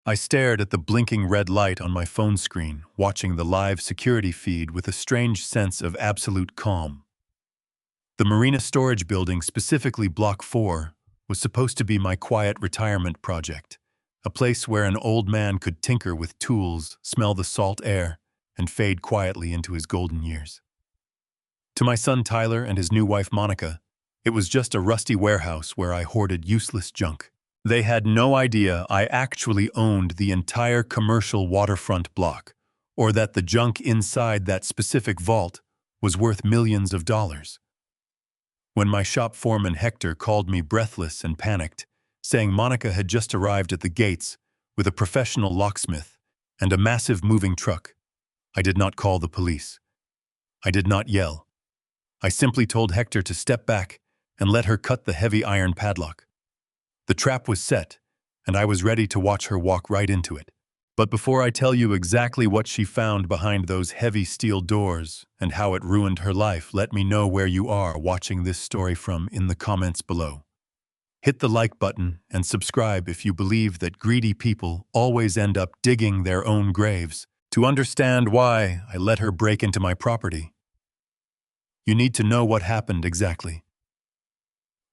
I stared at the blinking red light on my phone screen, watching the live security feed with a strange sense of absolute calm. The Marina Storage Building, specifically Block 4, was supposed to be my quiet retirement project, a place where an old man could tinker with tools, smell the salt air, and fade quietly into his golden years. To my son Tyler and his new wife Monica, it was just a rusty warehouse where I hoarded useless junk. They had no idea I actually owned the entire commercial waterfront block, or that the junk inside that specific vault was worth millions of dollars. When my shop foreman Hector called me breathless and panicked, saying Monica had just arrived at the gates with a professional locksmith and a massive moving truck, I did not call the police. I did not yell. I simply told Hector to step back and let her cut the heavy iron padlock. The trap was set, and I was ready to watch her walk right into it. But before I tell you exactly what she found behind those heavy steel doors and how it ruined her life, let me know where you are watching this story from in the comments below. Hit the like button and subscribe if you believe that greedy people always end up digging their own graves. To understand why I let her break into my property, you need to know what happened exactly.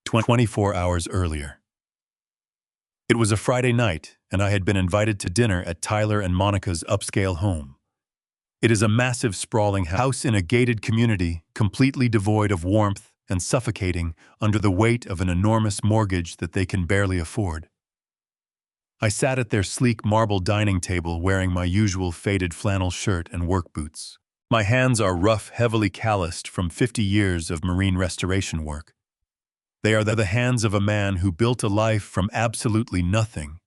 24 hours earlier. It was a Friday night, and I had been invited to dinner at Tyler and Monica's upscale home. It is a massive, sprawling house in a gated community, completely devoid of warmth and suffocating under the weight of an enormous mortgage that they can barely afford. I sat at their sleek marble dining table wearing my usual faded flannel shirt and work boots. My hands are rough, heavily calloused from 50 years of marine restoration work. They are the hands of a man who built a life from absolutely nothing,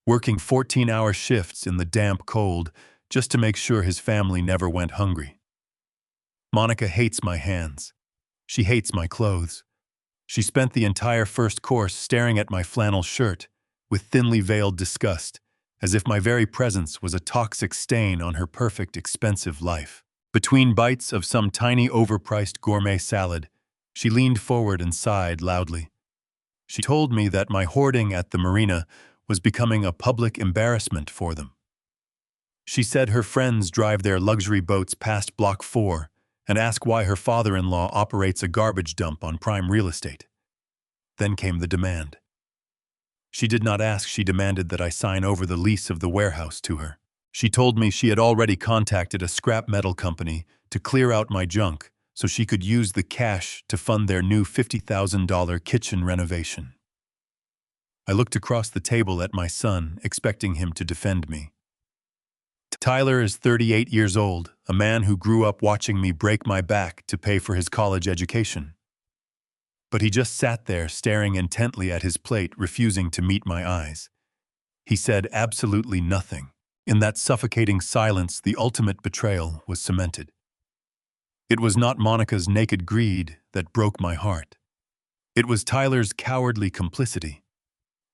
working 14-hour shifts in the damp cold just to make sure his family never went hungry. Monica hates my hands. She hates my clothes. She spent the entire first course staring at my flannel shirt with thinly veiled disgust, as if my very presence was a toxic stain on her perfect, expensive life. Between bites of some tiny, overpriced gourmet salad, she leaned forward and sighed loudly. She told me that my hoarding at the marina was becoming a public embarrassment for them. She said her friends drive their luxury boats past Block 4 and ask why her father-in-law operates a garbage dump on prime real estate. Then came the demand. She did not ask, she demanded that I sign over the lease of the warehouse to her. She told me she had already contacted a scrap metal company to clear out my junk so she could use the cash to fund their new $50,000 kitchen renovation. I looked across the table at my son, expecting him to defend me. Tyler is 38 years old, a man who grew up watching me break my back to pay for his college education. But he just sat there staring intently at his plate, refusing to meet my eyes. He said absolutely nothing. In that suffocating silence, the ultimate betrayal was cemented. It was not Monica's naked greed that broke my heart. It was Tyler's cowardly complicity.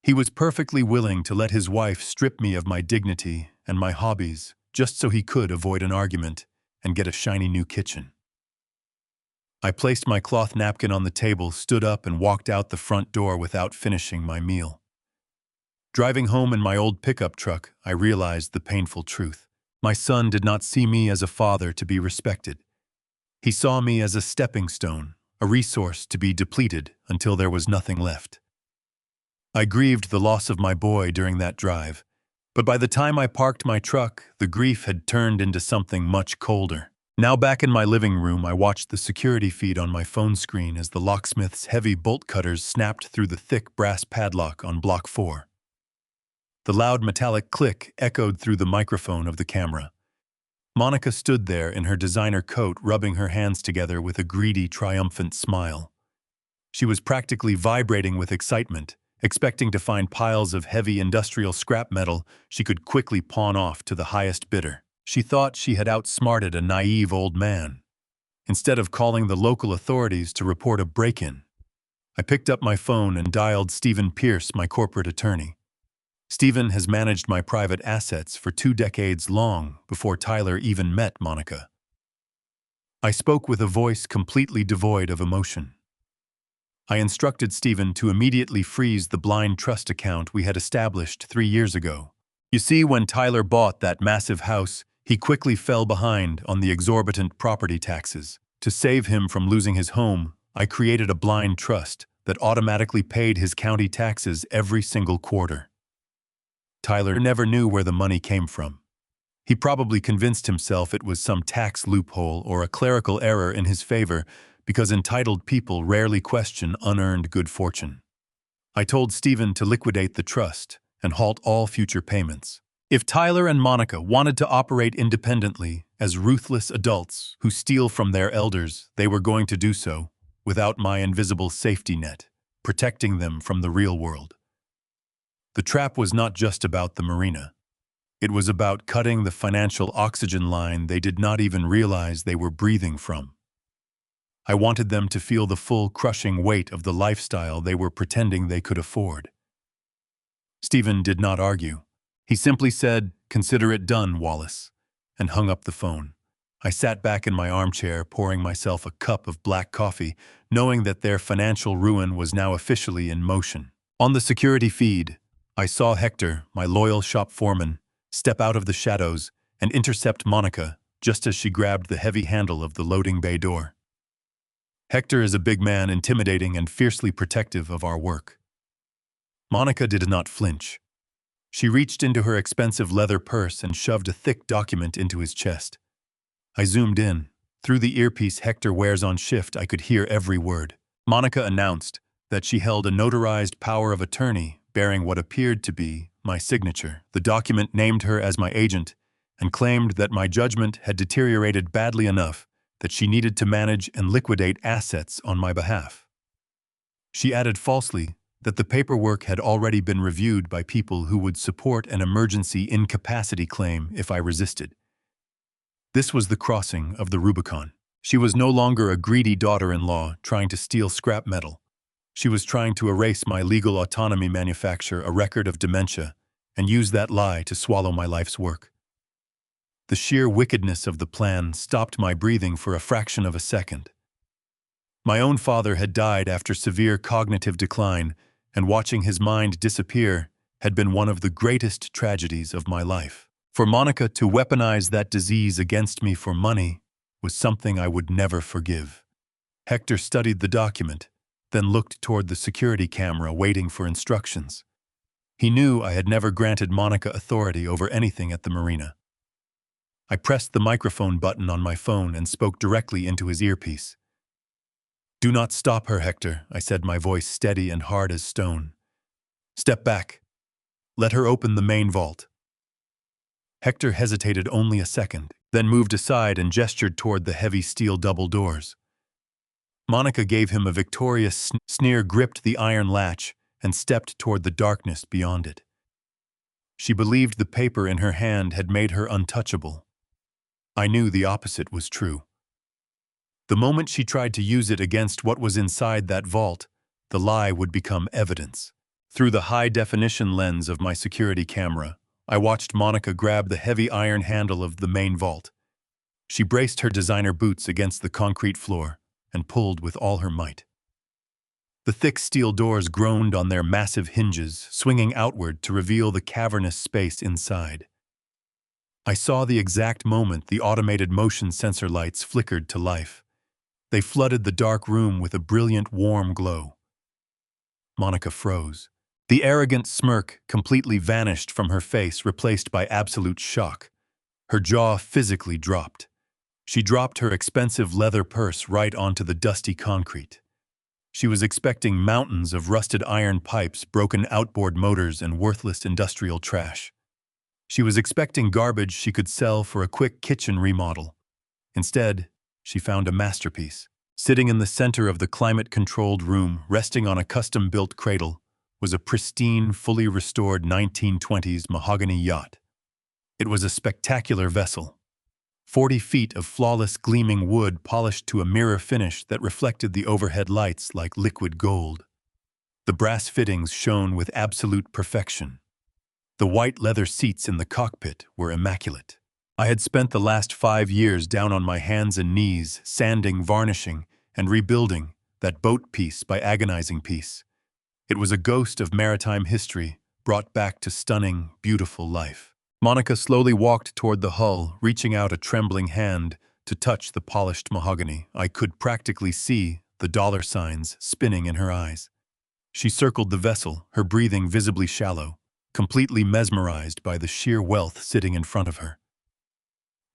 He was perfectly willing to let his wife strip me of my dignity and my hobbies just so he could avoid an argument and get a shiny new kitchen. I placed my cloth napkin on the table, stood up, and walked out the front door without finishing my meal. Driving home in my old pickup truck, I realized the painful truth. My son did not see me as a father to be respected. He saw me as a stepping stone, a resource to be depleted until there was nothing left. I grieved the loss of my boy during that drive, but by the time I parked my truck, the grief had turned into something much colder. Now back in my living room, I watched the security feed on my phone screen as the locksmith's heavy bolt cutters snapped through the thick brass padlock on Block 4. The loud metallic click echoed through the microphone of the camera. Monica stood there in her designer coat, rubbing her hands together with a greedy, triumphant smile. She was practically vibrating with excitement, expecting to find piles of heavy industrial scrap metal she could quickly pawn off to the highest bidder. She thought she had outsmarted a naive old man. Instead of calling the local authorities to report a break-in, I picked up my phone and dialed Stephen Pierce, my corporate attorney. Stephen has managed my private assets for 2 decades long before Tyler even met Monica. I spoke with a voice completely devoid of emotion. I instructed Stephen to immediately freeze the blind trust account we had established 3 years ago, You see, when Tyler bought that massive house, he quickly fell behind on the exorbitant property taxes. To save him from losing his home, I created a blind trust that automatically paid his county taxes every single quarter. Tyler never knew where the money came from. He probably convinced himself it was some tax loophole or a clerical error in his favor because entitled people rarely question unearned good fortune. I told Stephen to liquidate the trust and halt all future payments. If Tyler and Monica wanted to operate independently as ruthless adults who steal from their elders, they were going to do so without my invisible safety net, protecting them from the real world. The trap was not just about the marina. It was about cutting the financial oxygen line they did not even realize they were breathing from. I wanted them to feel the full crushing weight of the lifestyle they were pretending they could afford. Stephen did not argue. He simply said, "Consider it done, Wallace," and hung up the phone. I sat back in my armchair, pouring myself a cup of black coffee, knowing that their financial ruin was now officially in motion. On the security feed, I saw Hector, my loyal shop foreman, step out of the shadows and intercept Monica just as she grabbed the heavy handle of the loading bay door. Hector is a big man, intimidating and fiercely protective of our work. Monica did not flinch. She reached into her expensive leather purse and shoved a thick document into his chest. I zoomed in. Through the earpiece Hector wears on shift, I could hear every word. Monica announced that she held a notarized power of attorney bearing what appeared to be my signature. The document named her as my agent and claimed that my judgment had deteriorated badly enough that she needed to manage and liquidate assets on my behalf. She added falsely that the paperwork had already been reviewed by people who would support an emergency incapacity claim if I resisted. This was the crossing of the Rubicon. She was no longer a greedy daughter-in-law trying to steal scrap metal. She was trying to erase my legal autonomy, manufacture a record of dementia, and use that lie to swallow my life's work. The sheer wickedness of the plan stopped my breathing for a fraction of a second. My own father had died after severe cognitive decline, and watching his mind disappear had been one of the greatest tragedies of my life. For Monica to weaponize that disease against me for money was something I would never forgive. Hector studied the document, then looked toward the security camera waiting for instructions. He knew I had never granted Monica authority over anything at the marina. I pressed the microphone button on my phone and spoke directly into his earpiece. "Do not stop her, Hector," I said, my voice steady and hard as stone. "Step back. Let her open the main vault." Hector hesitated only a second, then moved aside and gestured toward the heavy steel double doors. Monica gave him a victorious sneer, gripped the iron latch, and stepped toward the darkness beyond it. She believed the paper in her hand had made her untouchable. I knew the opposite was true. The moment she tried to use it against what was inside that vault, the lie would become evidence. Through the high-definition lens of my security camera, I watched Monica grab the heavy iron handle of the main vault. She braced her designer boots against the concrete floor and pulled with all her might. The thick steel doors groaned on their massive hinges, swinging outward to reveal the cavernous space inside. I saw the exact moment the automated motion sensor lights flickered to life. They flooded the dark room with a brilliant, warm glow. Monica froze. The arrogant smirk completely vanished from her face, replaced by absolute shock. Her jaw physically dropped. She dropped her expensive leather purse right onto the dusty concrete. She was expecting mountains of rusted iron pipes, broken outboard motors, and worthless industrial trash. She was expecting garbage she could sell for a quick kitchen remodel. Instead, she found a masterpiece. Sitting in the center of the climate-controlled room, resting on a custom-built cradle, was a pristine, fully restored 1920s mahogany yacht. It was a spectacular vessel. 40 feet of flawless gleaming wood polished to a mirror finish that reflected the overhead lights like liquid gold. The brass fittings shone with absolute perfection. The white leather seats in the cockpit were immaculate. I had spent the last 5 years down on my hands and knees, sanding, varnishing, and rebuilding that boat piece by agonizing piece. It was a ghost of maritime history brought back to stunning, beautiful life. Monica slowly walked toward the hull, reaching out a trembling hand to touch the polished mahogany. I could practically see the dollar signs spinning in her eyes. She circled the vessel, her breathing visibly shallow, completely mesmerized by the sheer wealth sitting in front of her.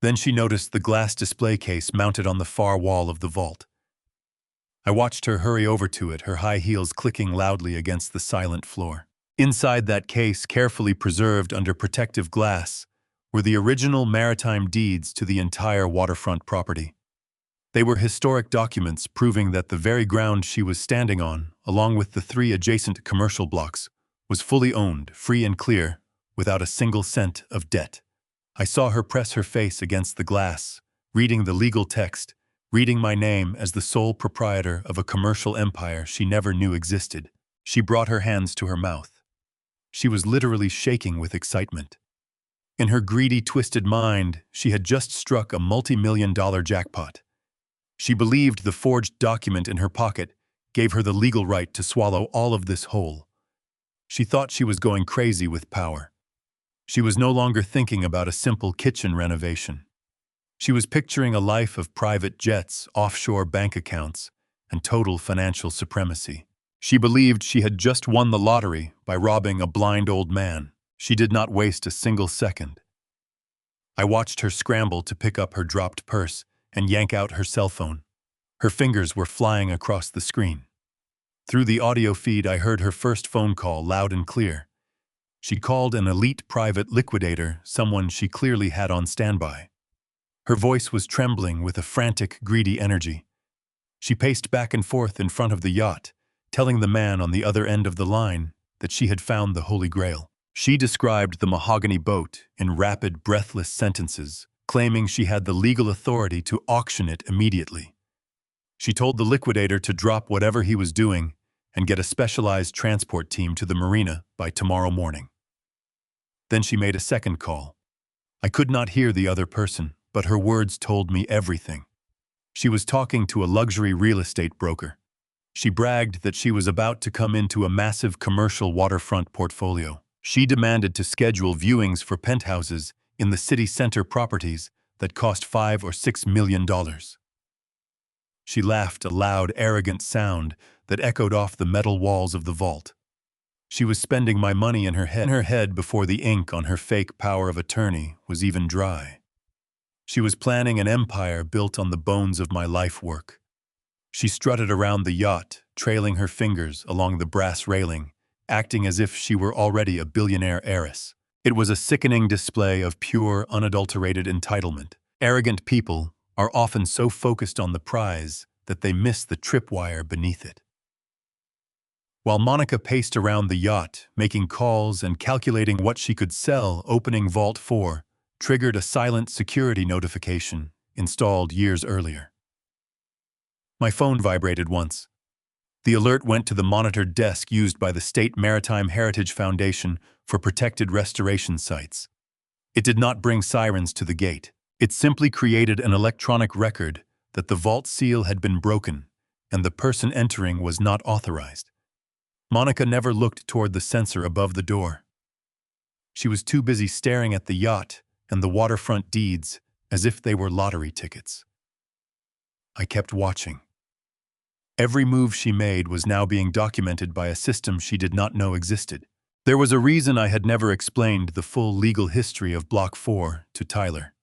Then she noticed the glass display case mounted on the far wall of the vault. I watched her hurry over to it, her high heels clicking loudly against the silent floor. Inside that case, carefully preserved under protective glass, were the original maritime deeds to the entire waterfront property. They were historic documents proving that the very ground she was standing on, along with the 3 adjacent commercial blocks, was fully owned, free and clear, without a single cent of debt. I saw her press her face against the glass, reading the legal text, reading my name as the sole proprietor of a commercial empire she never knew existed. She brought her hands to her mouth. She was literally shaking with excitement. In her greedy, twisted mind, she had just struck a multi-million-dollar jackpot. She believed the forged document in her pocket gave her the legal right to swallow all of this whole. She thought she was going crazy with power. She was no longer thinking about a simple kitchen renovation. She was picturing a life of private jets, offshore bank accounts, and total financial supremacy. She believed she had just won the lottery by robbing a blind old man. She did not waste a single second. I watched her scramble to pick up her dropped purse and yank out her cell phone. Her fingers were flying across the screen. Through the audio feed, I heard her first phone call loud and clear. She called an elite private liquidator, someone she clearly had on standby. Her voice was trembling with a frantic, greedy energy. She paced back and forth in front of the yacht, telling the man on the other end of the line that she had found the Holy Grail. She described the mahogany boat in rapid, breathless sentences, claiming she had the legal authority to auction it immediately. She told the liquidator to drop whatever he was doing and get a specialized transport team to the marina by tomorrow morning. Then she made a second call. I could not hear the other person, but her words told me everything. She was talking to a luxury real estate broker. She bragged that she was about to come into a massive commercial waterfront portfolio. She demanded to schedule viewings for penthouses in the city center properties that cost $5 or $6 million. She laughed, a loud, arrogant sound that echoed off the metal walls of the vault. She was spending my money in her head before the ink on her fake power of attorney was even dry. She was planning an empire built on the bones of my life work. She strutted around the yacht, trailing her fingers along the brass railing, acting as if she were already a billionaire heiress. It was a sickening display of pure, unadulterated entitlement. Arrogant people are often so focused on the prize that they miss the tripwire beneath it. While Monica paced around the yacht, making calls and calculating what she could sell, opening Vault 4 triggered a silent security notification installed years earlier. My phone vibrated once. The alert went to the monitored desk used by the State Maritime Heritage Foundation for protected restoration sites. It did not bring sirens to the gate. It simply created an electronic record that the vault seal had been broken and the person entering was not authorized. Monica never looked toward the sensor above the door. She was too busy staring at the yacht and the waterfront deeds as if they were lottery tickets. I kept watching. Every move she made was now being documented by a system she did not know existed. There was a reason I had never explained the full legal history of Block 4 to Tyler.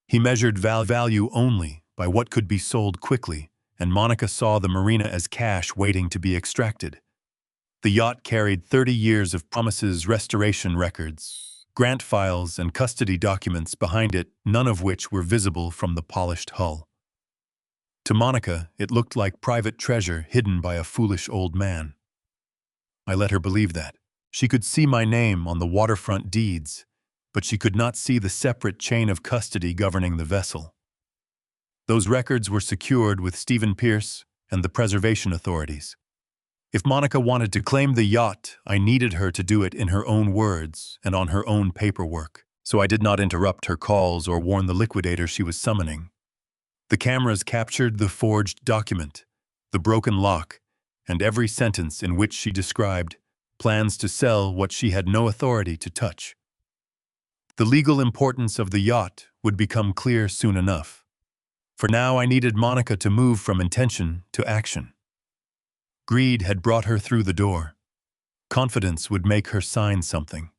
He measured value only by what could be sold quickly, and Monica saw the marina as cash waiting to be extracted. The yacht carried 30 years of promises, restoration records, grant files, and custody documents behind it, none of which were visible from the polished hull. To Monica, it looked like private treasure hidden by a foolish old man. I let her believe that. She could see my name on the waterfront deeds, but she could not see the separate chain of custody governing the vessel. Those records were secured with Stephen Pierce and the preservation authorities. If Monica wanted to claim the yacht, I needed her to do it in her own words and on her own paperwork, so I did not interrupt her calls or warn the liquidator she was summoning. The cameras captured the forged document, the broken lock, and every sentence in which she described plans to sell what she had no authority to touch. The legal importance of the yacht would become clear soon enough. For now, I needed Monica to move from intention to action. Greed had brought her through the door. Confidence would make her sign something.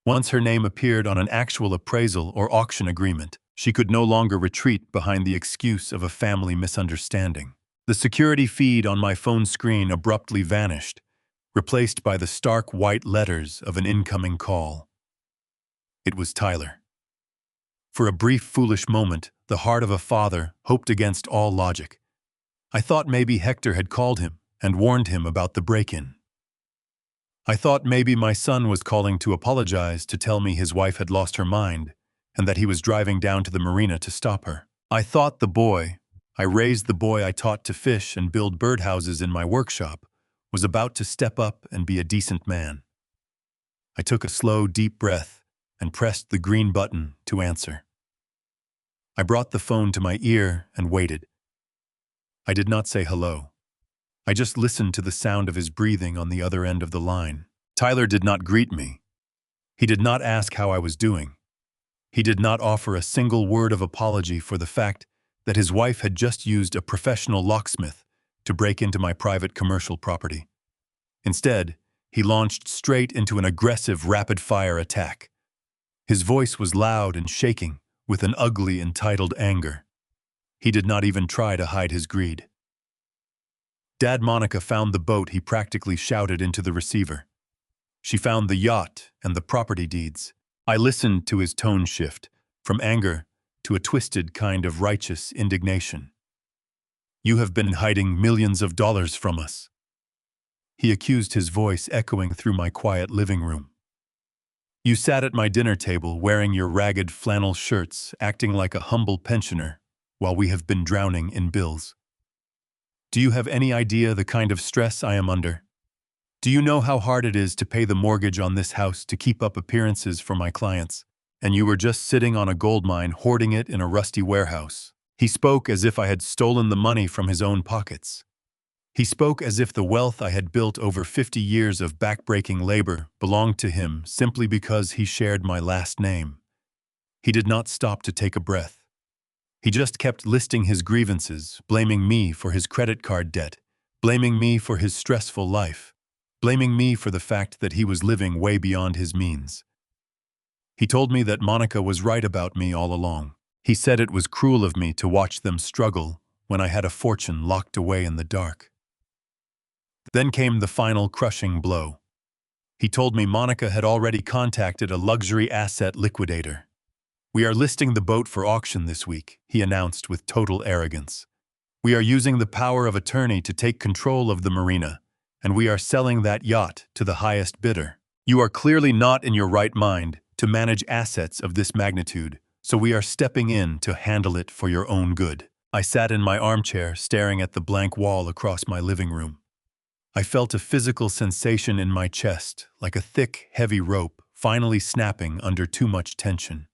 Once her name appeared on an actual appraisal or auction agreement, she could no longer retreat behind the excuse of a family misunderstanding. The security feed on my phone screen abruptly vanished, replaced by the stark white letters of an incoming call. It was Tyler. For a brief, foolish moment, the heart of a father hoped against all logic. I thought maybe Hector had called him and warned him about the break-in. I thought maybe my son was calling to apologize, to tell me his wife had lost her mind and that he was driving down to the marina to stop her. I raised the boy I taught to fish and build birdhouses in my workshop, was about to step up and be a decent man. I took a slow, deep breath and pressed the green button to answer. I brought the phone to my ear and waited. I did not say hello. I just listened to the sound of his breathing on the other end of the line. Tyler did not greet me. He did not ask how I was doing. He did not offer a single word of apology for the fact that his wife had just used a professional locksmith to break into my private commercial property. Instead, he launched straight into an aggressive, rapid-fire attack. His voice was loud and shaking, with an ugly, entitled anger. He did not even try to hide his greed. Dad, Monica found the boat, he practically shouted into the receiver. She found the yacht and the property deeds. I listened to his tone shift, from anger to a twisted kind of righteous indignation. You have been hiding millions of dollars from us. He accused, his voice echoing through my quiet living room. You sat at my dinner table wearing your ragged flannel shirts, acting like a humble pensioner, while we have been drowning in bills. Do you have any idea the kind of stress I am under? Do you know how hard it is to pay the mortgage on this house, to keep up appearances for my clients? And you were just sitting on a gold mine, hoarding it in a rusty warehouse. He spoke as if I had stolen the money from his own pockets. He spoke as if the wealth I had built over 50 years of backbreaking labor belonged to him simply because he shared my last name. He did not stop to take a breath. He just kept listing his grievances, blaming me for his credit card debt, blaming me for his stressful life, blaming me for the fact that he was living way beyond his means. He told me that Monica was right about me all along. He said it was cruel of me to watch them struggle when I had a fortune locked away in the dark. Then came the final crushing blow. He told me Monica had already contacted a luxury asset liquidator. We are listing the boat for auction this week, he announced with total arrogance. We are using the power of attorney to take control of the marina, and we are selling that yacht to the highest bidder. You are clearly not in your right mind to manage assets of this magnitude, so we are stepping in to handle it for your own good. I sat in my armchair, staring at the blank wall across my living room. I felt a physical sensation in my chest, like a thick, heavy rope finally snapping under too much tension.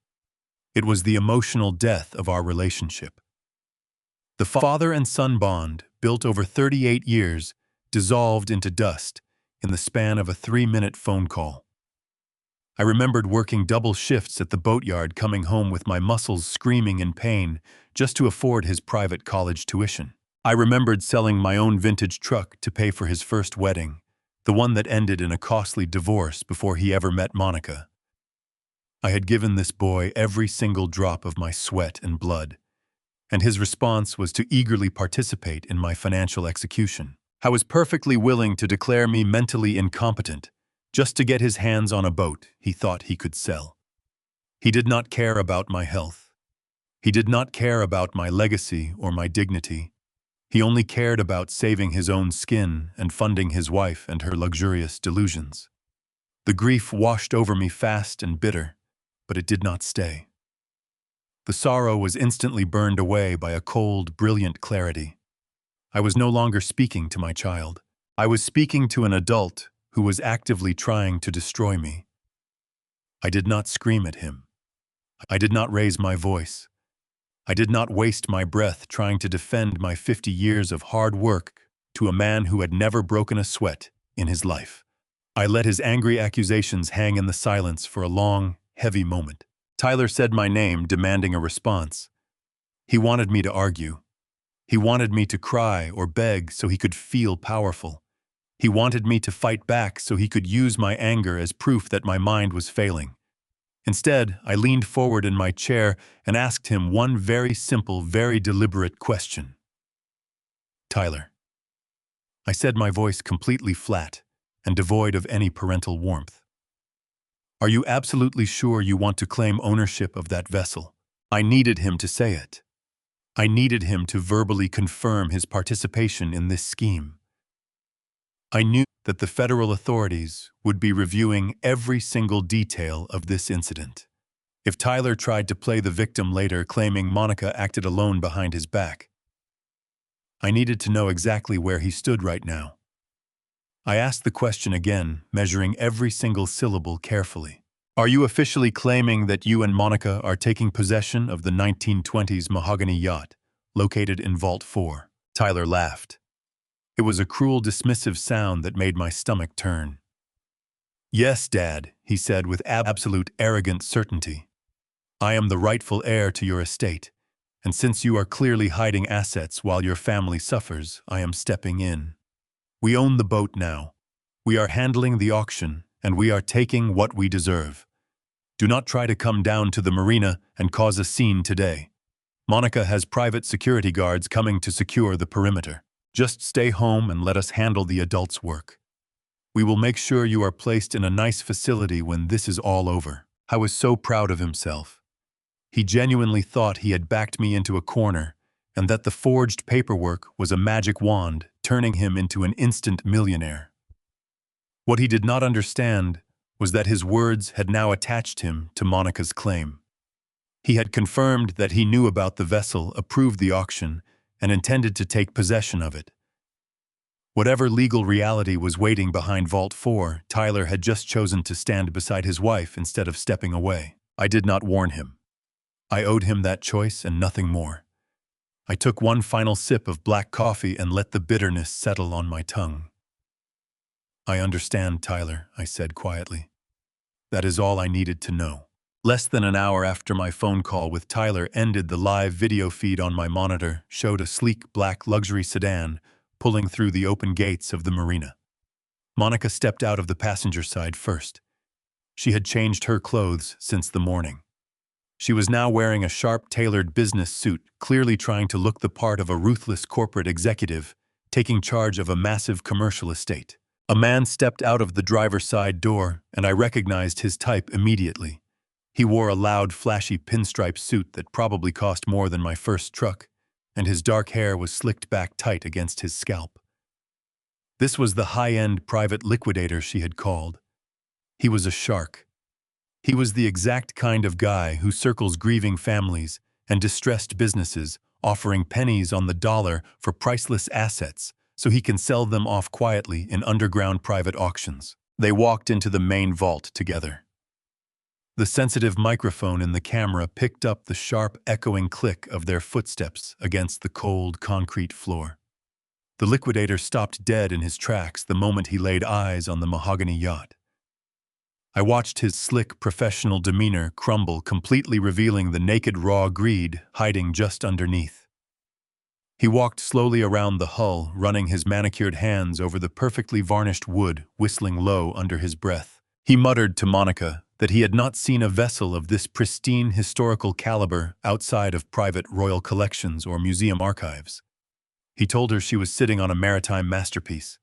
It was the emotional death of our relationship. The father and son bond, built over 38 years, dissolved into dust in the span of a 3-minute phone call. I remembered working double shifts at the boatyard, coming home with my muscles screaming in pain just to afford his private college tuition. I remembered selling my own vintage truck to pay for his first wedding, the one that ended in a costly divorce before he ever met Monica. I had given this boy every single drop of my sweat and blood, and his response was to eagerly participate in my financial execution. I was perfectly willing to declare me mentally incompetent, just to get his hands on a boat he thought he could sell. He did not care about my health. He did not care about my legacy or my dignity. He only cared about saving his own skin and funding his wife and her luxurious delusions. The grief washed over me fast and bitter, but it did not stay. The sorrow was instantly burned away by a cold, brilliant clarity. I was no longer speaking to my child. I was speaking to an adult who was actively trying to destroy me. I did not scream at him. I did not raise my voice. I did not waste my breath trying to defend my 50 years of hard work to a man who had never broken a sweat in his life. I let his angry accusations hang in the silence for a long, heavy moment. Tyler said my name, demanding a response. He wanted me to argue. He wanted me to cry or beg so he could feel powerful. He wanted me to fight back so he could use my anger as proof that my mind was failing. Instead, I leaned forward in my chair and asked him one very simple, very deliberate question. Tyler. I said, my voice completely flat and devoid of any parental warmth. Are you absolutely sure you want to claim ownership of that vessel? I needed him to say it. I needed him to verbally confirm his participation in this scheme. I knew that the federal authorities would be reviewing every single detail of this incident. If Tyler tried to play the victim later, claiming Monica acted alone behind his back, I needed to know exactly where he stood right now. I asked the question again, measuring every single syllable carefully. Are you officially claiming that you and Monica are taking possession of the 1920s mahogany yacht located in Vault 4? Tyler laughed. It was a cruel, dismissive sound that made my stomach turn. Yes, Dad, he said with absolute arrogant certainty. I am the rightful heir to your estate, and since you are clearly hiding assets while your family suffers, I am stepping in. We own the boat now. We are handling the auction, and we are taking what we deserve. Do not try to come down to the marina and cause a scene today. Monica has private security guards coming to secure the perimeter. Just stay home and let us handle the adults' work. We will make sure you are placed in a nice facility when this is all over. I was so proud of himself. He genuinely thought he had backed me into a corner, and that the forged paperwork was a magic wand, turning him into an instant millionaire. What he did not understand was that his words had now attached him to Monica's claim. He had confirmed that he knew about the vessel, approved the auction, and intended to take possession of it. Whatever legal reality was waiting behind Vault 4, Tyler had just chosen to stand beside his wife instead of stepping away. I did not warn him. I owed him that choice and nothing more. I took one final sip of black coffee and let the bitterness settle on my tongue. I understand, Tyler, I said quietly. That is all I needed to know. Less than an hour after my phone call with Tyler ended, the live video feed on my monitor showed a sleek black luxury sedan pulling through the open gates of the marina. Monica stepped out of the passenger side first. She had changed her clothes since the morning. She was now wearing a sharp, tailored business suit, clearly trying to look the part of a ruthless corporate executive, taking charge of a massive commercial estate. A man stepped out of the driver's side door, and I recognized his type immediately. He wore a loud, flashy pinstripe suit that probably cost more than my first truck, and his dark hair was slicked back tight against his scalp. This was the high-end private liquidator she had called. He was a shark. He was the exact kind of guy who circles grieving families and distressed businesses, offering pennies on the dollar for priceless assets so he can sell them off quietly in underground private auctions. They walked into the main vault together. The sensitive microphone in the camera picked up the sharp, echoing click of their footsteps against the cold, concrete floor. The liquidator stopped dead in his tracks the moment he laid eyes on the mahogany yacht. I watched his slick, professional demeanor crumble, completely revealing the naked, raw greed hiding just underneath. He walked slowly around the hull, running his manicured hands over the perfectly varnished wood, whistling low under his breath. He muttered to Monica that he had not seen a vessel of this pristine historical caliber outside of private royal collections or museum archives. He told her she was sitting on a maritime masterpiece.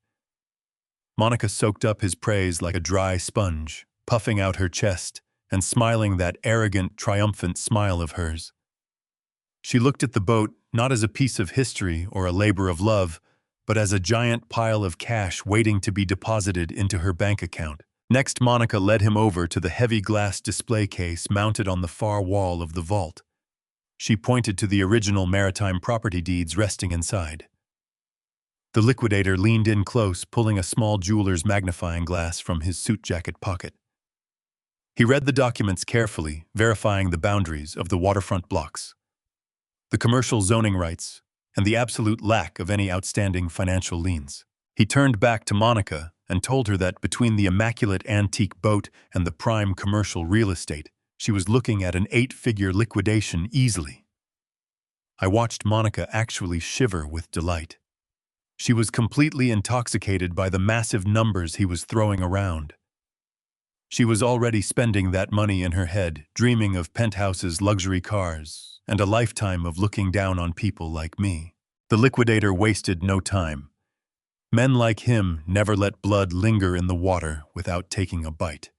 Monica soaked up his praise like a dry sponge, puffing out her chest and smiling that arrogant, triumphant smile of hers. She looked at the boat not as a piece of history or a labor of love, but as a giant pile of cash waiting to be deposited into her bank account. Next, Monica led him over to the heavy glass display case mounted on the far wall of the vault. She pointed to the original maritime property deeds resting inside. The liquidator leaned in close, pulling a small jeweler's magnifying glass from his suit jacket pocket. He read the documents carefully, verifying the boundaries of the waterfront blocks, the commercial zoning rights, and the absolute lack of any outstanding financial liens. He turned back to Monica and told her that between the immaculate antique boat and the prime commercial real estate, she was looking at an 8-figure liquidation easily. I watched Monica actually shiver with delight. She was completely intoxicated by the massive numbers he was throwing around. She was already spending that money in her head, dreaming of penthouses, luxury cars, and a lifetime of looking down on people like me. The liquidator wasted no time. Men like him never let blood linger in the water without taking a bite.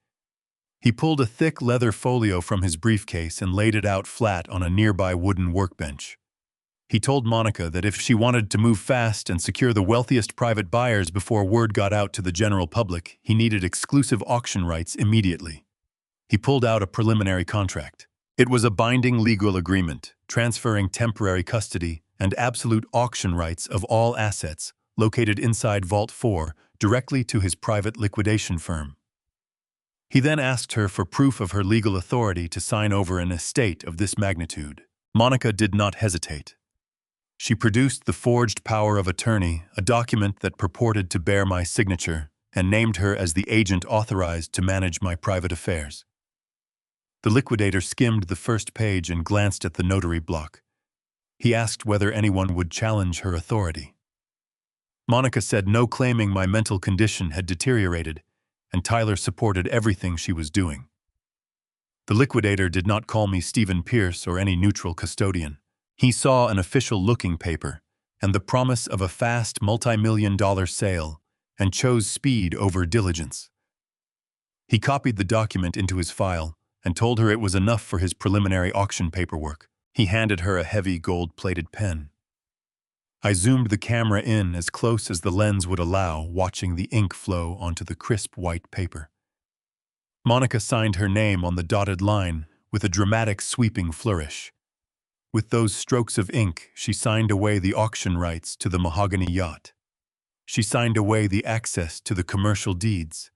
He pulled a thick leather folio from his briefcase and laid it out flat on a nearby wooden workbench. He told Monica that if she wanted to move fast and secure the wealthiest private buyers before word got out to the general public, he needed exclusive auction rights immediately. He pulled out a preliminary contract. It was a binding legal agreement, transferring temporary custody and absolute auction rights of all assets located inside Vault 4 directly to his private liquidation firm. He then asked her for proof of her legal authority to sign over an estate of this magnitude. Monica did not hesitate. She produced the forged power of attorney, a document that purported to bear my signature, and named her as the agent authorized to manage my private affairs. The liquidator skimmed the first page and glanced at the notary block. He asked whether anyone would challenge her authority. Monica said no, claiming my mental condition had deteriorated, and Tyler supported everything she was doing. The liquidator did not call me Stephen Pierce or any neutral custodian. He saw an official-looking paper and the promise of a fast multi-million-dollar sale and chose speed over diligence. He copied the document into his file and told her it was enough for his preliminary auction paperwork. He handed her a heavy gold-plated pen. I zoomed the camera in as close as the lens would allow, watching the ink flow onto the crisp white paper. Monica signed her name on the dotted line with a dramatic sweeping flourish. With those strokes of ink, she signed away the auction rights to the mahogany yacht. She signed away the access to the commercial deeds.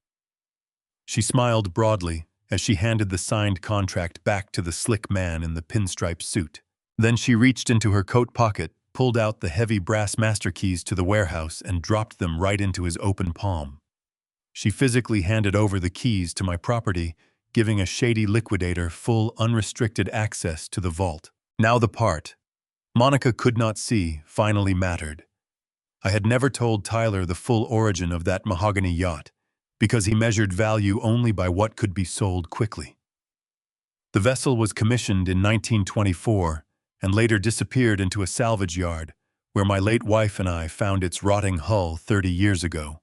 She smiled broadly as she handed the signed contract back to the slick man in the pinstripe suit. Then she reached into her coat pocket, pulled out the heavy brass master keys to the warehouse, and dropped them right into his open palm. She physically handed over the keys to my property, giving a shady liquidator full, unrestricted access to the vault. Now the part Monica could not see finally mattered. I had never told Tyler the full origin of that mahogany yacht, because he measured value only by what could be sold quickly. The vessel was commissioned in 1924 and later disappeared into a salvage yard, where my late wife and I found its rotting hull 30 years ago.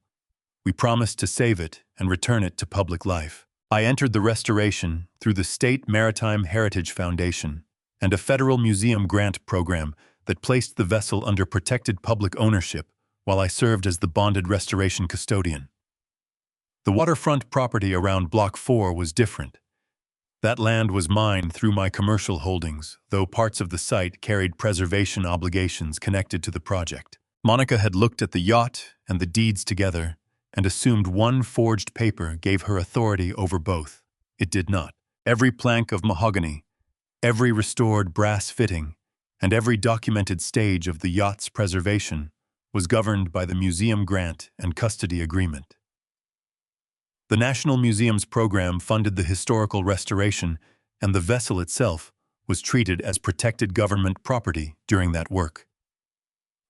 We promised to save it and return it to public life. I entered the restoration through the State Maritime Heritage Foundation and a federal museum grant program that placed the vessel under protected public ownership while I served as the bonded restoration custodian. The waterfront property around Block 4 was different. That land was mine through my commercial holdings, though parts of the site carried preservation obligations connected to the project. Monica had looked at the yacht and the deeds together and assumed one forged paper gave her authority over both. It did not. Every plank of mahogany, every restored brass fitting, and every documented stage of the yacht's preservation was governed by the museum grant and custody agreement. The National Museum's program funded the historical restoration, and the vessel itself was treated as protected government property during that work.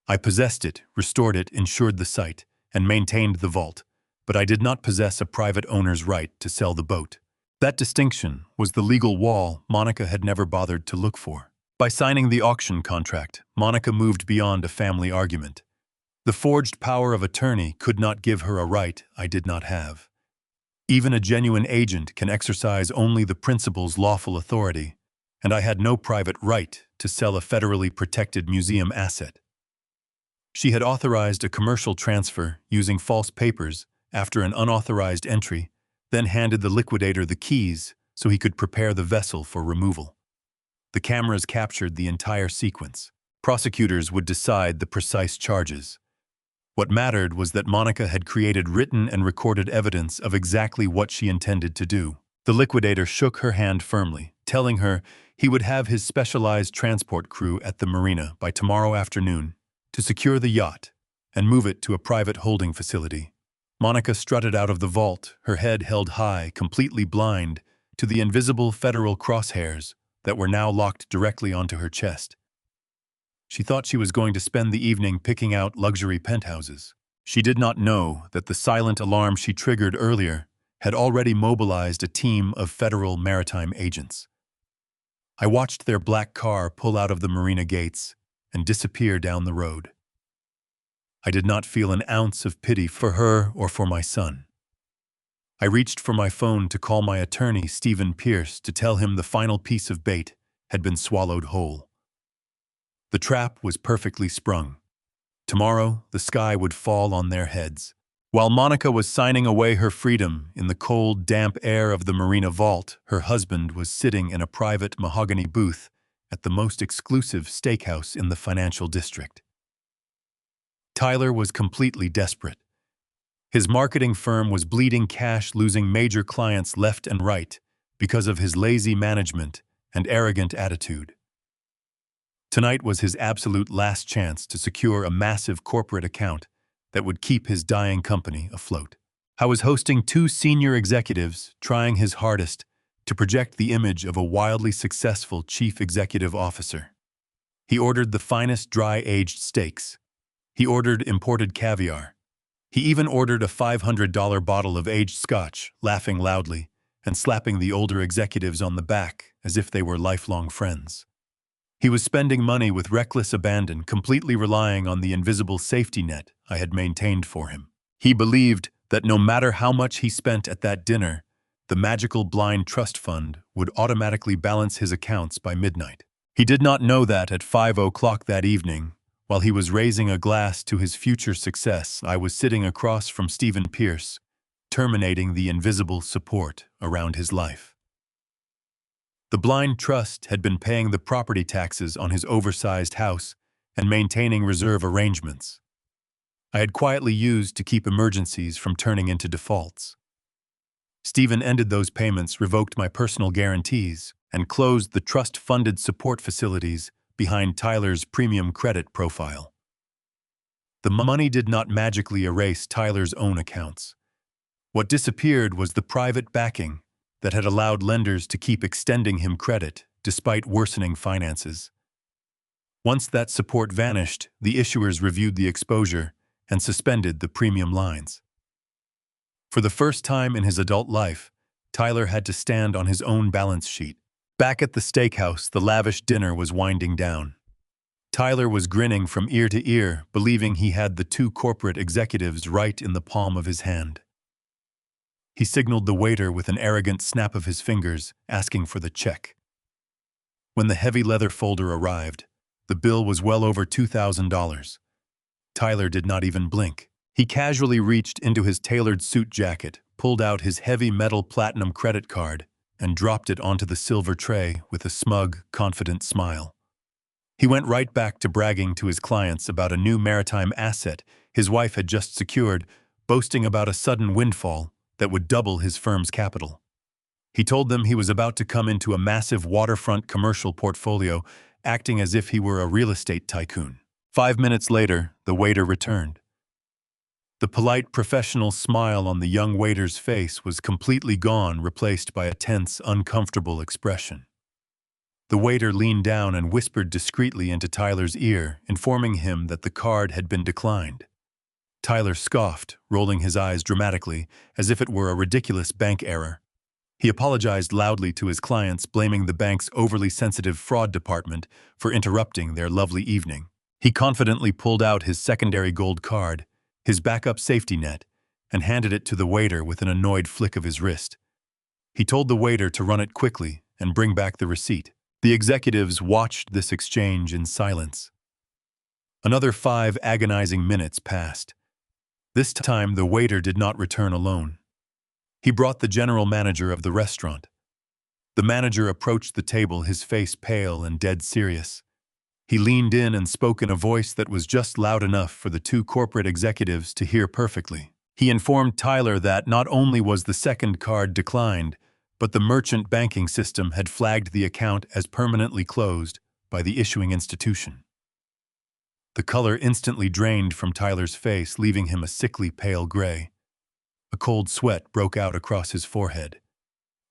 I possessed it, restored it, insured the site, and maintained the vault, but I did not possess a private owner's right to sell the boat. That distinction was the legal wall Monica had never bothered to look for. By signing the auction contract, Monica moved beyond a family argument. The forged power of attorney could not give her a right I did not have. Even a genuine agent can exercise only the principal's lawful authority, and I had no private right to sell a federally protected museum asset. She had authorized a commercial transfer using false papers after an unauthorized entry, then handed the liquidator the keys so he could prepare the vessel for removal. The cameras captured the entire sequence. Prosecutors would decide the precise charges. What mattered was that Monica had created written and recorded evidence of exactly what she intended to do. The liquidator shook her hand firmly, telling her he would have his specialized transport crew at the marina by tomorrow afternoon to secure the yacht and move it to a private holding facility. Monica strutted out of the vault, her head held high, completely blind to the invisible federal crosshairs that were now locked directly onto her chest. She thought she was going to spend the evening picking out luxury penthouses. She did not know that the silent alarm she triggered earlier had already mobilized a team of federal maritime agents. I watched their black car pull out of the marina gates and disappear down the road. I did not feel an ounce of pity for her or for my son. I reached for my phone to call my attorney, Stephen Pierce, to tell him the final piece of bait had been swallowed whole. The trap was perfectly sprung. Tomorrow, the sky would fall on their heads. While Monica was signing away her freedom in the cold, damp air of the marina vault, her husband was sitting in a private mahogany booth at the most exclusive steakhouse in the financial district. Tyler was completely desperate. His marketing firm was bleeding cash, losing major clients left and right because of his lazy management and arrogant attitude. Tonight was his absolute last chance to secure a massive corporate account that would keep his dying company afloat. I was hosting 2 senior executives, trying his hardest to project the image of a wildly successful chief executive officer. He ordered the finest dry-aged steaks. He ordered imported caviar. He even ordered a $500 bottle of aged scotch, laughing loudly and slapping the older executives on the back as if they were lifelong friends. He was spending money with reckless abandon, completely relying on the invisible safety net I had maintained for him. He believed that no matter how much he spent at that dinner, the magical blind trust fund would automatically balance his accounts by midnight. He did not know that at 5 o'clock that evening, while he was raising a glass to his future success, I was sitting across from Stephen Pierce, terminating the invisible support around his life. The blind trust had been paying the property taxes on his oversized house and maintaining reserve arrangements. I had quietly used to keep emergencies from turning into defaults. Stephen ended those payments, revoked my personal guarantees, and closed the trust-funded support facilities behind Tyler's premium credit profile. The money did not magically erase Tyler's own accounts. What disappeared was the private backing that had allowed lenders to keep extending him credit despite worsening finances. Once that support vanished, the issuers reviewed the exposure and suspended the premium lines. For the first time in his adult life, Tyler had to stand on his own balance sheet. Back at the steakhouse, the lavish dinner was winding down. Tyler was grinning from ear to ear, believing he had the 2 corporate executives right in the palm of his hand. He signaled the waiter with an arrogant snap of his fingers, asking for the check. When the heavy leather folder arrived, the bill was well over $2,000. Tyler did not even blink. He casually reached into his tailored suit jacket, pulled out his heavy metal platinum credit card, and dropped it onto the silver tray with a smug, confident smile. He went right back to bragging to his clients about a new maritime asset his wife had just secured, boasting about a sudden windfall that would double his firm's capital. He told them he was about to come into a massive waterfront commercial portfolio, acting as if he were a real estate tycoon. 5 minutes later, the waiter returned. The polite, professional smile on the young waiter's face was completely gone, replaced by a tense, uncomfortable expression. The waiter leaned down and whispered discreetly into Tyler's ear, informing him that the card had been declined. Tyler scoffed, rolling his eyes dramatically, as if it were a ridiculous bank error. He apologized loudly to his clients, blaming the bank's overly sensitive fraud department for interrupting their lovely evening. He confidently pulled out his secondary gold card, his backup safety net, and handed it to the waiter with an annoyed flick of his wrist. He told the waiter to run it quickly and bring back the receipt. The executives watched this exchange in silence. Another 5 agonizing minutes passed. This time, the waiter did not return alone. He brought the general manager of the restaurant. The manager approached the table, his face pale and dead serious. He leaned in and spoke in a voice that was just loud enough for the 2 corporate executives to hear perfectly. He informed Tyler that not only was the second card declined, but the merchant banking system had flagged the account as permanently closed by the issuing institution. The color instantly drained from Tyler's face, leaving him a sickly pale gray. A cold sweat broke out across his forehead.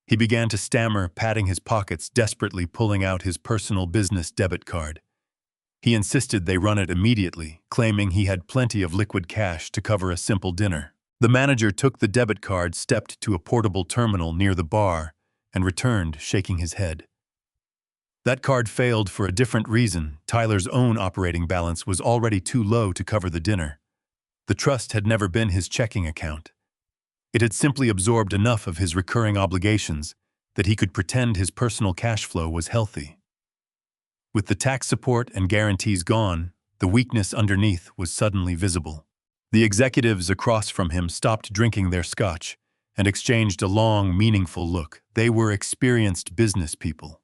He began to stammer, patting his pockets, desperately pulling out his personal business debit card. He insisted they run it immediately, claiming he had plenty of liquid cash to cover a simple dinner. The manager took the debit card, stepped to a portable terminal near the bar, and returned, shaking his head. That card failed for a different reason. Tyler's own operating balance was already too low to cover the dinner. The trust had never been his checking account. It had simply absorbed enough of his recurring obligations that he could pretend his personal cash flow was healthy. With the tax support and guarantees gone, the weakness underneath was suddenly visible. The executives across from him stopped drinking their scotch and exchanged a long, meaningful look. They were experienced business people.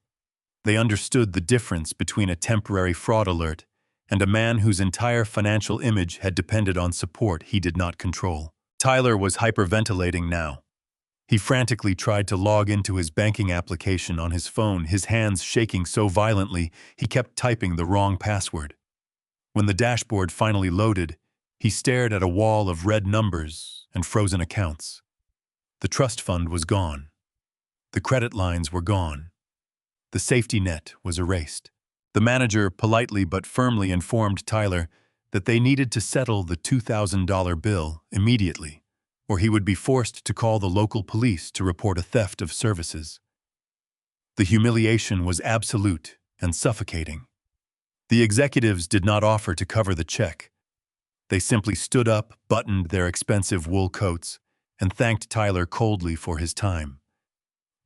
They understood the difference between a temporary fraud alert and a man whose entire financial image had depended on support he did not control. Tyler was hyperventilating now. He frantically tried to log into his banking application on his phone, his hands shaking so violently he kept typing the wrong password. When the dashboard finally loaded, he stared at a wall of red numbers and frozen accounts. The trust fund was gone. The credit lines were gone. The safety net was erased. The manager politely but firmly informed Tyler that they needed to settle the $2,000 bill immediately, or he would be forced to call the local police to report a theft of services. The humiliation was absolute and suffocating. The executives did not offer to cover the check. They simply stood up, buttoned their expensive wool coats, and thanked Tyler coldly for his time.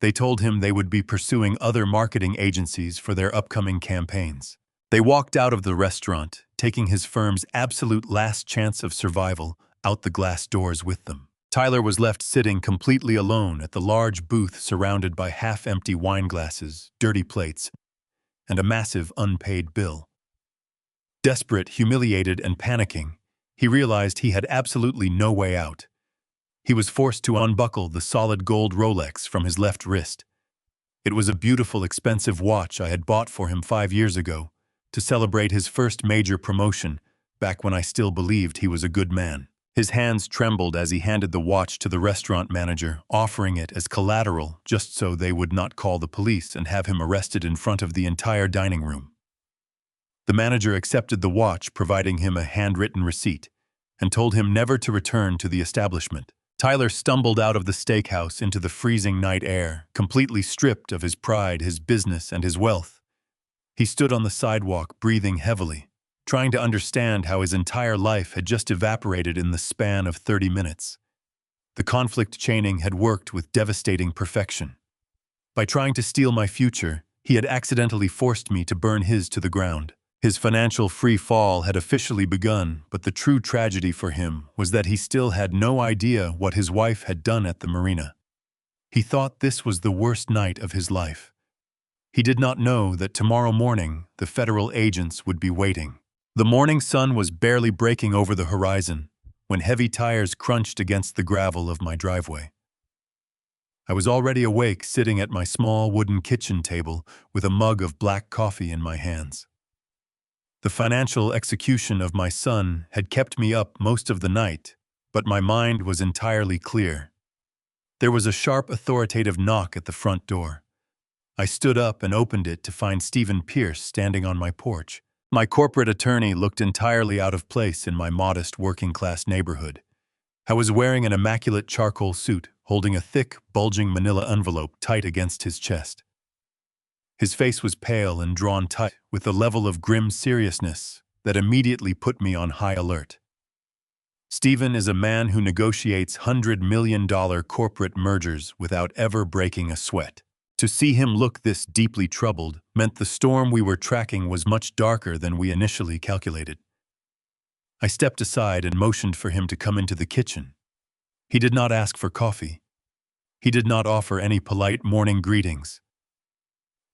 They told him they would be pursuing other marketing agencies for their upcoming campaigns. They walked out of the restaurant, taking his firm's absolute last chance of survival out the glass doors with them. Tyler was left sitting completely alone at the large booth surrounded by half-empty wine glasses, dirty plates, and a massive unpaid bill. Desperate, humiliated, and panicking, he realized he had absolutely no way out. He was forced to unbuckle the solid gold Rolex from his left wrist. It was a beautiful, expensive watch I had bought for him 5 years ago to celebrate his first major promotion, back when I still believed he was a good man. His hands trembled as he handed the watch to the restaurant manager, offering it as collateral just so they would not call the police and have him arrested in front of the entire dining room. The manager accepted the watch, providing him a handwritten receipt, and told him never to return to the establishment. Tyler stumbled out of the steakhouse into the freezing night air, completely stripped of his pride, his business, and his wealth. He stood on the sidewalk, breathing heavily, trying to understand how his entire life had just evaporated in the span of 30 minutes. The conflict chaining had worked with devastating perfection. By trying to steal my future, he had accidentally forced me to burn his to the ground. His financial free fall had officially begun, but the true tragedy for him was that he still had no idea what his wife had done at the marina. He thought this was the worst night of his life. He did not know that tomorrow morning the federal agents would be waiting. The morning sun was barely breaking over the horizon when heavy tires crunched against the gravel of my driveway. I was already awake, sitting at my small wooden kitchen table with a mug of black coffee in my hands. The financial execution of my son had kept me up most of the night, but my mind was entirely clear. There was a sharp, authoritative knock at the front door. I stood up and opened it to find Stephen Pierce standing on my porch. My corporate attorney looked entirely out of place in my modest working-class neighborhood. I was wearing an immaculate charcoal suit, holding a thick, bulging manila envelope tight against his chest. His face was pale and drawn tight, with a level of grim seriousness that immediately put me on high alert. Stephen is a man who negotiates $100 million corporate mergers without ever breaking a sweat. To see him look this deeply troubled meant the storm we were tracking was much darker than we initially calculated. I stepped aside and motioned for him to come into the kitchen. He did not ask for coffee. He did not offer any polite morning greetings.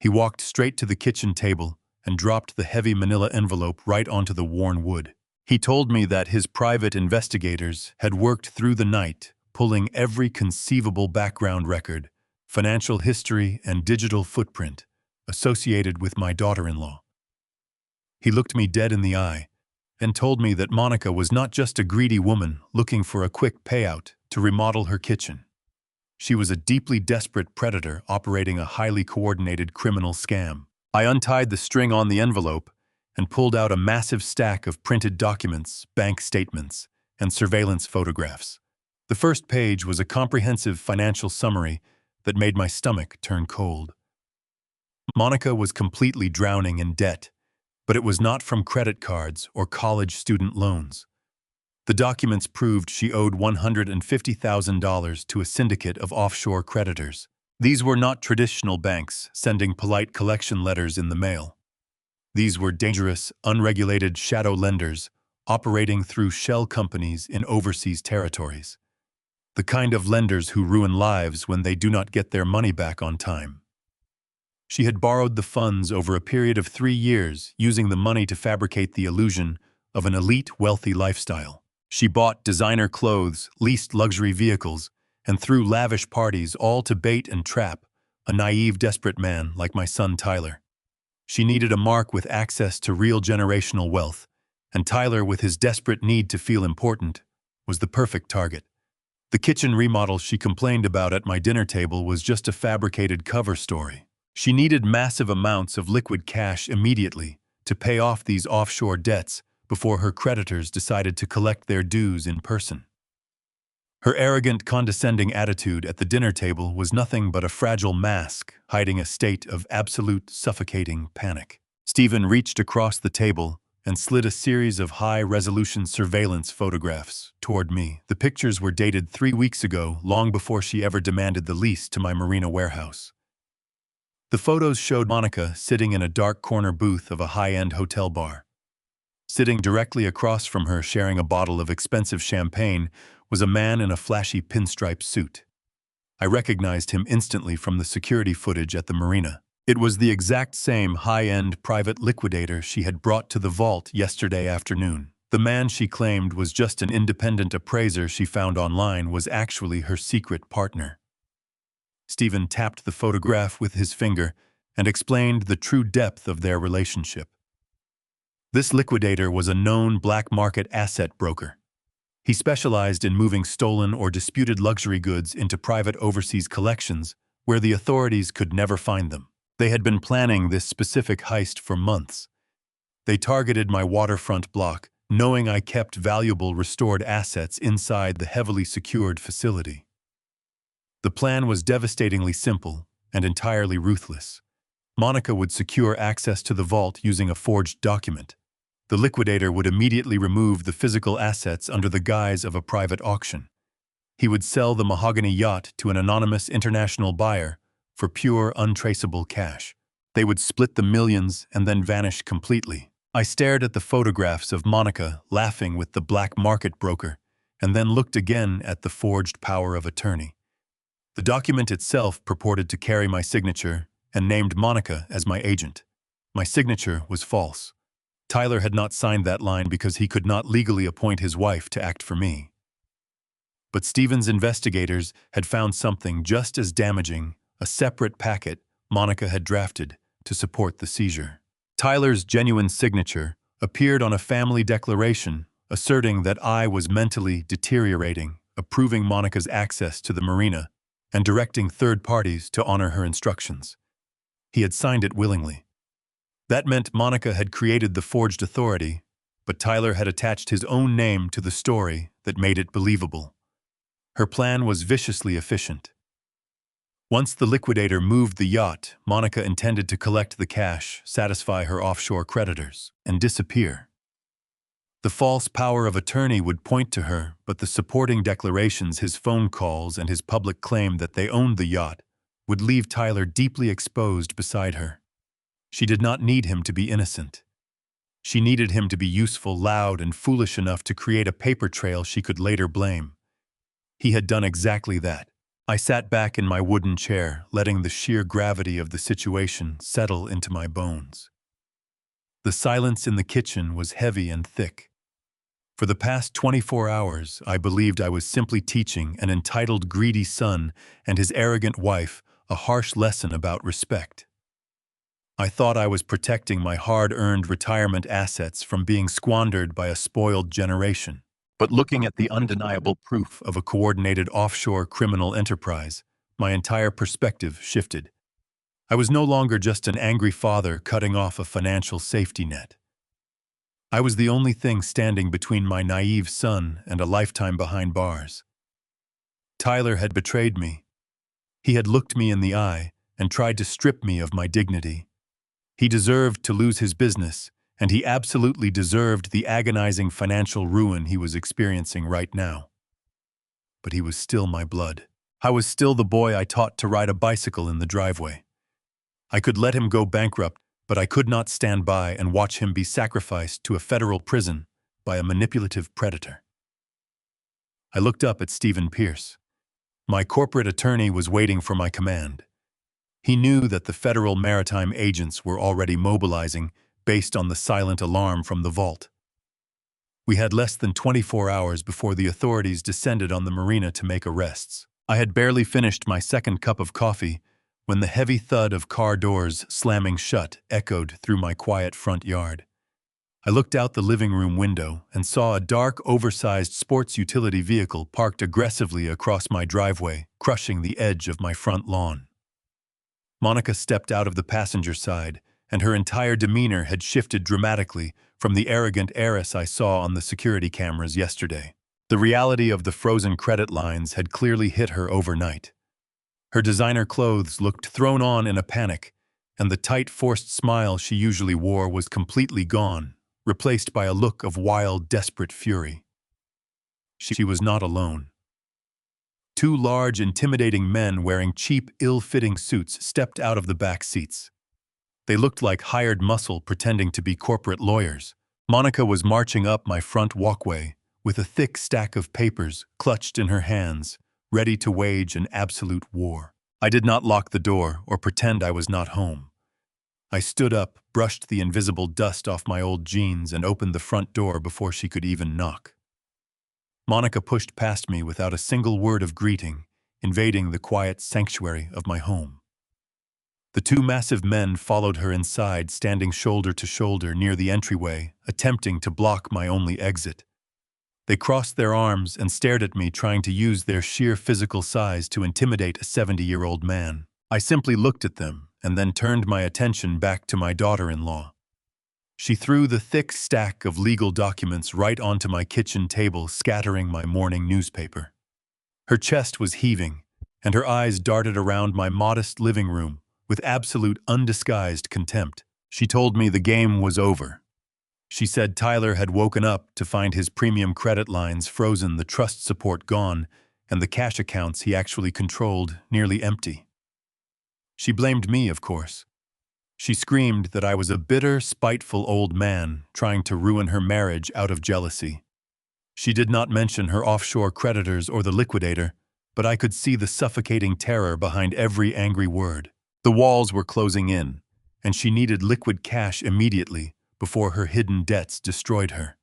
He walked straight to the kitchen table and dropped the heavy manila envelope right onto the worn wood. He told me that his private investigators had worked through the night, pulling every conceivable background record, financial history, and digital footprint associated with my daughter-in-law. He looked me dead in the eye and told me that Monica was not just a greedy woman looking for a quick payout, to remodel her kitchen. She was a deeply desperate predator operating a highly coordinated criminal scam. I untied the string on the envelope and pulled out a massive stack of printed documents, bank statements, and surveillance photographs. The first page was a comprehensive financial summary that made my stomach turn cold. Monica was completely drowning in debt, but it was not from credit cards or college student loans. The documents proved she owed $150,000 to a syndicate of offshore creditors. These were not traditional banks sending polite collection letters in the mail. These were dangerous, unregulated shadow lenders operating through shell companies in overseas territories. The kind of lenders who ruin lives when they do not get their money back on time. She had borrowed the funds over a period of 3 years, using the money to fabricate the illusion of an elite, wealthy lifestyle. She bought designer clothes, leased luxury vehicles, and threw lavish parties, all to bait and trap a naive, desperate man like my son Tyler. She needed a mark with access to real generational wealth, and Tyler, with his desperate need to feel important, was the perfect target. The kitchen remodel she complained about at my dinner table was just a fabricated cover story. She needed massive amounts of liquid cash immediately to pay off these offshore debts before her creditors decided to collect their dues in person. Her arrogant, condescending attitude at the dinner table was nothing but a fragile mask hiding a state of absolute, suffocating panic. Stephen reached across the table and slid a series of high-resolution surveillance photographs toward me. The pictures were dated 3 weeks ago, long before she ever demanded the lease to my marina warehouse. The photos showed Monica sitting in a dark corner booth of a high-end hotel bar. Sitting directly across from her, sharing a bottle of expensive champagne, was a man in a flashy pinstripe suit. I recognized him instantly from the security footage at the marina. It was the exact same high-end private liquidator she had brought to the vault yesterday afternoon. The man she claimed was just an independent appraiser she found online was actually her secret partner. Stephen tapped the photograph with his finger and explained the true depth of their relationship. This liquidator was a known black market asset broker. He specialized in moving stolen or disputed luxury goods into private overseas collections where the authorities could never find them. They had been planning this specific heist for months. They targeted my waterfront block, knowing I kept valuable restored assets inside the heavily secured facility. The plan was devastatingly simple and entirely ruthless. Monica would secure access to the vault using a forged document. The liquidator would immediately remove the physical assets under the guise of a private auction. He would sell the mahogany yacht to an anonymous international buyer for pure, untraceable cash. They would split the millions and then vanish completely. I stared at the photographs of Monica laughing with the black market broker, and then looked again at the forged power of attorney. The document itself purported to carry my signature and named Monica as my agent. My signature was false. Tyler had not signed that line because he could not legally appoint his wife to act for me. But Stephen's investigators had found something just as damaging, a separate packet Monica had drafted to support the seizure. Tyler's genuine signature appeared on a family declaration asserting that I was mentally deteriorating, approving Monica's access to the marina, and directing third parties to honor her instructions. He had signed it willingly. That meant Monica had created the forged authority, but Tyler had attached his own name to the story that made it believable. Her plan was viciously efficient. Once the liquidator moved the yacht, Monica intended to collect the cash, satisfy her offshore creditors, and disappear. The false power of attorney would point to her, but the supporting declarations, his phone calls, and his public claim that they owned the yacht would leave Tyler deeply exposed beside her. She did not need him to be innocent. She needed him to be useful, loud, and foolish enough to create a paper trail she could later blame. He had done exactly that. I sat back in my wooden chair, letting the sheer gravity of the situation settle into my bones. The silence in the kitchen was heavy and thick. For the past 24 hours, I believed I was simply teaching an entitled, greedy son and his arrogant wife a harsh lesson about respect. I thought I was protecting my hard-earned retirement assets from being squandered by a spoiled generation. But looking at the undeniable proof of a coordinated offshore criminal enterprise, my entire perspective shifted. I was no longer just an angry father cutting off a financial safety net. I was the only thing standing between my naive son and a lifetime behind bars. Tyler had betrayed me. He had looked me in the eye and tried to strip me of my dignity. He deserved to lose his business, and he absolutely deserved the agonizing financial ruin he was experiencing right now. But he was still my blood. I was still the boy I taught to ride a bicycle in the driveway. I could let him go bankrupt, but I could not stand by and watch him be sacrificed to a federal prison by a manipulative predator. I looked up at Stephen Pierce. My corporate attorney was waiting for my command. He knew that the federal maritime agents were already mobilizing based on the silent alarm from the vault. We had less than 24 hours before the authorities descended on the marina to make arrests. I had barely finished my second cup of coffee when the heavy thud of car doors slamming shut echoed through my quiet front yard. I looked out the living room window and saw a dark, oversized sports utility vehicle parked aggressively across my driveway, crushing the edge of my front lawn. Monica stepped out of the passenger side, and her entire demeanor had shifted dramatically from the arrogant heiress I saw on the security cameras yesterday. The reality of the frozen credit lines had clearly hit her overnight. Her designer clothes looked thrown on in a panic, and the tight, forced smile she usually wore was completely gone, replaced by a look of wild, desperate fury. She was not alone. Two large, intimidating men wearing cheap, ill-fitting suits stepped out of the back seats. They looked like hired muscle pretending to be corporate lawyers. Monica was marching up my front walkway with a thick stack of papers clutched in her hands, ready to wage an absolute war. I did not lock the door or pretend I was not home. I stood up, brushed the invisible dust off my old jeans, and opened the front door before she could even knock. Monica pushed past me without a single word of greeting, invading the quiet sanctuary of my home. The two massive men followed her inside, standing shoulder to shoulder near the entryway, attempting to block my only exit. They crossed their arms and stared at me, trying to use their sheer physical size to intimidate a 70-year-old man. I simply looked at them and then turned my attention back to my daughter-in-law. She threw the thick stack of legal documents right onto my kitchen table, scattering my morning newspaper. Her chest was heaving, and her eyes darted around my modest living room with absolute undisguised contempt. She told me the game was over. She said Tyler had woken up to find his premium credit lines frozen, the trust support gone, and the cash accounts he actually controlled nearly empty. She blamed me, of course. She screamed that I was a bitter, spiteful old man trying to ruin her marriage out of jealousy. She did not mention her offshore creditors or the liquidator, but I could see the suffocating terror behind every angry word. The walls were closing in, and she needed liquid cash immediately before her hidden debts destroyed her.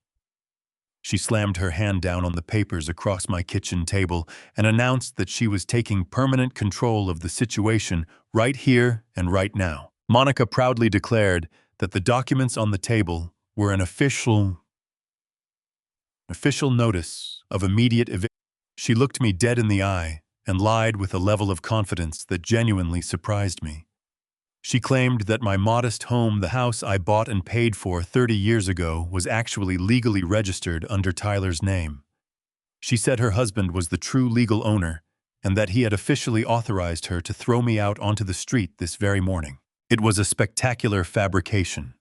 She slammed her hand down on the papers across my kitchen table and announced that she was taking permanent control of the situation right here and right now. Monica proudly declared that the documents on the table were an official notice of immediate eviction. She looked me dead in the eye and lied with a level of confidence that genuinely surprised me. She claimed that my modest home, the house I bought and paid for 30 years ago, was actually legally registered under Tyler's name. She said her husband was the true legal owner and that he had officially authorized her to throw me out onto the street this very morning. It was a spectacular fabrication,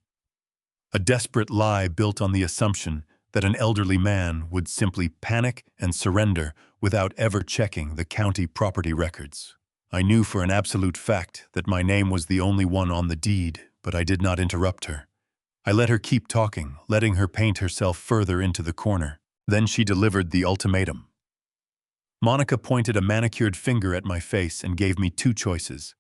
a desperate lie built on the assumption that an elderly man would simply panic and surrender without ever checking the county property records. I knew for an absolute fact that my name was the only one on the deed, but I did not interrupt her. I let her keep talking, letting her paint herself further into the corner. Then she delivered the ultimatum. Monica pointed a manicured finger at my face and gave me two choices.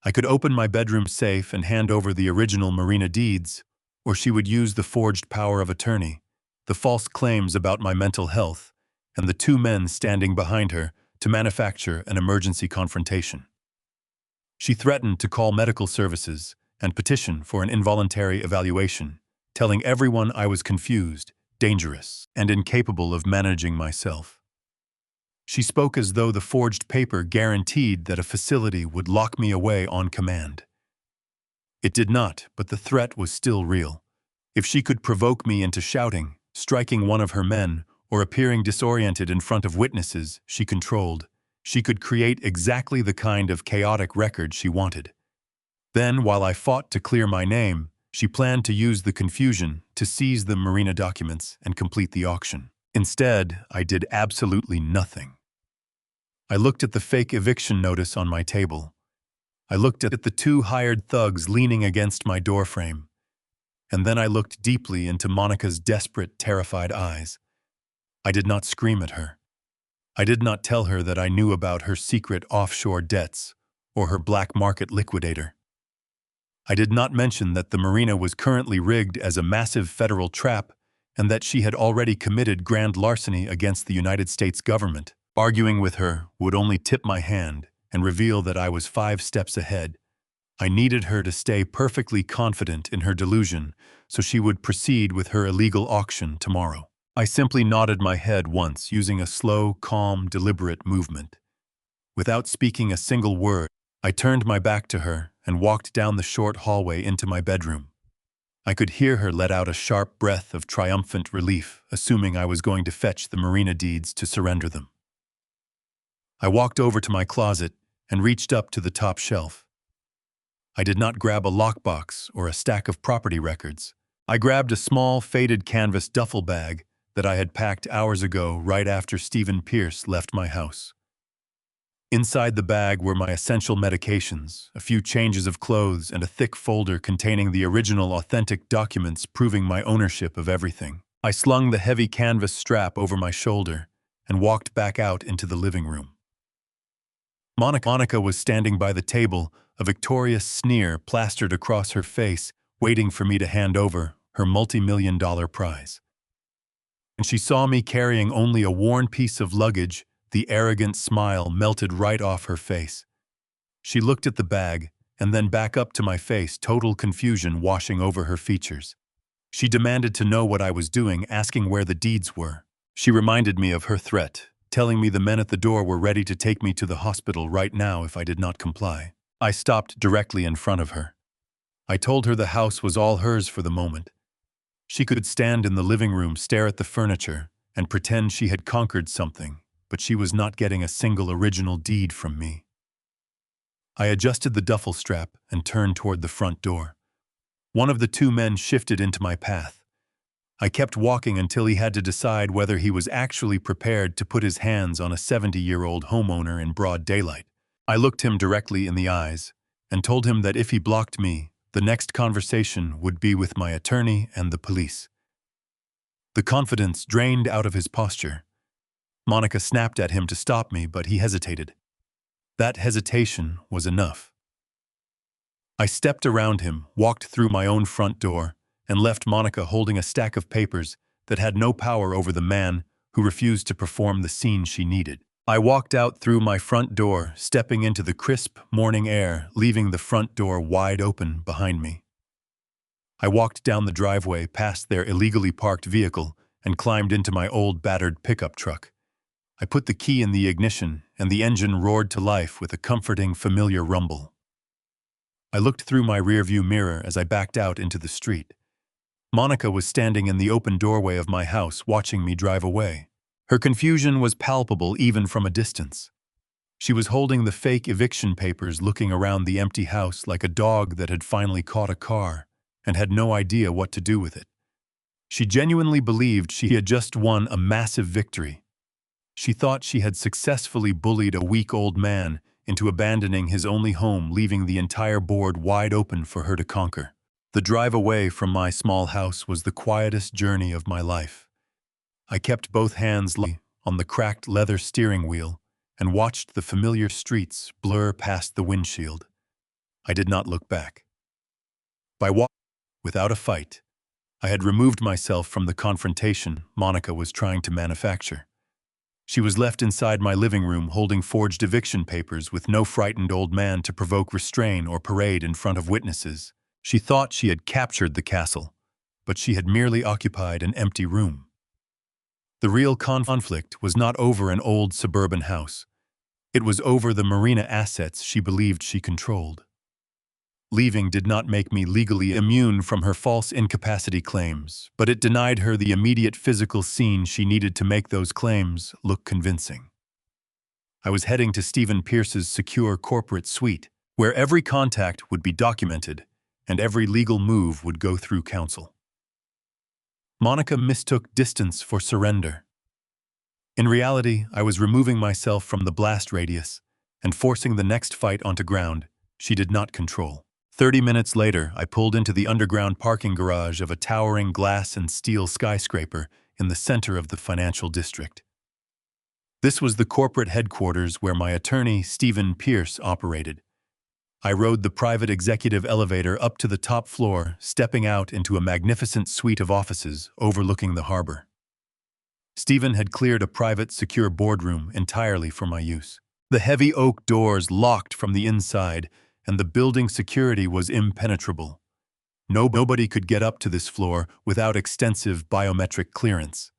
I could open my bedroom safe and hand over the original marina deeds, or she would use the forged power of attorney, the false claims about my mental health, and the two men standing behind her to manufacture an emergency confrontation. She threatened to call medical services and petition for an involuntary evaluation, telling everyone I was confused, dangerous, and incapable of managing myself. She spoke as though the forged paper guaranteed that a facility would lock me away on command. It did not, but the threat was still real. If she could provoke me into shouting, striking one of her men, or appearing disoriented in front of witnesses she controlled, she could create exactly the kind of chaotic record she wanted. Then, while I fought to clear my name, she planned to use the confusion to seize the Marina documents and complete the auction. Instead, I did absolutely nothing. I looked at the fake eviction notice on my table. I looked at the two hired thugs leaning against my doorframe. And then I looked deeply into Monica's desperate, terrified eyes. I did not scream at her. I did not tell her that I knew about her secret offshore debts or her black market liquidator. I did not mention that the marina was currently rigged as a massive federal trap and that she had already committed grand larceny against the United States government. Arguing with her would only tip my hand and reveal that I was 5 steps ahead. I needed her to stay perfectly confident in her delusion so she would proceed with her illegal auction tomorrow. I simply nodded my head once using a slow, calm, deliberate movement. Without speaking a single word, I turned my back to her and walked down the short hallway into my bedroom. I could hear her let out a sharp breath of triumphant relief, assuming I was going to fetch the marina deeds to surrender them. I walked over to my closet and reached up to the top shelf. I did not grab a lockbox or a stack of property records. I grabbed a small, faded canvas duffel bag that I had packed hours ago right after Stephen Pierce left my house. Inside the bag were my essential medications, a few changes of clothes, and a thick folder containing the original authentic documents proving my ownership of everything. I slung the heavy canvas strap over my shoulder and walked back out into the living room. Monica was standing by the table, a victorious sneer plastered across her face, waiting for me to hand over her multi-million-dollar prize. When she saw me carrying only a worn piece of luggage, the arrogant smile melted right off her face. She looked at the bag and then back up to my face, total confusion washing over her features. She demanded to know what I was doing, asking where the deeds were. She reminded me of her threat, telling me the men at the door were ready to take me to the hospital right now if I did not comply. I stopped directly in front of her. I told her the house was all hers for the moment. She could stand in the living room, stare at the furniture, and pretend she had conquered something, but she was not getting a single original deed from me. I adjusted the duffel strap and turned toward the front door. One of the two men shifted into my path. I kept walking until he had to decide whether he was actually prepared to put his hands on a 70-year-old homeowner in broad daylight. I looked him directly in the eyes and told him that if he blocked me, the next conversation would be with my attorney and the police. The confidence drained out of his posture. Monica snapped at him to stop me, but he hesitated. That hesitation was enough. I stepped around him, walked through my own front door, and left Monica holding a stack of papers that had no power over the man who refused to perform the scene she needed. I walked out through my front door, stepping into the crisp morning air, leaving the front door wide open behind me. I walked down the driveway past their illegally parked vehicle and climbed into my old battered pickup truck. I put the key in the ignition, and the engine roared to life with a comforting, familiar rumble. I looked through my rearview mirror as I backed out into the street. Monica was standing in the open doorway of my house, watching me drive away. Her confusion was palpable even from a distance. She was holding the fake eviction papers, looking around the empty house like a dog that had finally caught a car and had no idea what to do with it. She genuinely believed she had just won a massive victory. She thought she had successfully bullied a weak old man into abandoning his only home, leaving the entire board wide open for her to conquer. The drive away from my small house was the quietest journey of my life. I kept both hands on the cracked leather steering wheel and watched the familiar streets blur past the windshield. I did not look back. By walking without a fight, I had removed myself from the confrontation Monica was trying to manufacture. She was left inside my living room holding forged eviction papers with no frightened old man to provoke restraint or parade in front of witnesses. She thought she had captured the castle, but she had merely occupied an empty room. The real conflict was not over an old suburban house. It was over the marina assets she believed she controlled. Leaving did not make me legally immune from her false incapacity claims, but it denied her the immediate physical scene she needed to make those claims look convincing. I was heading to Stephen Pierce's secure corporate suite, where every contact would be documented and every legal move would go through counsel. Monica mistook distance for surrender. In reality, I was removing myself from the blast radius and forcing the next fight onto ground she did not control. 30 minutes later, I pulled into the underground parking garage of a towering glass and steel skyscraper in the center of the financial district. This was the corporate headquarters where my attorney, Stephen Pierce, operated. I rode the private executive elevator up to the top floor, stepping out into a magnificent suite of offices overlooking the harbor. Stephen had cleared a private, secure boardroom entirely for my use. The heavy oak doors locked from the inside, and the building security was impenetrable. Nobody could get up to this floor without extensive biometric clearance.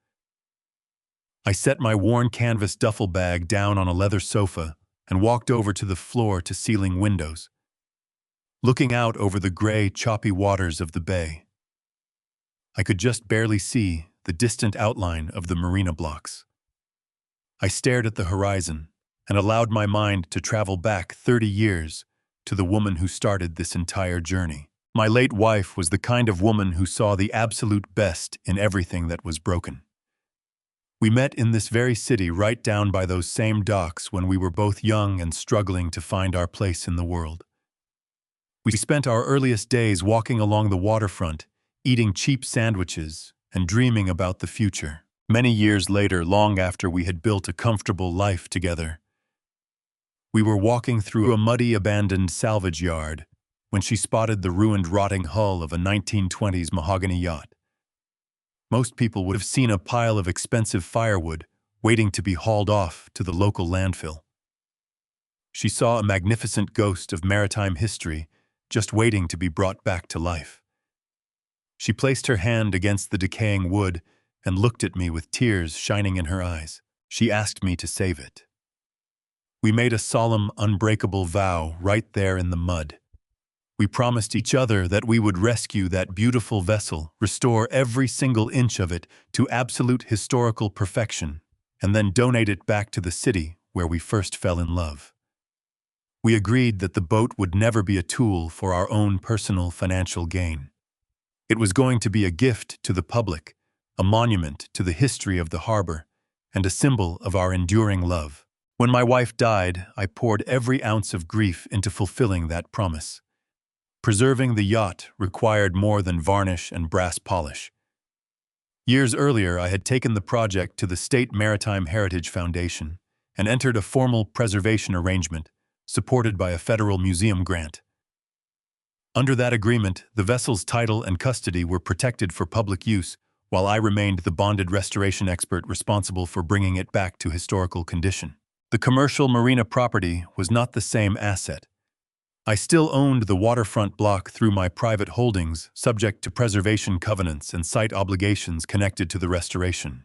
I set my worn canvas duffel bag down on a leather sofa and walked over to the floor-to-ceiling windows, looking out over the gray, choppy waters of the bay. I could just barely see the distant outline of the marina blocks. I stared at the horizon and allowed my mind to travel back 30 years to the woman who started this entire journey. My late wife was the kind of woman who saw the absolute best in everything that was broken. We met in this very city right down by those same docks when we were both young and struggling to find our place in the world. We spent our earliest days walking along the waterfront, eating cheap sandwiches and dreaming about the future. Many years later, long after we had built a comfortable life together, we were walking through a muddy, abandoned salvage yard when she spotted the ruined, rotting hull of a 1920s mahogany yacht. Most people would have seen a pile of expensive firewood waiting to be hauled off to the local landfill. She saw a magnificent ghost of maritime history just waiting to be brought back to life. She placed her hand against the decaying wood and looked at me with tears shining in her eyes. She asked me to save it. We made a solemn, unbreakable vow right there in the mud. We promised each other that we would rescue that beautiful vessel, restore every single inch of it to absolute historical perfection, and then donate it back to the city where we first fell in love. We agreed that the boat would never be a tool for our own personal financial gain. It was going to be a gift to the public, a monument to the history of the harbor, and a symbol of our enduring love. When my wife died, I poured every ounce of grief into fulfilling that promise. Preserving the yacht required more than varnish and brass polish. Years earlier, I had taken the project to the State Maritime Heritage Foundation and entered a formal preservation arrangement supported by a federal museum grant. Under that agreement, the vessel's title and custody were protected for public use, while I remained the bonded restoration expert responsible for bringing it back to historical condition. The commercial marina property was not the same asset. I still owned the waterfront block through my private holdings, subject to preservation covenants and site obligations connected to the restoration.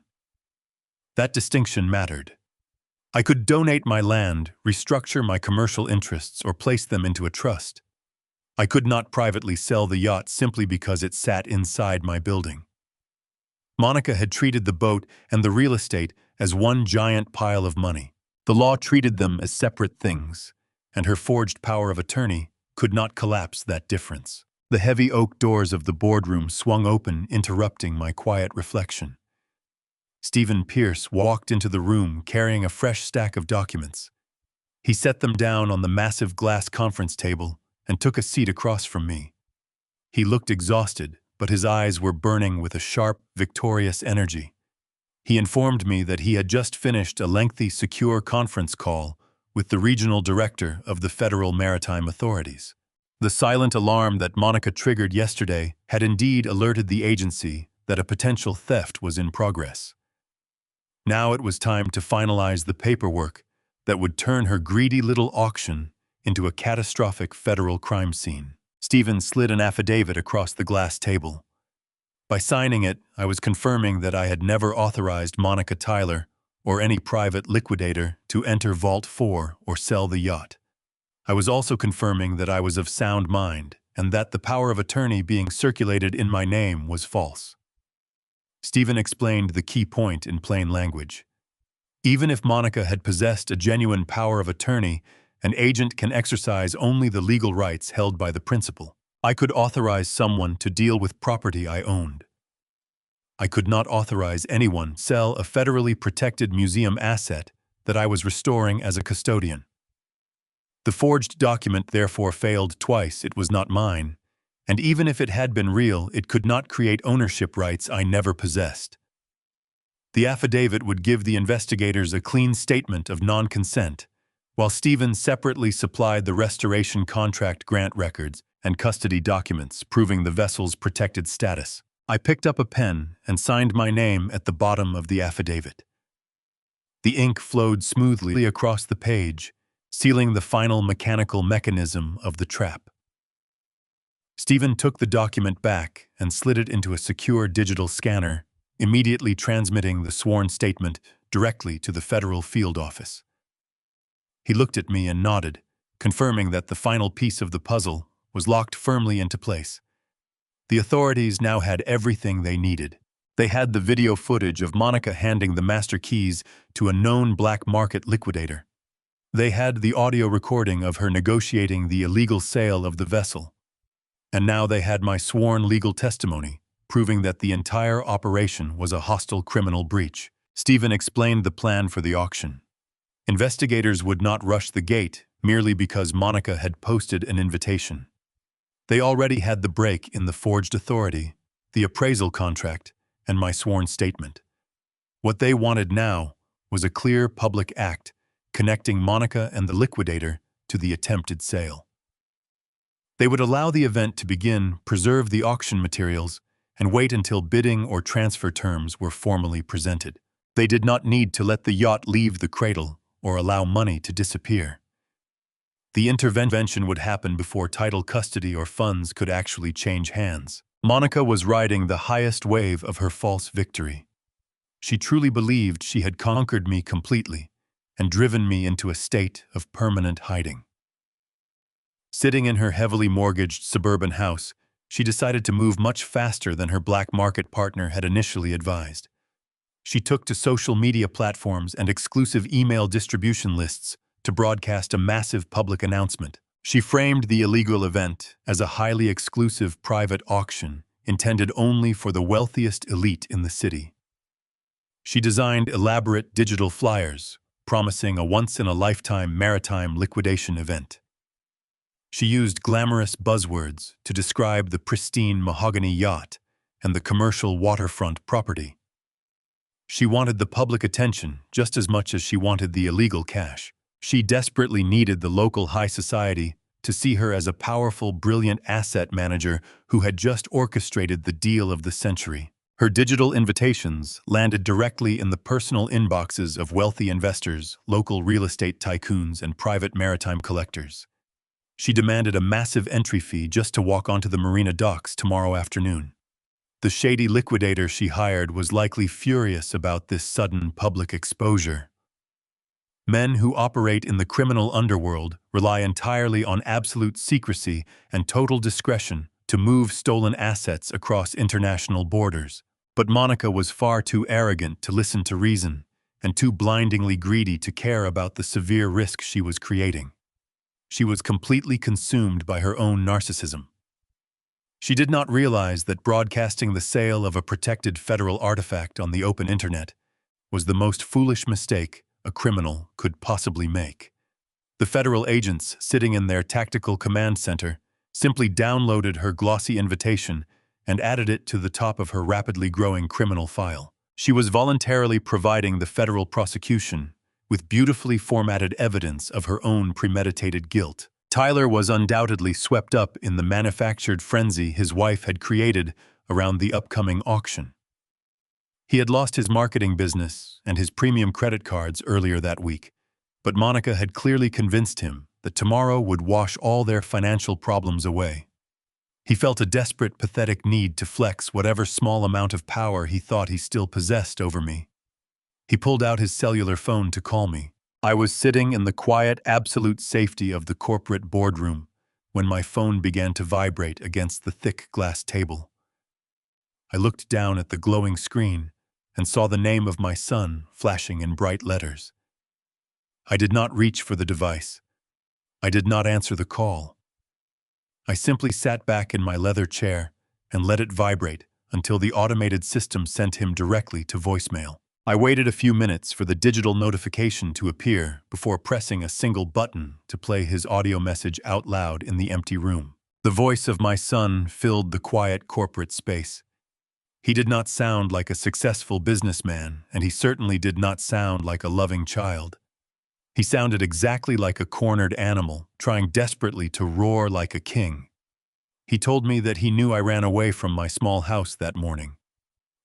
That distinction mattered. I could donate my land, restructure my commercial interests, or place them into a trust. I could not privately sell the yacht simply because it sat inside my building. Monica had treated the boat and the real estate as one giant pile of money. The law treated them as separate things, and her forged power of attorney could not collapse that difference. The heavy oak doors of the boardroom swung open, interrupting my quiet reflection. Stephen Pierce walked into the room carrying a fresh stack of documents. He set them down on the massive glass conference table and took a seat across from me. He looked exhausted, but his eyes were burning with a sharp, victorious energy. He informed me that he had just finished a lengthy, secure conference call with the regional director of the Federal Maritime Authorities. The silent alarm that Monica triggered yesterday had indeed alerted the agency that a potential theft was in progress. Now it was time to finalize the paperwork that would turn her greedy little auction into a catastrophic federal crime scene. Stephen slid an affidavit across the glass table. By signing it, I was confirming that I had never authorized Monica Tyler or any private liquidator to enter Vault 4 or sell the yacht. I was also confirming that I was of sound mind and that the power of attorney being circulated in my name was false. Stephen explained the key point in plain language. Even if Monica had possessed a genuine power of attorney, an agent can exercise only the legal rights held by the principal. I could authorize someone to deal with property I owned. I could not authorize anyone sell a federally protected museum asset that I was restoring as a custodian. The forged document therefore failed twice. It was not mine, and even if it had been real, it could not create ownership rights I never possessed. The affidavit would give the investigators a clean statement of non-consent, while Stephen separately supplied the restoration contract grant records and custody documents proving the vessel's protected status. I picked up a pen and signed my name at the bottom of the affidavit. The ink flowed smoothly across the page, sealing the final mechanical mechanism of the trap. Stephen took the document back and slid it into a secure digital scanner, immediately transmitting the sworn statement directly to the federal field office. He looked at me and nodded, confirming that the final piece of the puzzle was locked firmly into place. The authorities now had everything they needed. They had the video footage of Monica handing the master keys to a known black market liquidator. They had the audio recording of her negotiating the illegal sale of the vessel. And now they had my sworn legal testimony, proving that the entire operation was a hostile criminal breach. Stephen explained the plan for the auction. Investigators would not rush the gate merely because Monica had posted an invitation. They already had the break in the forged authority, the appraisal contract, and my sworn statement. What they wanted now was a clear public act connecting Monica and the liquidator to the attempted sale. They would allow the event to begin, preserve the auction materials, and wait until bidding or transfer terms were formally presented. They did not need to let the yacht leave the cradle or allow money to disappear. The intervention would happen before title, custody, or funds could actually change hands. Monica was riding the highest wave of her false victory. She truly believed she had conquered me completely and driven me into a state of permanent hiding. Sitting in her heavily mortgaged suburban house, she decided to move much faster than her black market partner had initially advised. She took to social media platforms and exclusive email distribution lists to broadcast a massive public announcement. She framed the illegal event as a highly exclusive private auction intended only for the wealthiest elite in the city. She designed elaborate digital flyers, promising a once-in-a-lifetime maritime liquidation event. She used glamorous buzzwords to describe the pristine mahogany yacht and the commercial waterfront property. She wanted the public attention just as much as she wanted the illegal cash. She desperately needed the local high society to see her as a powerful, brilliant asset manager who had just orchestrated the deal of the century. Her digital invitations landed directly in the personal inboxes of wealthy investors, local real estate tycoons, and private maritime collectors. She demanded a massive entry fee just to walk onto the marina docks tomorrow afternoon. The shady liquidator she hired was likely furious about this sudden public exposure. Men who operate in the criminal underworld rely entirely on absolute secrecy and total discretion to move stolen assets across international borders. But Monica was far too arrogant to listen to reason and too blindingly greedy to care about the severe risk she was creating. She was completely consumed by her own narcissism. She did not realize that broadcasting the sale of a protected federal artifact on the open internet was the most foolish mistake a criminal could possibly make. The federal agents sitting in their tactical command center simply downloaded her glossy invitation and added it to the top of her rapidly growing criminal file. She was voluntarily providing the federal prosecution with beautifully formatted evidence of her own premeditated guilt. Tyler was undoubtedly swept up in the manufactured frenzy his wife had created around the upcoming auction. He had lost his marketing business and his premium credit cards earlier that week, but Monica had clearly convinced him that tomorrow would wash all their financial problems away. He felt a desperate, pathetic need to flex whatever small amount of power he thought he still possessed over me. He pulled out his cellular phone to call me. I was sitting in the quiet, absolute safety of the corporate boardroom when my phone began to vibrate against the thick glass table. I looked down at the glowing screen and saw the name of my son flashing in bright letters. I did not reach for the device. I did not answer the call. I simply sat back in my leather chair and let it vibrate until the automated system sent him directly to voicemail. I waited a few minutes for the digital notification to appear before pressing a single button to play his audio message out loud in the empty room. The voice of my son filled the quiet corporate space. He did not sound like a successful businessman, and he certainly did not sound like a loving child. He sounded exactly like a cornered animal, trying desperately to roar like a king. He told me that he knew I ran away from my small house that morning.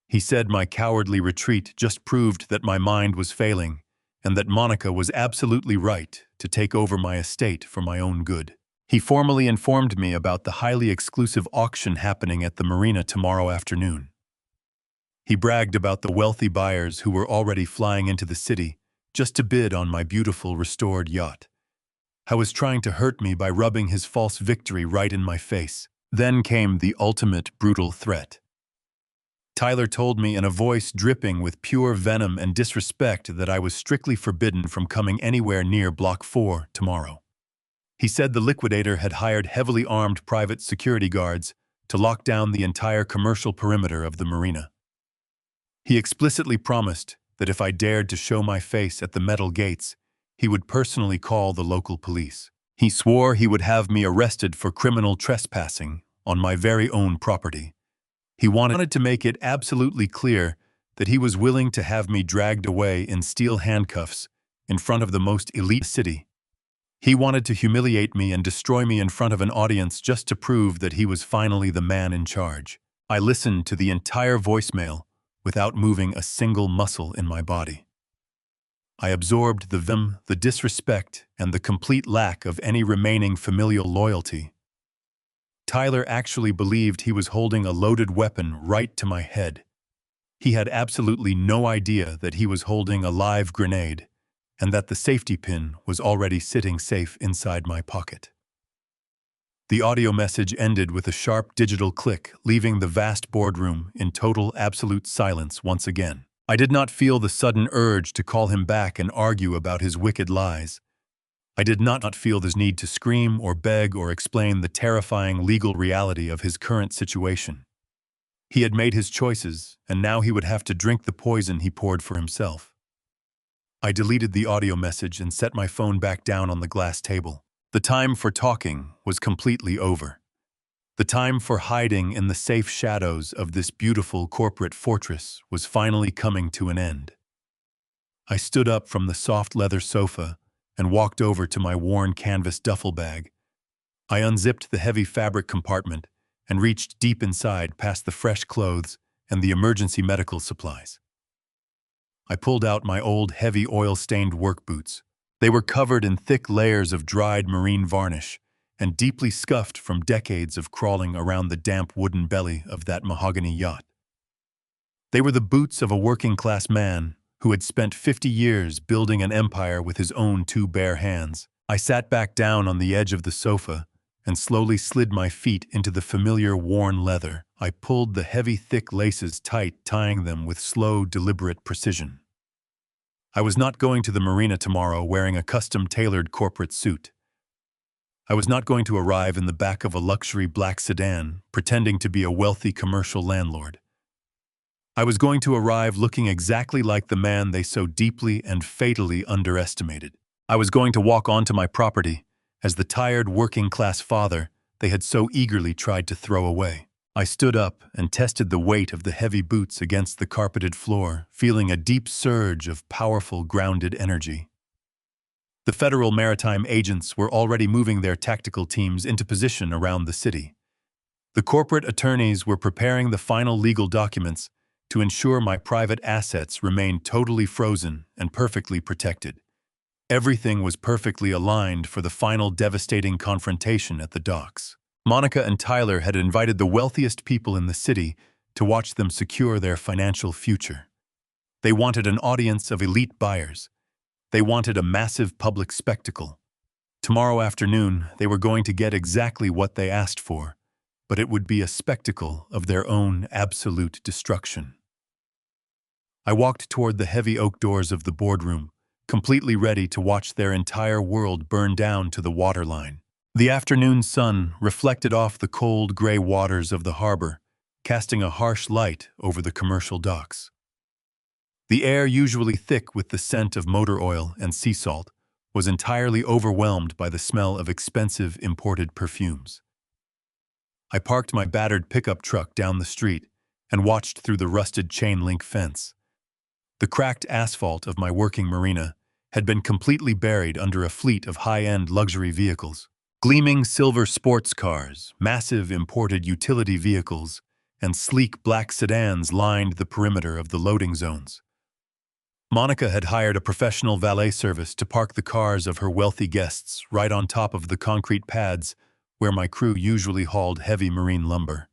He said my cowardly retreat just proved that my mind was failing, and that Monica was absolutely right to take over my estate for my own good. He formally informed me about the highly exclusive auction happening at the marina tomorrow afternoon. He bragged about the wealthy buyers who were already flying into the city just to bid on my beautiful restored yacht. How was trying to hurt me by rubbing his false victory right in my face. Then came the ultimate brutal threat. Tyler told me in a voice dripping with pure venom and disrespect that I was strictly forbidden from coming anywhere near Block 4 tomorrow. He said the liquidator had hired heavily armed private security guards to lock down the entire commercial perimeter of the marina. He explicitly promised that if I dared to show my face at the metal gates, he would personally call the local police. He swore he would have me arrested for criminal trespassing on my very own property. He wanted to make it absolutely clear that he was willing to have me dragged away in steel handcuffs in front of the most elite city. He wanted to humiliate me and destroy me in front of an audience just to prove that he was finally the man in charge. I listened to the entire voicemail without moving a single muscle in my body. I absorbed the vim, the disrespect, and the complete lack of any remaining familial loyalty. Tyler actually believed he was holding a loaded weapon right to my head. He had absolutely no idea that he was holding a live grenade, and that the safety pin was already sitting safe inside my pocket. The audio message ended with a sharp digital click, leaving the vast boardroom in total absolute silence once again. I did not feel the sudden urge to call him back and argue about his wicked lies. I did not feel the need to scream or beg or explain the terrifying legal reality of his current situation. He had made his choices, and now he would have to drink the poison he poured for himself. I deleted the audio message and set my phone back down on the glass table. The time for talking was completely over. The time for hiding in the safe shadows of this beautiful corporate fortress was finally coming to an end. I stood up from the soft leather sofa and walked over to my worn canvas duffel bag. I unzipped the heavy fabric compartment and reached deep inside past the fresh clothes and the emergency medical supplies. I pulled out my old, heavy, oil-stained work boots. They were covered in thick layers of dried marine varnish and deeply scuffed from decades of crawling around the damp wooden belly of that mahogany yacht. They were the boots of a working-class man who had spent 50 years building an empire with his own two bare hands. I sat back down on the edge of the sofa and slowly slid my feet into the familiar worn leather. I pulled the heavy, thick laces tight, tying them with slow, deliberate precision. I was not going to the marina tomorrow wearing a custom-tailored corporate suit. I was not going to arrive in the back of a luxury black sedan, pretending to be a wealthy commercial landlord. I was going to arrive looking exactly like the man they so deeply and fatally underestimated. I was going to walk onto my property as the tired working-class father they had so eagerly tried to throw away. I stood up and tested the weight of the heavy boots against the carpeted floor, feeling a deep surge of powerful, grounded energy. The federal maritime agents were already moving their tactical teams into position around the city. The corporate attorneys were preparing the final legal documents to ensure my private assets remained totally frozen and perfectly protected. Everything was perfectly aligned for the final devastating confrontation at the docks. Monica and Tyler had invited the wealthiest people in the city to watch them secure their financial future. They wanted an audience of elite buyers. They wanted a massive public spectacle. Tomorrow afternoon, they were going to get exactly what they asked for, but it would be a spectacle of their own absolute destruction. I walked toward the heavy oak doors of the boardroom, completely ready to watch their entire world burn down to the waterline. The afternoon sun reflected off the cold gray waters of the harbor, casting a harsh light over the commercial docks. The air, usually thick with the scent of motor oil and sea salt, was entirely overwhelmed by the smell of expensive imported perfumes. I parked my battered pickup truck down the street and watched through the rusted chain-link fence. The cracked asphalt of my working marina had been completely buried under a fleet of high-end luxury vehicles. Gleaming silver sports cars, massive imported utility vehicles, and sleek black sedans lined the perimeter of the loading zones. Monica had hired a professional valet service to park the cars of her wealthy guests right on top of the concrete pads where my crew usually hauled heavy marine lumber.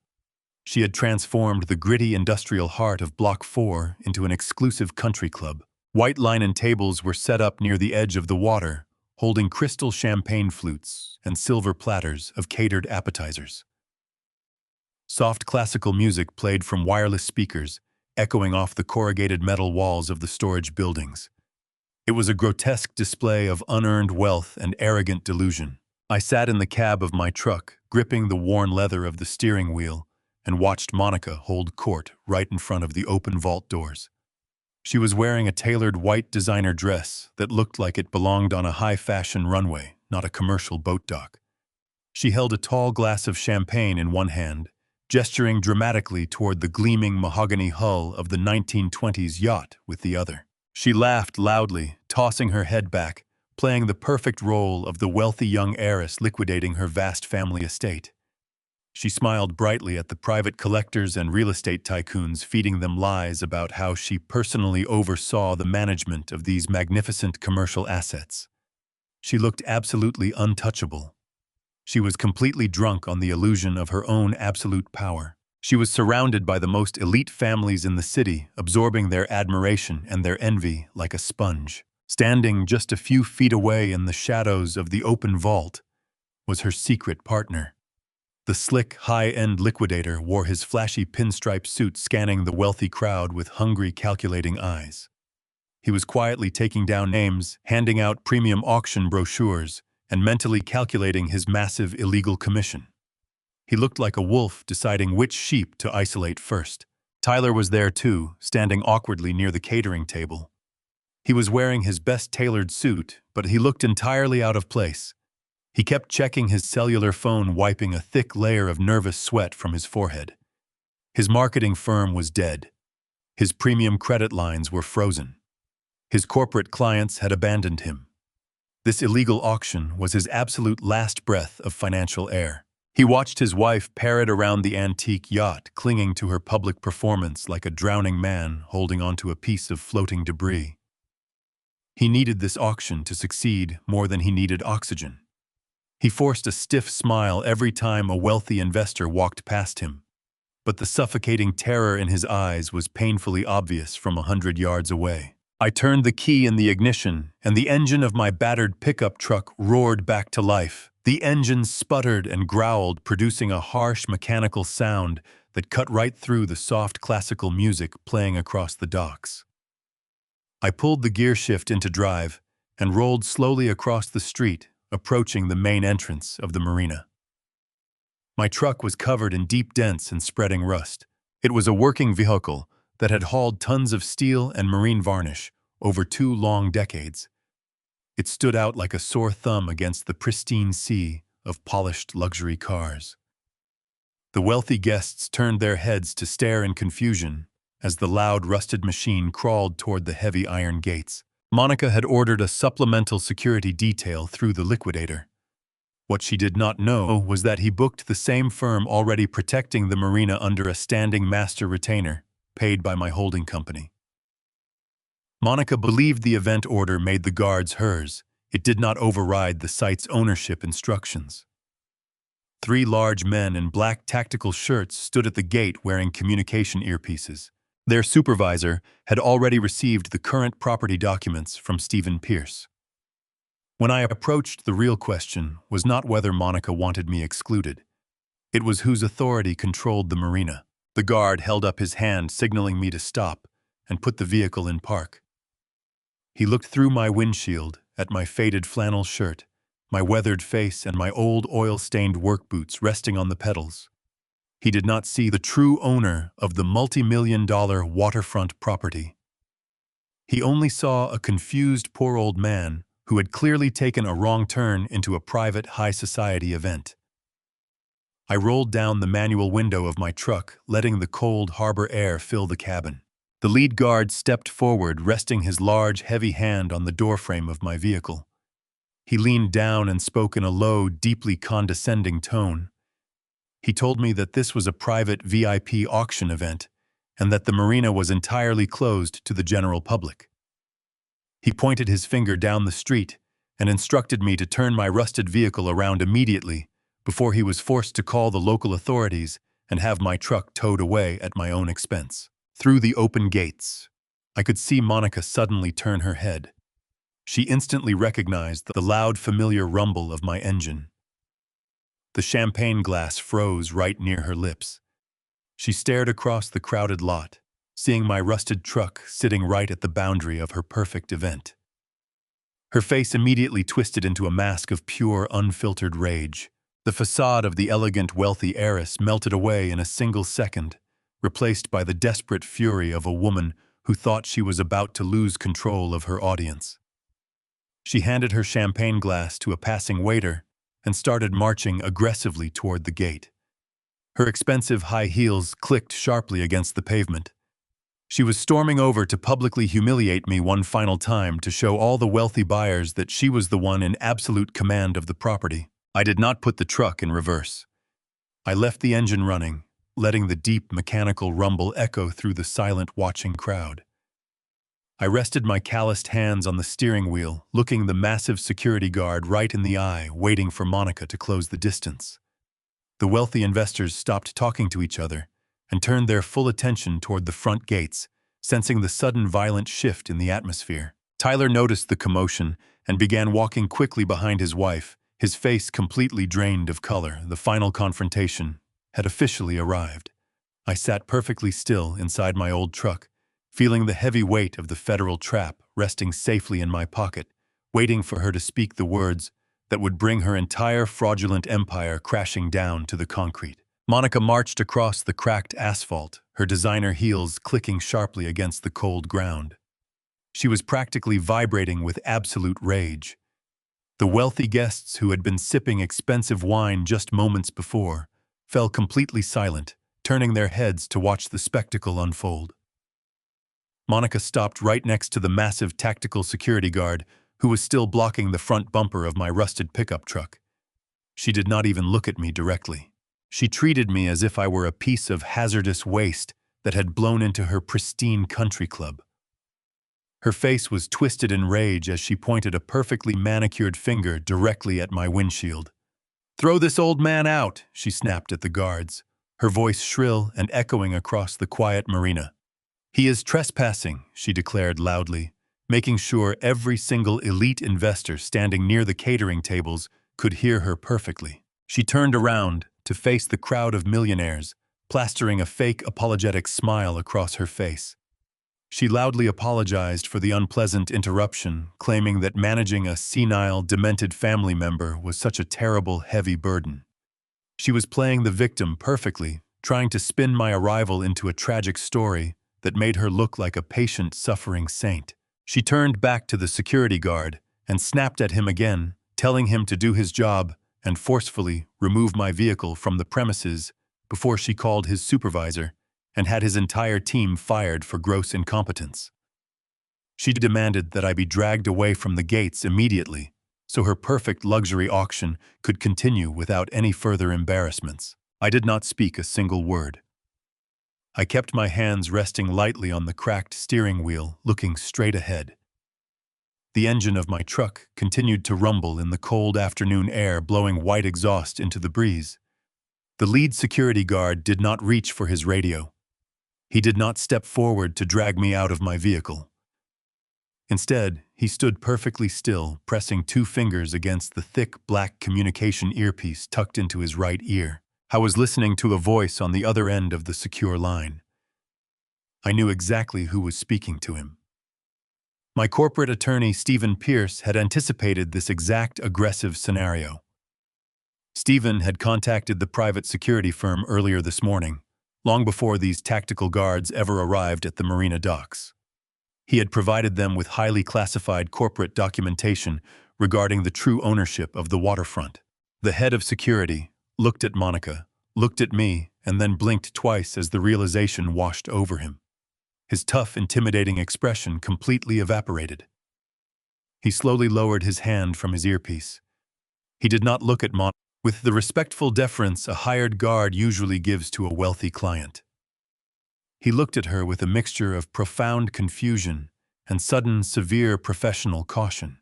She had transformed the gritty industrial heart of Block 4 into an exclusive country club. White linen tables were set up near the edge of the water, holding crystal champagne flutes and silver platters of catered appetizers. Soft classical music played from wireless speakers, echoing off the corrugated metal walls of the storage buildings. It was a grotesque display of unearned wealth and arrogant delusion. I sat in the cab of my truck, gripping the worn leather of the steering wheel, and watched Monica hold court right in front of the open vault doors. She was wearing a tailored white designer dress that looked like it belonged on a high-fashion runway, not a commercial boat dock. She held a tall glass of champagne in one hand, gesturing dramatically toward the gleaming mahogany hull of the 1920s yacht with the other. She laughed loudly, tossing her head back, playing the perfect role of the wealthy young heiress liquidating her vast family estate. She smiled brightly at the private collectors and real estate tycoons, feeding them lies about how she personally oversaw the management of these magnificent commercial assets. She looked absolutely untouchable. She was completely drunk on the illusion of her own absolute power. She was surrounded by the most elite families in the city, absorbing their admiration and their envy like a sponge. Standing just a few feet away in the shadows of the open vault was her secret partner. The slick, high-end liquidator wore his flashy pinstripe suit, scanning the wealthy crowd with hungry, calculating eyes. He was quietly taking down names, handing out premium auction brochures, and mentally calculating his massive illegal commission. He looked like a wolf deciding which sheep to isolate first. Tyler was there too, standing awkwardly near the catering table. He was wearing his best tailored suit, but he looked entirely out of place. He kept checking his cellular phone, wiping a thick layer of nervous sweat from his forehead. His marketing firm was dead. His premium credit lines were frozen. His corporate clients had abandoned him. This illegal auction was his absolute last breath of financial air. He watched his wife parrot around the antique yacht, clinging to her public performance like a drowning man holding onto a piece of floating debris. He needed this auction to succeed more than he needed oxygen. He forced a stiff smile every time a wealthy investor walked past him, but the suffocating terror in his eyes was painfully obvious from 100 yards away. I turned the key in the ignition, and the engine of my battered pickup truck roared back to life. The engine sputtered and growled, producing a harsh mechanical sound that cut right through the soft classical music playing across the docks. I pulled the gear shift into drive and rolled slowly across the street, approaching the main entrance of the marina. My truck was covered in deep dents and spreading rust. It was a working vehicle that had hauled tons of steel and marine varnish over 2 long decades. It stood out like a sore thumb against the pristine sea of polished luxury cars. The wealthy guests turned their heads to stare in confusion as the loud, rusted machine crawled toward the heavy iron gates. Monica had ordered a supplemental security detail through the liquidator. What she did not know was that he booked the same firm already protecting the marina under a standing master retainer, paid by my holding company. Monica believed the event order made the guards hers. It did not override the site's ownership instructions. Three large men in black tactical shirts stood at the gate wearing communication earpieces. Their supervisor had already received the current property documents from Stephen Pierce. When I approached, the real question was not whether Monica wanted me excluded. It was whose authority controlled the marina. The guard held up his hand, signaling me to stop, and put the vehicle in park. He looked through my windshield at my faded flannel shirt, my weathered face, and my old oil-stained work boots resting on the pedals. He did not see the true owner of the multi-million-dollar waterfront property. He only saw a confused poor old man who had clearly taken a wrong turn into a private high-society event. I rolled down the manual window of my truck, letting the cold harbor air fill the cabin. The lead guard stepped forward, resting his large, heavy hand on the doorframe of my vehicle. He leaned down and spoke in a low, deeply condescending tone. He told me that this was a private VIP auction event and that the marina was entirely closed to the general public. He pointed his finger down the street and instructed me to turn my rusted vehicle around immediately before he was forced to call the local authorities and have my truck towed away at my own expense. Through the open gates, I could see Monica suddenly turn her head. She instantly recognized the loud, familiar rumble of my engine. The champagne glass froze right near her lips. She stared across the crowded lot, seeing my rusted truck sitting right at the boundary of her perfect event. Her face immediately twisted into a mask of pure, unfiltered rage. The facade of the elegant, wealthy heiress melted away in a single second, replaced by the desperate fury of a woman who thought she was about to lose control of her audience. She handed her champagne glass to a passing waiter and started marching aggressively toward the gate. Her expensive high heels clicked sharply against the pavement. She was storming over to publicly humiliate me one final time to show all the wealthy buyers that she was the one in absolute command of the property. I did not put the truck in reverse. I left the engine running, letting the deep mechanical rumble echo through the silent watching crowd. I rested my calloused hands on the steering wheel, looking the massive security guard right in the eye, waiting for Monica to close the distance. The wealthy investors stopped talking to each other and turned their full attention toward the front gates, sensing the sudden violent shift in the atmosphere. Tyler noticed the commotion and began walking quickly behind his wife, his face completely drained of color. The final confrontation had officially arrived. I sat perfectly still inside my old truck, feeling the heavy weight of the federal trap resting safely in my pocket, waiting for her to speak the words that would bring her entire fraudulent empire crashing down to the concrete. Monica marched across the cracked asphalt, her designer heels clicking sharply against the cold ground. She was practically vibrating with absolute rage. The wealthy guests who had been sipping expensive wine just moments before fell completely silent, turning their heads to watch the spectacle unfold. Monica stopped right next to the massive tactical security guard who was still blocking the front bumper of my rusted pickup truck. She did not even look at me directly. She treated me as if I were a piece of hazardous waste that had blown into her pristine country club. Her face was twisted in rage as she pointed a perfectly manicured finger directly at my windshield. "Throw this old man out," she snapped at the guards, her voice shrill and echoing across the quiet marina. "He is trespassing," she declared loudly, making sure every single elite investor standing near the catering tables could hear her perfectly. She turned around to face the crowd of millionaires, plastering a fake apologetic smile across her face. She loudly apologized for the unpleasant interruption, claiming that managing a senile, demented family member was such a terrible, heavy burden. She was playing the victim perfectly, trying to spin my arrival into a tragic story that made her look like a patient, suffering saint. She turned back to the security guard and snapped at him again, telling him to do his job and forcefully remove my vehicle from the premises before she called his supervisor and had his entire team fired for gross incompetence. She demanded that I be dragged away from the gates immediately so her perfect luxury auction could continue without any further embarrassments. I did not speak a single word. I kept my hands resting lightly on the cracked steering wheel, looking straight ahead. The engine of my truck continued to rumble in the cold afternoon air, blowing white exhaust into the breeze. The lead security guard did not reach for his radio. He did not step forward to drag me out of my vehicle. Instead, he stood perfectly still, pressing 2 fingers against the thick black communication earpiece tucked into his right ear. I was listening to a voice on the other end of the secure line. I knew exactly who was speaking to him. My corporate attorney, Stephen Pierce, had anticipated this exact aggressive scenario. Stephen had contacted the private security firm earlier this morning, long before these tactical guards ever arrived at the marina docks. He had provided them with highly classified corporate documentation regarding the true ownership of the waterfront. The head of security looked at Monica, looked at me, and then blinked twice as the realization washed over him. His tough, intimidating expression completely evaporated. He slowly lowered his hand from his earpiece. He did not look at Monica with the respectful deference a hired guard usually gives to a wealthy client. He looked at her with a mixture of profound confusion and sudden, severe professional caution.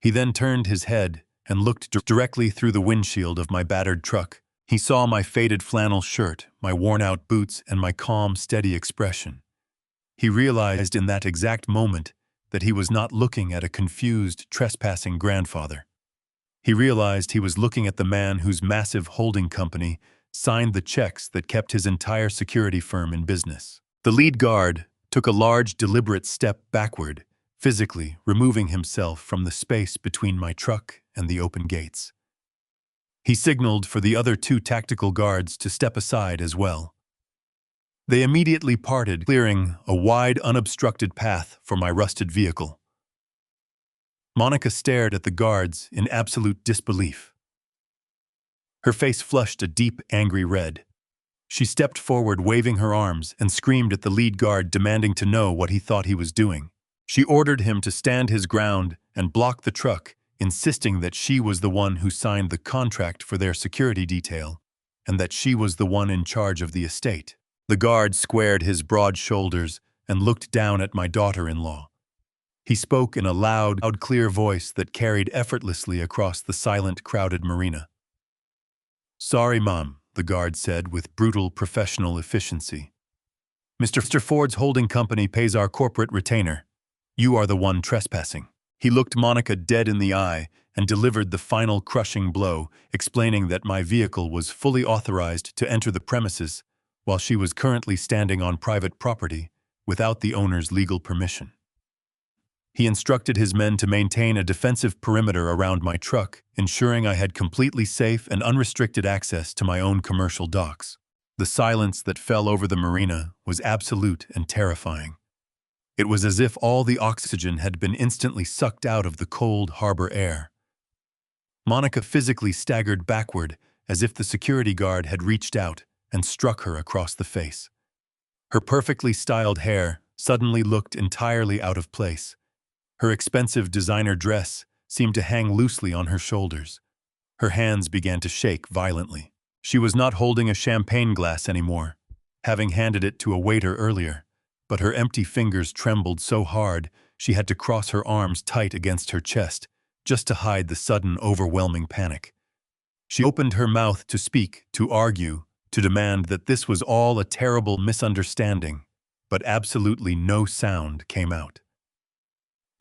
He then turned his head and looked directly through the windshield of my battered truck. He saw my faded flannel shirt, my worn-out boots, and my calm, steady expression. He realized in that exact moment that he was not looking at a confused, trespassing grandfather. He realized he was looking at the man whose massive holding company signed the checks that kept his entire security firm in business. The lead guard took a large, deliberate step backward, physically removing himself from the space between my truck and the open gates. He signaled for the other 2 tactical guards to step aside as well. They immediately parted, clearing a wide, unobstructed path for my rusted vehicle. Monica stared at the guards in absolute disbelief. Her face flushed a deep, angry red. She stepped forward, waving her arms, and screamed at the lead guard, demanding to know what he thought he was doing. She ordered him to stand his ground and block the truck, insisting that she was the one who signed the contract for their security detail, and that she was the one in charge of the estate. The guard squared his broad shoulders and looked down at my daughter-in-law. He spoke in a loud, clear voice that carried effortlessly across the silent, crowded marina. "Sorry, Mom," the guard said with brutal professional efficiency. Mr. Ford's holding company pays our corporate retainer. You are the one trespassing." He looked Monica dead in the eye and delivered the final crushing blow, explaining that my vehicle was fully authorized to enter the premises while she was currently standing on private property without the owner's legal permission. He instructed his men to maintain a defensive perimeter around my truck, ensuring I had completely safe and unrestricted access to my own commercial docks. The silence that fell over the marina was absolute and terrifying. It was as if all the oxygen had been instantly sucked out of the cold harbor air. Monica physically staggered backward as if the security guard had reached out and struck her across the face. Her perfectly styled hair suddenly looked entirely out of place. Her expensive designer dress seemed to hang loosely on her shoulders. Her hands began to shake violently. She was not holding a champagne glass anymore, having handed it to a waiter earlier, but her empty fingers trembled so hard she had to cross her arms tight against her chest just to hide the sudden, overwhelming panic. She opened her mouth to speak, to argue, to demand that this was all a terrible misunderstanding, but absolutely no sound came out.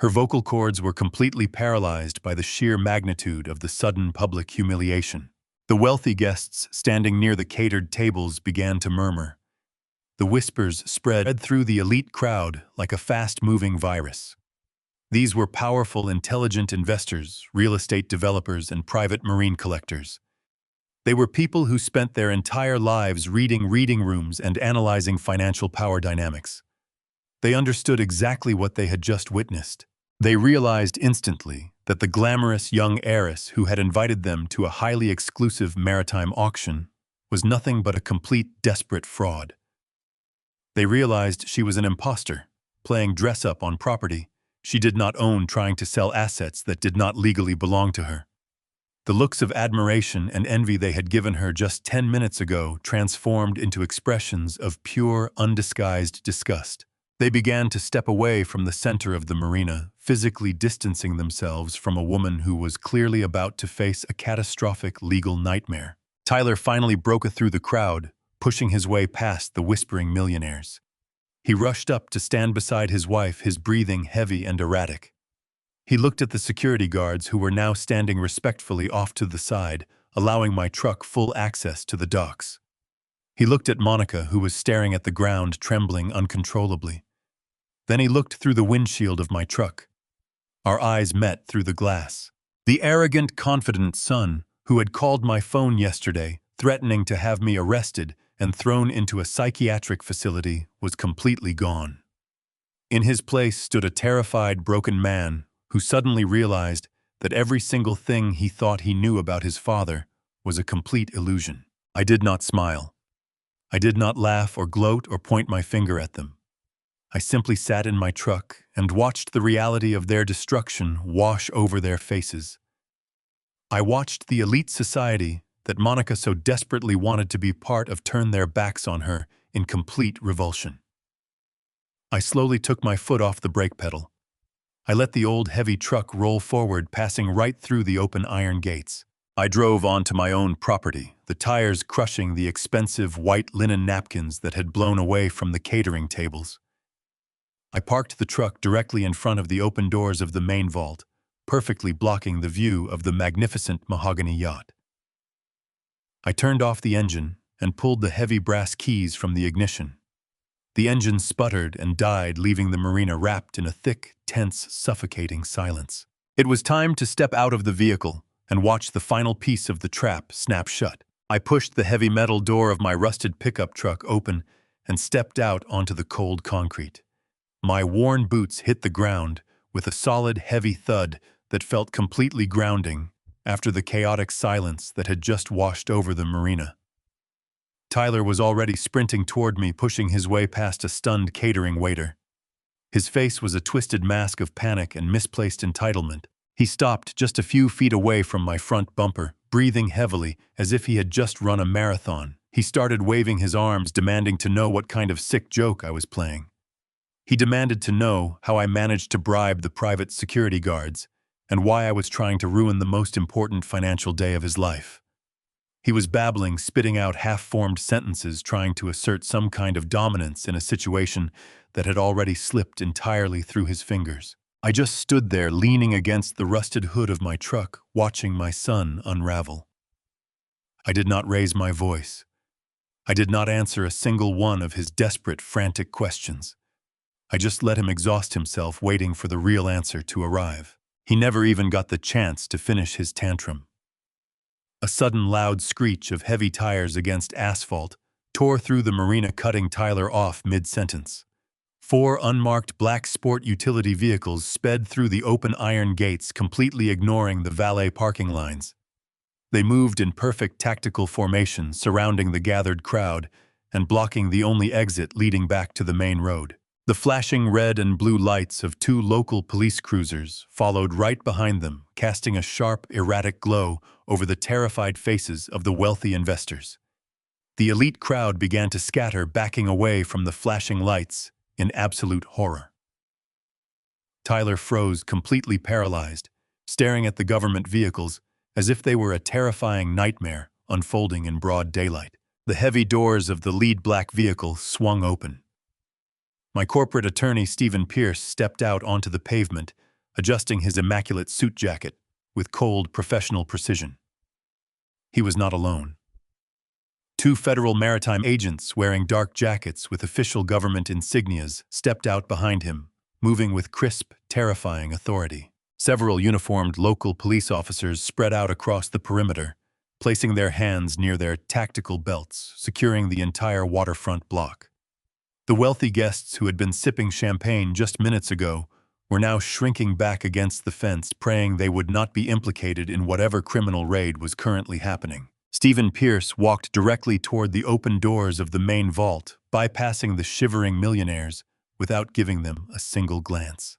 Her vocal cords were completely paralyzed by the sheer magnitude of the sudden public humiliation. The wealthy guests standing near the catered tables began to murmur. The whispers spread through the elite crowd like a fast-moving virus. These were powerful, intelligent investors, real estate developers, and private marine collectors. They were people who spent their entire lives reading rooms and analyzing financial power dynamics. They understood exactly what they had just witnessed. They realized instantly that the glamorous young heiress who had invited them to a highly exclusive maritime auction was nothing but a complete, desperate fraud. They realized she was an imposter, playing dress-up on property she did not own, trying to sell assets that did not legally belong to her. The looks of admiration and envy they had given her just 10 minutes ago transformed into expressions of pure, undisguised disgust. They began to step away from the center of the marina, physically distancing themselves from a woman who was clearly about to face a catastrophic legal nightmare. Tyler finally broke through the crowd, pushing his way past the whispering millionaires. He rushed up to stand beside his wife, his breathing heavy and erratic. He looked at the security guards who were now standing respectfully off to the side, allowing my truck full access to the docks. He looked at Monica, who was staring at the ground, trembling uncontrollably. Then he looked through the windshield of my truck. Our eyes met through the glass. The arrogant, confident son, who had called my phone yesterday, threatening to have me arrested and thrown into a psychiatric facility, was completely gone. In his place stood a terrified, broken man who suddenly realized that every single thing he thought he knew about his father was a complete illusion. I did not smile. I did not laugh or gloat or point my finger at them. I simply sat in my truck and watched the reality of their destruction wash over their faces. I watched the elite society that Monica so desperately wanted to be part of turn their backs on her in complete revulsion. I slowly took my foot off the brake pedal. I let the old heavy truck roll forward, passing right through the open iron gates. I drove onto my own property, the tires crushing the expensive white linen napkins that had blown away from the catering tables. I parked the truck directly in front of the open doors of the main vault, perfectly blocking the view of the magnificent mahogany yacht. I turned off the engine and pulled the heavy brass keys from the ignition. The engine sputtered and died, leaving the marina wrapped in a thick, tense, suffocating silence. It was time to step out of the vehicle and watch the final piece of the trap snap shut. I pushed the heavy metal door of my rusted pickup truck open and stepped out onto the cold concrete. My worn boots hit the ground with a solid, heavy thud that felt completely grounding after the chaotic silence that had just washed over the marina. Tyler was already sprinting toward me, pushing his way past a stunned catering waiter. His face was a twisted mask of panic and misplaced entitlement. He stopped just a few feet away from my front bumper, breathing heavily as if he had just run a marathon. He started waving his arms, demanding to know what kind of sick joke I was playing. He demanded to know how I managed to bribe the private security guards and why I was trying to ruin the most important financial day of his life. He was babbling, spitting out half-formed sentences, trying to assert some kind of dominance in a situation that had already slipped entirely through his fingers. I just stood there, leaning against the rusted hood of my truck, watching my son unravel. I did not raise my voice. I did not answer a single one of his desperate, frantic questions. I just let him exhaust himself, waiting for the real answer to arrive. He never even got the chance to finish his tantrum. A sudden loud screech of heavy tires against asphalt tore through the marina, cutting Tyler off mid-sentence. 4 unmarked black sport utility vehicles sped through the open iron gates, completely ignoring the valet parking lines. They moved in perfect tactical formation, surrounding the gathered crowd and blocking the only exit leading back to the main road. The flashing red and blue lights of 2 local police cruisers followed right behind them, casting a sharp, erratic glow over the terrified faces of the wealthy investors. The elite crowd began to scatter, backing away from the flashing lights in absolute horror. Tyler froze, completely paralyzed, staring at the government vehicles as if they were a terrifying nightmare unfolding in broad daylight. The heavy doors of the lead black vehicle swung open. My corporate attorney, Stephen Pierce, stepped out onto the pavement, adjusting his immaculate suit jacket with cold, professional precision. He was not alone. 2 federal maritime agents wearing dark jackets with official government insignias stepped out behind him, moving with crisp, terrifying authority. Several uniformed local police officers spread out across the perimeter, placing their hands near their tactical belts, securing the entire waterfront block. The wealthy guests who had been sipping champagne just minutes ago were now shrinking back against the fence, praying they would not be implicated in whatever criminal raid was currently happening. Stephen Pierce walked directly toward the open doors of the main vault, bypassing the shivering millionaires without giving them a single glance.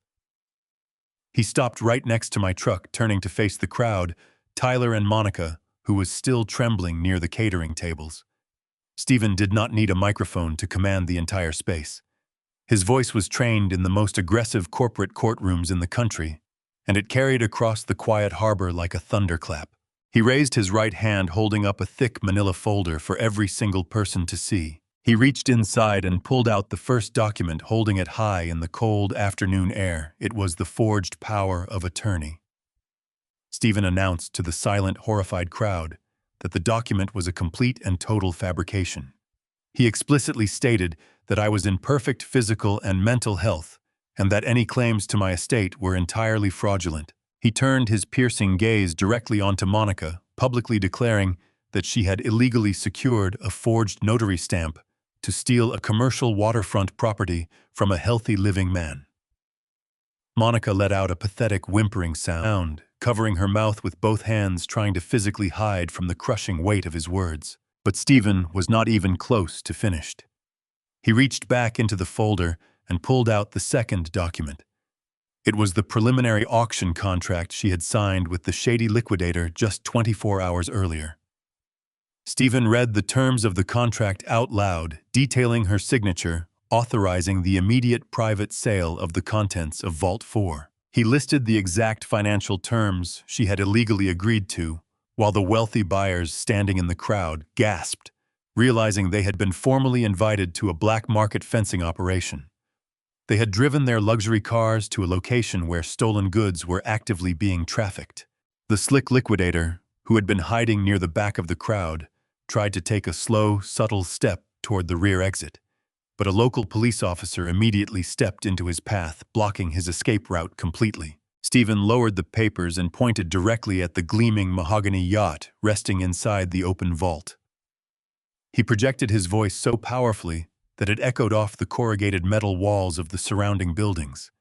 He stopped right next to my truck, turning to face the crowd, Tyler and Monica, who was still trembling near the catering tables. Stephen did not need a microphone to command the entire space. His voice was trained in the most aggressive corporate courtrooms in the country, and it carried across the quiet harbor like a thunderclap. He raised his right hand, holding up a thick manila folder for every single person to see. He reached inside and pulled out the first document, holding it high in the cold afternoon air. It was the forged power of attorney. Stephen announced to the silent, horrified crowd that the document was a complete and total fabrication. He explicitly stated that I was in perfect physical and mental health, and that any claims to my estate were entirely fraudulent. He turned his piercing gaze directly onto Monica, publicly declaring that she had illegally secured a forged notary stamp to steal a commercial waterfront property from a healthy living man. Monica let out a pathetic whimpering sound, covering her mouth with both hands, trying to physically hide from the crushing weight of his words. But Stephen was not even close to finished. He reached back into the folder and pulled out the second document. It was the preliminary auction contract she had signed with the shady liquidator just 24 hours earlier. Stephen read the terms of the contract out loud, detailing her signature, authorizing the immediate private sale of the contents of Vault 4. He listed the exact financial terms she had illegally agreed to, while the wealthy buyers standing in the crowd gasped, realizing they had been formally invited to a black market fencing operation. They had driven their luxury cars to a location where stolen goods were actively being trafficked. The slick liquidator, who had been hiding near the back of the crowd, tried to take a slow, subtle step toward the rear exit, but a local police officer immediately stepped into his path, blocking his escape route completely. Stephen lowered the papers and pointed directly at the gleaming mahogany yacht resting inside the open vault. He projected his voice so powerfully that it echoed off the corrugated metal walls of the surrounding buildings.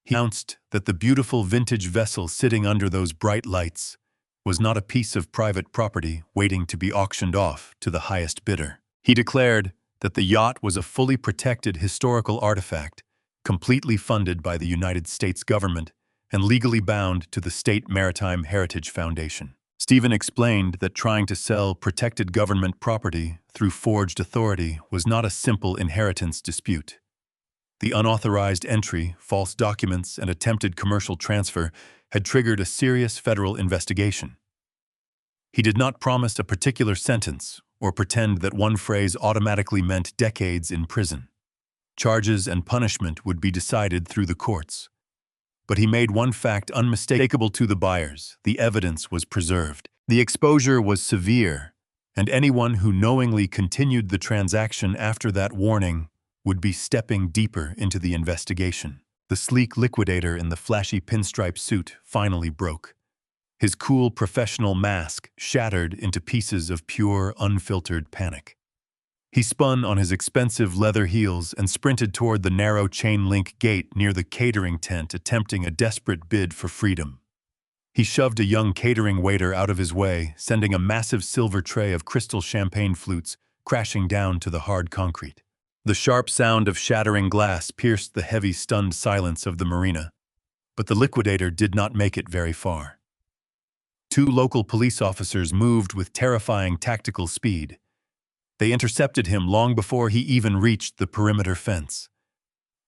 He announced that the beautiful vintage vessel sitting under those bright lights was not a piece of private property waiting to be auctioned off to the highest bidder. He declared that the yacht was a fully protected historical artifact, completely funded by the United States government and legally bound to the State Maritime Heritage Foundation. Stephen explained that trying to sell protected government property through forged authority was not a simple inheritance dispute. The unauthorized entry, false documents, and attempted commercial transfer had triggered a serious federal investigation. He did not promise a particular sentence or pretend that one phrase automatically meant decades in prison. Charges and punishment would be decided through the courts. But he made one fact unmistakable to the buyers: the evidence was preserved. The exposure was severe, and anyone who knowingly continued the transaction after that warning would be stepping deeper into the investigation. The sleek liquidator in the flashy pinstripe suit finally broke. His cool professional mask shattered into pieces of pure, unfiltered panic. He spun on his expensive leather heels and sprinted toward the narrow chain-link gate near the catering tent, attempting a desperate bid for freedom. He shoved a young catering waiter out of his way, sending a massive silver tray of crystal champagne flutes crashing down to the hard concrete. The sharp sound of shattering glass pierced the heavy, stunned silence of the marina, but the liquidator did not make it very far. Two local police officers moved with terrifying tactical speed. They intercepted him long before he even reached the perimeter fence.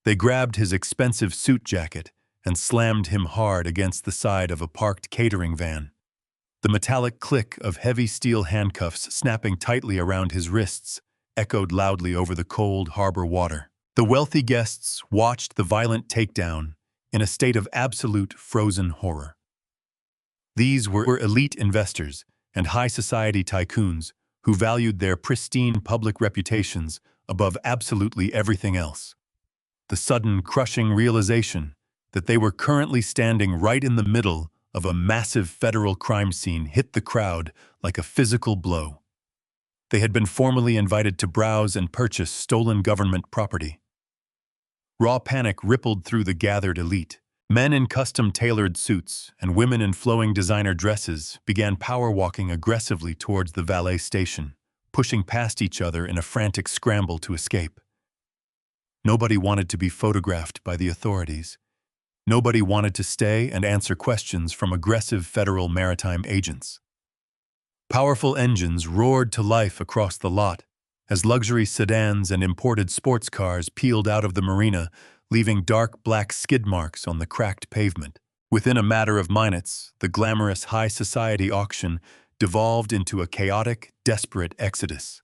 They grabbed his expensive suit jacket and slammed him hard against the side of a parked catering van. The metallic click of heavy steel handcuffs snapping tightly around his wrists echoed loudly over the cold harbor water. The wealthy guests watched the violent takedown in a state of absolute frozen horror. These were elite investors and high society tycoons who valued their pristine public reputations above absolutely everything else. The sudden, crushing realization that they were currently standing right in the middle of a massive federal crime scene hit the crowd like a physical blow. They had been formally invited to browse and purchase stolen government property. Raw panic rippled through the gathered elite. Men in custom-tailored suits and women in flowing designer dresses began power-walking aggressively towards the valet station, pushing past each other in a frantic scramble to escape. Nobody wanted to be photographed by the authorities. Nobody wanted to stay and answer questions from aggressive federal maritime agents. Powerful engines roared to life across the lot as luxury sedans and imported sports cars peeled out of the marina, leaving dark black skid marks on the cracked pavement. Within a matter of minutes, the glamorous high society auction devolved into a chaotic, desperate exodus.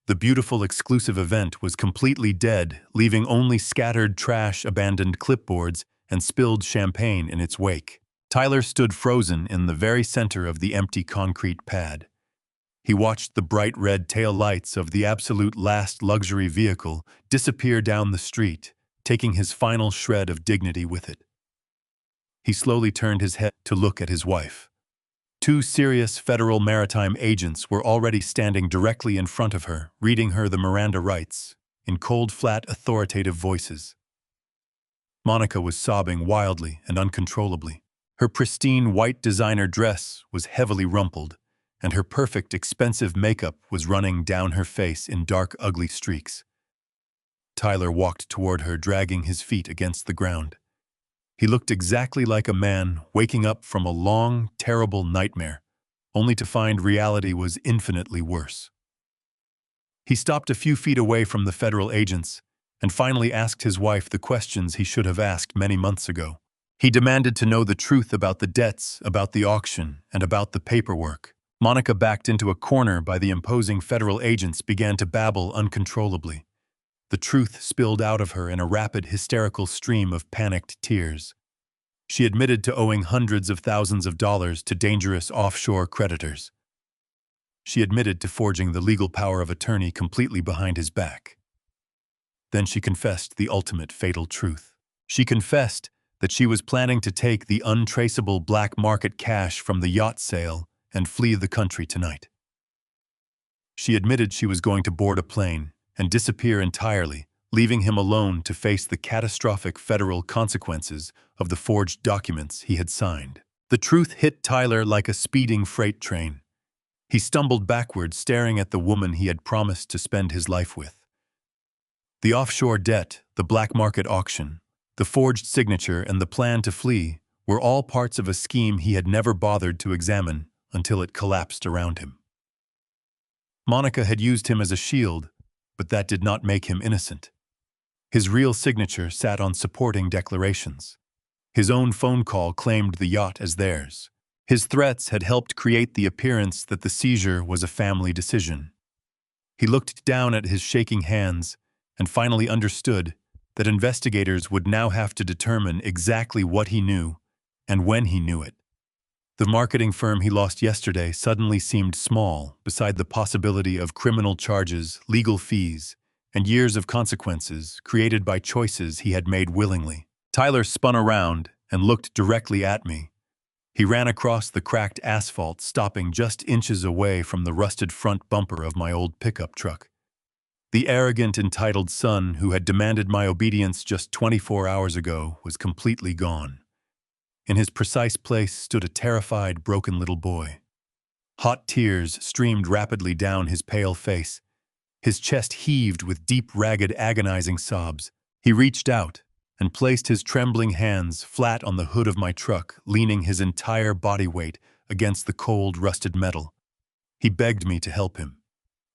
The beautiful exclusive event was completely dead, leaving only scattered trash, abandoned clipboards, and spilled champagne in its wake. Tyler stood frozen in the very center of the empty concrete pad. He watched the bright red tail lights of the absolute last luxury vehicle disappear down the street, taking his final shred of dignity with it. He slowly turned his head to look at his wife. Two serious federal maritime agents were already standing directly in front of her, reading her the Miranda rights, in cold, flat, authoritative voices. Monica was sobbing wildly and uncontrollably. Her pristine white designer dress was heavily rumpled, and her perfect, expensive makeup was running down her face in dark, ugly streaks. Tyler walked toward her, dragging his feet against the ground. He looked exactly like a man waking up from a long, terrible nightmare, only to find reality was infinitely worse. He stopped a few feet away from the federal agents and finally asked his wife the questions he should have asked many months ago. He demanded to know the truth about the debts, about the auction, and about the paperwork. Monica, backed into a corner by the imposing federal agents, began to babble uncontrollably. The truth spilled out of her in a rapid, hysterical stream of panicked tears. She admitted to owing hundreds of thousands of dollars to dangerous offshore creditors. She admitted to forging the legal power of attorney completely behind his back. Then she confessed the ultimate fatal truth. She confessed that she was planning to take the untraceable black market cash from the yacht sale and flee the country tonight. She admitted she was going to board a plane and disappear entirely, leaving him alone to face the catastrophic federal consequences of the forged documents he had signed. The truth hit Tyler like a speeding freight train. He stumbled backward, staring at the woman he had promised to spend his life with. The offshore debt, the black market auction, the forged signature, and the plan to flee were all parts of a scheme he had never bothered to examine until it collapsed around him. Monica had used him as a shield, but that did not make him innocent. His real signature sat on supporting declarations. His own phone call claimed the yacht as theirs. His threats had helped create the appearance that the seizure was a family decision. He looked down at his shaking hands and finally understood that investigators would now have to determine exactly what he knew and when he knew it. The marketing firm he lost yesterday suddenly seemed small beside the possibility of criminal charges, legal fees, and years of consequences created by choices he had made willingly. Tyler spun around and looked directly at me. He ran across the cracked asphalt, stopping just inches away from the rusted front bumper of my old pickup truck. The arrogant, entitled son who had demanded my obedience just 24 hours ago was completely gone. In his precise place stood a terrified, broken little boy. Hot tears streamed rapidly down his pale face. His chest heaved with deep, ragged, agonizing sobs. He reached out and placed his trembling hands flat on the hood of my truck, leaning his entire body weight against the cold, rusted metal. He begged me to help him.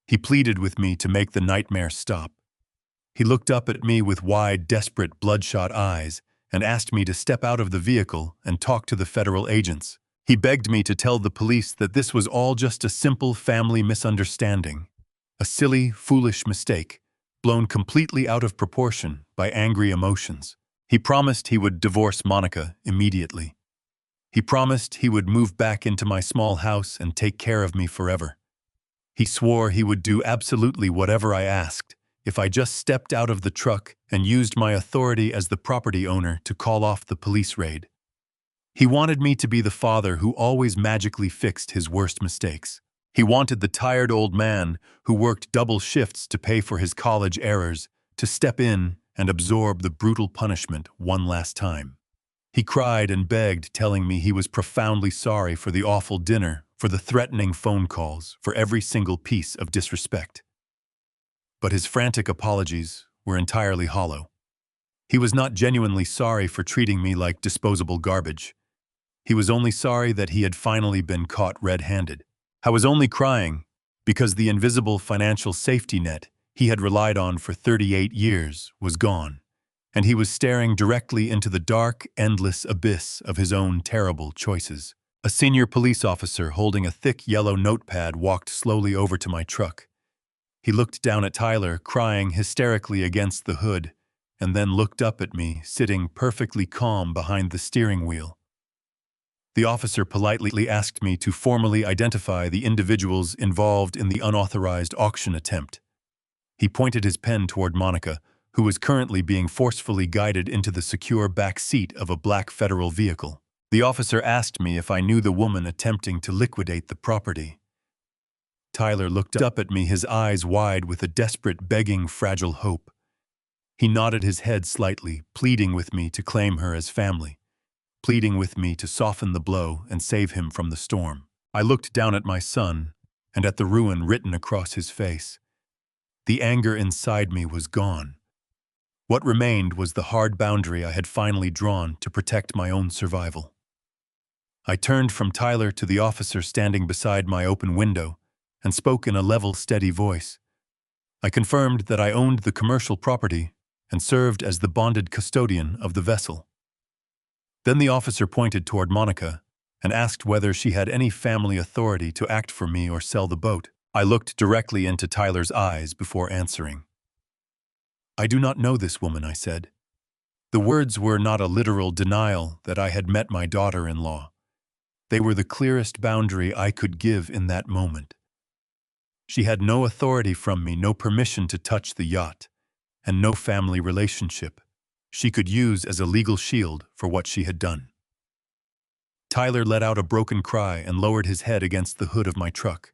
He pleaded with me to make the nightmare stop. He looked up at me with wide, desperate, bloodshot eyes and asked me to step out of the vehicle and talk to the federal agents. He begged me to tell the police that this was all just a simple family misunderstanding, a silly, foolish mistake, blown completely out of proportion by angry emotions. He promised he would divorce Monica immediately. He promised he would move back into my small house and take care of me forever. He swore he would do absolutely whatever I asked if I just stepped out of the truck and used my authority as the property owner to call off the police raid. He wanted me to be the father who always magically fixed his worst mistakes. He wanted the tired old man who worked double shifts to pay for his college errors to step in and absorb the brutal punishment one last time. He cried and begged, telling me he was profoundly sorry for the awful dinner, for the threatening phone calls, for every single piece of disrespect. But his frantic apologies were entirely hollow. He was not genuinely sorry for treating me like disposable garbage. He was only sorry that he had finally been caught red-handed. I was only crying because the invisible financial safety net he had relied on for 38 years was gone, and he was staring directly into the dark, endless abyss of his own terrible choices. A senior police officer holding a thick yellow notepad walked slowly over to my truck. He looked down at Tyler, crying hysterically against the hood, and then looked up at me, sitting perfectly calm behind the steering wheel. The officer politely asked me to formally identify the individuals involved in the unauthorized auction attempt. He pointed his pen toward Monica, who was currently being forcefully guided into the secure back seat of a black federal vehicle. The officer asked me if I knew the woman attempting to liquidate the property. Tyler looked up at me, his eyes wide with a desperate, begging, fragile hope. He nodded his head slightly, pleading with me to claim her as family, pleading with me to soften the blow and save him from the storm. I looked down at my son and at the ruin written across his face. The anger inside me was gone. What remained was the hard boundary I had finally drawn to protect my own survival. I turned from Tyler to the officer standing beside my open window and spoke in a level, steady voice. I confirmed that I owned the commercial property and served as the bonded custodian of the vessel. Then the officer pointed toward Monica and asked whether she had any family authority to act for me or sell the boat. I looked directly into Tyler's eyes before answering. "I do not know this woman," I said. The words were not a literal denial that I had met my daughter-in-law. They were the clearest boundary I could give in that moment. She had no authority from me, no permission to touch the yacht, and no family relationship she could use as a legal shield for what she had done. Tyler let out a broken cry and lowered his head against the hood of my truck.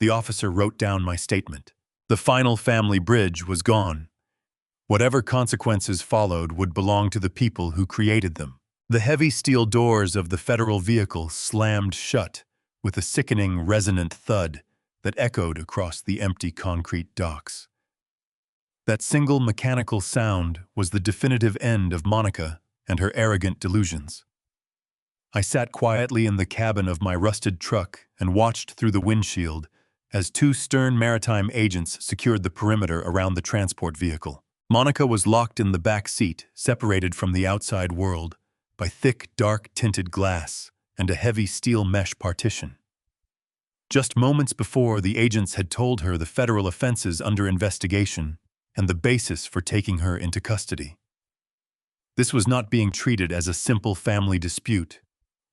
The officer wrote down my statement. The final family bridge was gone. Whatever consequences followed would belong to the people who created them. The heavy steel doors of the federal vehicle slammed shut with a sickening, resonant thud that echoed across the empty concrete docks. That single mechanical sound was the definitive end of Monica and her arrogant delusions. I sat quietly in the cabin of my rusted truck and watched through the windshield as two stern maritime agents secured the perimeter around the transport vehicle. Monica was locked in the back seat, separated from the outside world by thick, dark-tinted glass and a heavy steel mesh partition. Just moments before, the agents had told her the federal offenses under investigation and the basis for taking her into custody. This was not being treated as a simple family dispute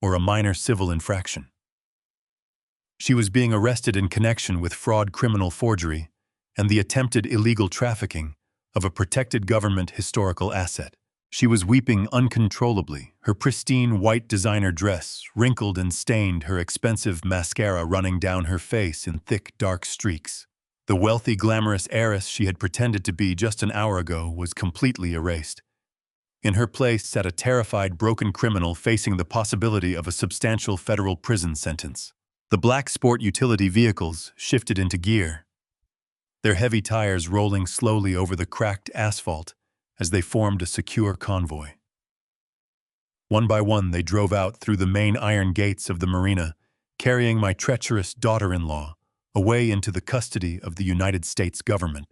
or a minor civil infraction. She was being arrested in connection with fraud, criminal forgery, and the attempted illegal trafficking of a protected government historical asset. She was weeping uncontrollably, her pristine white designer dress wrinkled and stained, her expensive mascara running down her face in thick, dark streaks. The wealthy, glamorous heiress she had pretended to be just an hour ago was completely erased. In her place sat a terrified, broken criminal facing the possibility of a substantial federal prison sentence. The black sport utility vehicles shifted into gear, their heavy tires rolling slowly over the cracked asphalt as they formed a secure convoy. One by one, they drove out through the main iron gates of the marina, carrying my treacherous daughter-in-law away into the custody of the United States government.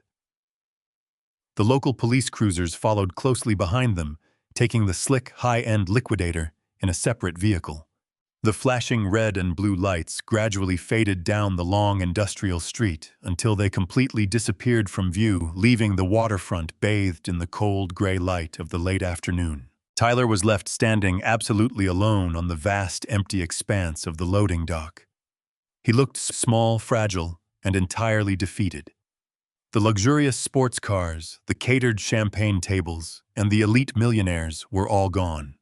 The local police cruisers followed closely behind them, taking the slick, high-end liquidator in a separate vehicle. The flashing red and blue lights gradually faded down the long industrial street until they completely disappeared from view, leaving the waterfront bathed in the cold gray light of the late afternoon. Tyler was left standing absolutely alone on the vast, empty expanse of the loading dock. He looked small, fragile, and entirely defeated. The luxurious sports cars, the catered champagne tables, and the elite millionaires were all gone.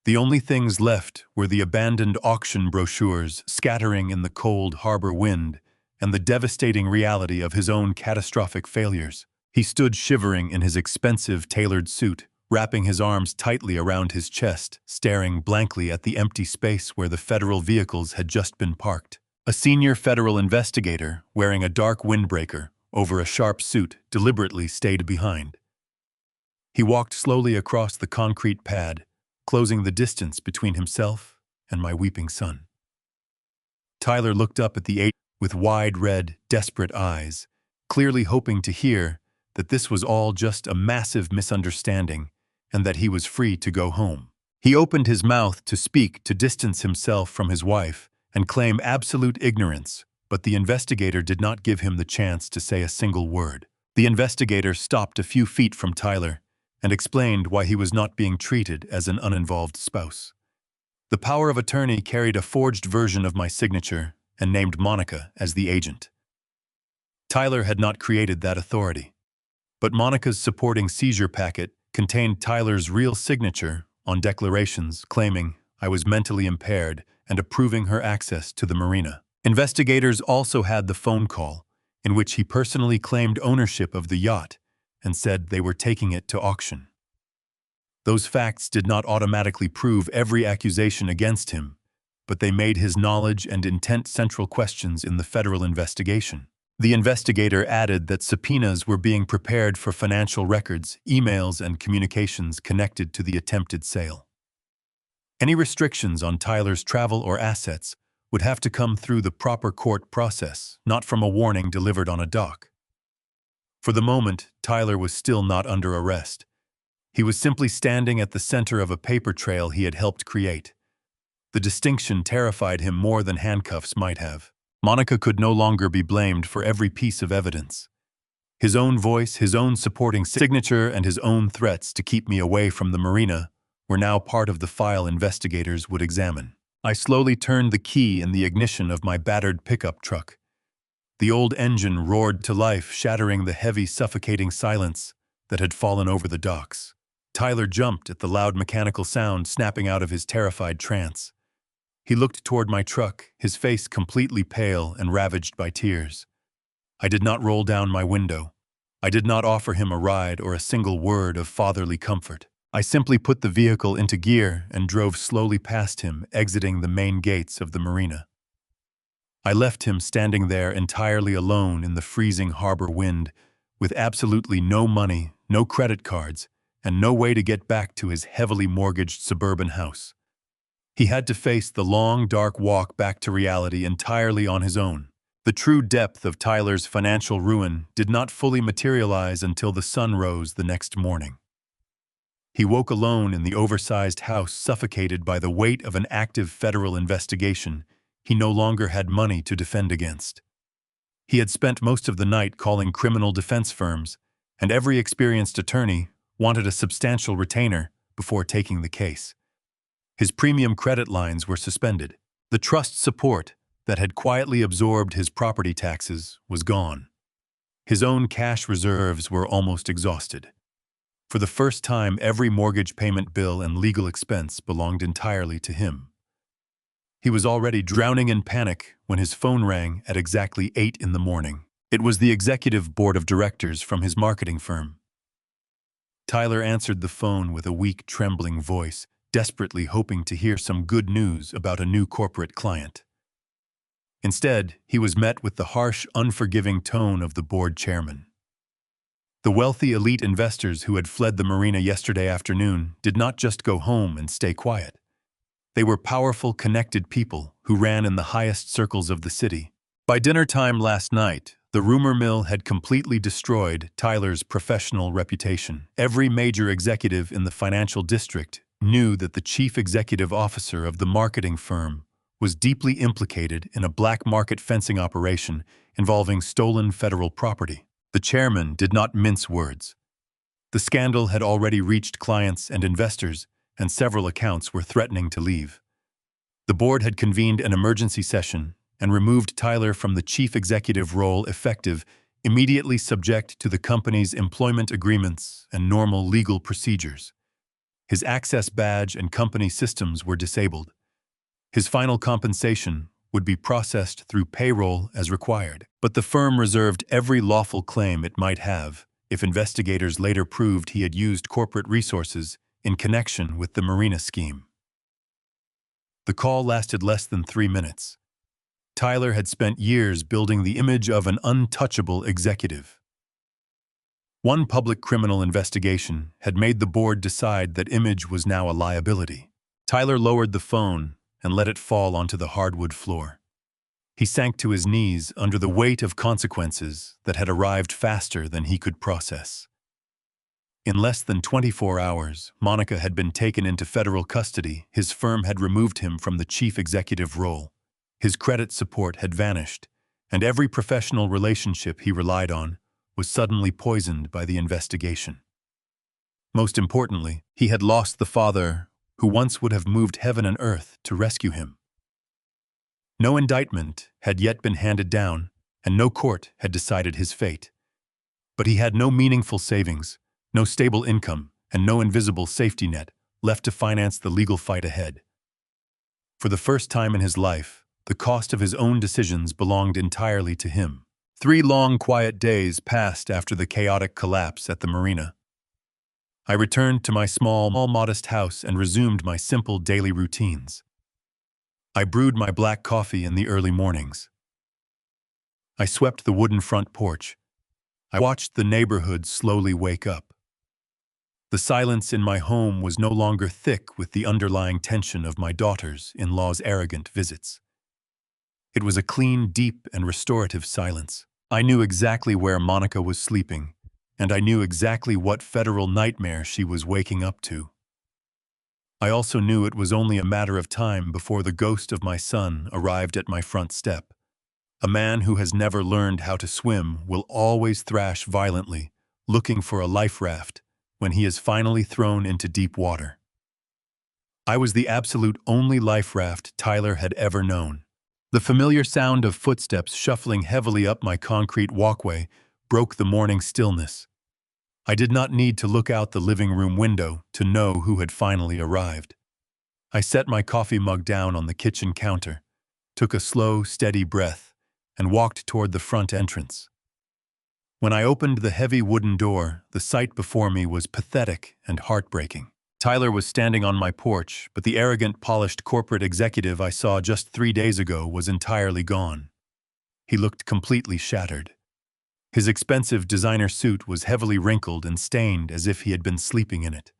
The only things left were the abandoned auction brochures scattering in the cold harbor wind and the devastating reality of his own catastrophic failures. He stood shivering in his expensive tailored suit, wrapping his arms tightly around his chest, staring blankly at the empty space where the federal vehicles had just been parked. A senior federal investigator, wearing a dark windbreaker over a sharp suit, deliberately stayed behind. He walked slowly across the concrete pad, closing the distance between himself and my weeping son. Tyler looked up at the eight with wide, red, desperate eyes, clearly hoping to hear that this was all just a massive misunderstanding and that he was free to go home. He opened his mouth to speak to distance himself from his wife and claim absolute ignorance, but the investigator did not give him the chance to say a single word. The investigator stopped a few feet from Tyler and explained why he was not being treated as an uninvolved spouse. The power of attorney carried a forged version of my signature and named Monica as the agent. Tyler had not created that authority, but Monica's supporting seizure packet contained Tyler's real signature on declarations claiming I was mentally impaired and approving her access to the marina. Investigators also had the phone call in which he personally claimed ownership of the yacht and said they were taking it to auction. Those facts did not automatically prove every accusation against him, but they made his knowledge and intent central questions in the federal investigation. The investigator added that subpoenas were being prepared for financial records, emails, and communications connected to the attempted sale. Any restrictions on Tyler's travel or assets would have to come through the proper court process, not from a warning delivered on a dock. For the moment, Tyler was still not under arrest. He was simply standing at the center of a paper trail he had helped create. The distinction terrified him more than handcuffs might have. Monica could no longer be blamed for every piece of evidence. His own voice, his own supporting signature, and his own threats to keep me away from the marina were now part of the file investigators would examine. I slowly turned the key in the ignition of my battered pickup truck. The old engine roared to life, shattering the heavy, suffocating silence that had fallen over the docks. Tyler jumped at the loud mechanical sound snapping out of his terrified trance. He looked toward my truck, his face completely pale and ravaged by tears. I did not roll down my window. I did not offer him a ride or a single word of fatherly comfort. I simply put the vehicle into gear and drove slowly past him, exiting the main gates of the marina. I left him standing there entirely alone in the freezing harbor wind, with absolutely no money, no credit cards, and no way to get back to his heavily mortgaged suburban house. He had to face the long, dark walk back to reality entirely on his own. The true depth of Tyler's financial ruin did not fully materialize until the sun rose the next morning. He woke alone in the oversized house, suffocated by the weight of an active federal investigation he no longer had money to defend against. He had spent most of the night calling criminal defense firms, and every experienced attorney wanted a substantial retainer before taking the case. His premium credit lines were suspended. The trust support that had quietly absorbed his property taxes was gone. His own cash reserves were almost exhausted. For the first time, every mortgage payment bill and legal expense belonged entirely to him. He was already drowning in panic when his phone rang at exactly 8 in the morning. It was the executive board of directors from his marketing firm. Tyler answered the phone with a weak, trembling voice, desperately hoping to hear some good news about a new corporate client. Instead, he was met with the harsh, unforgiving tone of the board chairman. The wealthy elite investors who had fled the marina yesterday afternoon did not just go home and stay quiet. They were powerful, connected people who ran in the highest circles of the city. By dinner time last night, the rumor mill had completely destroyed Tyler's professional reputation. Every major executive in the financial district knew that the chief executive officer of the marketing firm was deeply implicated in a black market fencing operation involving stolen federal property. The chairman did not mince words. The scandal had already reached clients and investors, and several accounts were threatening to leave. The board had convened an emergency session and removed Tyler from the chief executive role effective immediately, subject to the company's employment agreements and normal legal procedures. His access badge and company systems were disabled. His final compensation would be processed through payroll as required, but the firm reserved every lawful claim it might have if investigators later proved he had used corporate resources in connection with the marina scheme. The call lasted less than 3 minutes. Tyler had spent years building the image of an untouchable executive. One public criminal investigation had made the board decide that image was now a liability. Tyler lowered the phone and let it fall onto the hardwood floor. He sank to his knees under the weight of consequences that had arrived faster than he could process. In less than 24 hours, Monica had been taken into federal custody. His firm had removed him from the chief executive role. His credit support had vanished, and every professional relationship he relied on was suddenly poisoned by the investigation. Most importantly, he had lost the father who once would have moved heaven and earth to rescue him. No indictment had yet been handed down, and no court had decided his fate. But he had no meaningful savings, no stable income, and no invisible safety net left to finance the legal fight ahead. For the first time in his life, the cost of his own decisions belonged entirely to him. 3 long, quiet days passed after the chaotic collapse at the marina. I returned to my small, modest house and resumed my simple daily routines. I brewed my black coffee in the early mornings. I swept the wooden front porch. I watched the neighborhood slowly wake up. The silence in my home was no longer thick with the underlying tension of my daughter's-in-law's arrogant visits. It was a clean, deep, and restorative silence. I knew exactly where Monica was sleeping, and I knew exactly what federal nightmare she was waking up to. I also knew it was only a matter of time before the ghost of my son arrived at my front step. A man who has never learned how to swim will always thrash violently, looking for a life raft when he is finally thrown into deep water. I was the absolute only life raft Tyler had ever known. The familiar sound of footsteps shuffling heavily up my concrete walkway broke the morning stillness. I did not need to look out the living room window to know who had finally arrived. I set my coffee mug down on the kitchen counter, took a slow, steady breath, and walked toward the front entrance. When I opened the heavy wooden door, the sight before me was pathetic and heartbreaking. Tyler was standing on my porch, but the arrogant, polished corporate executive I saw just 3 days ago was entirely gone. He looked completely shattered. His expensive designer suit was heavily wrinkled and stained as if he had been sleeping in it.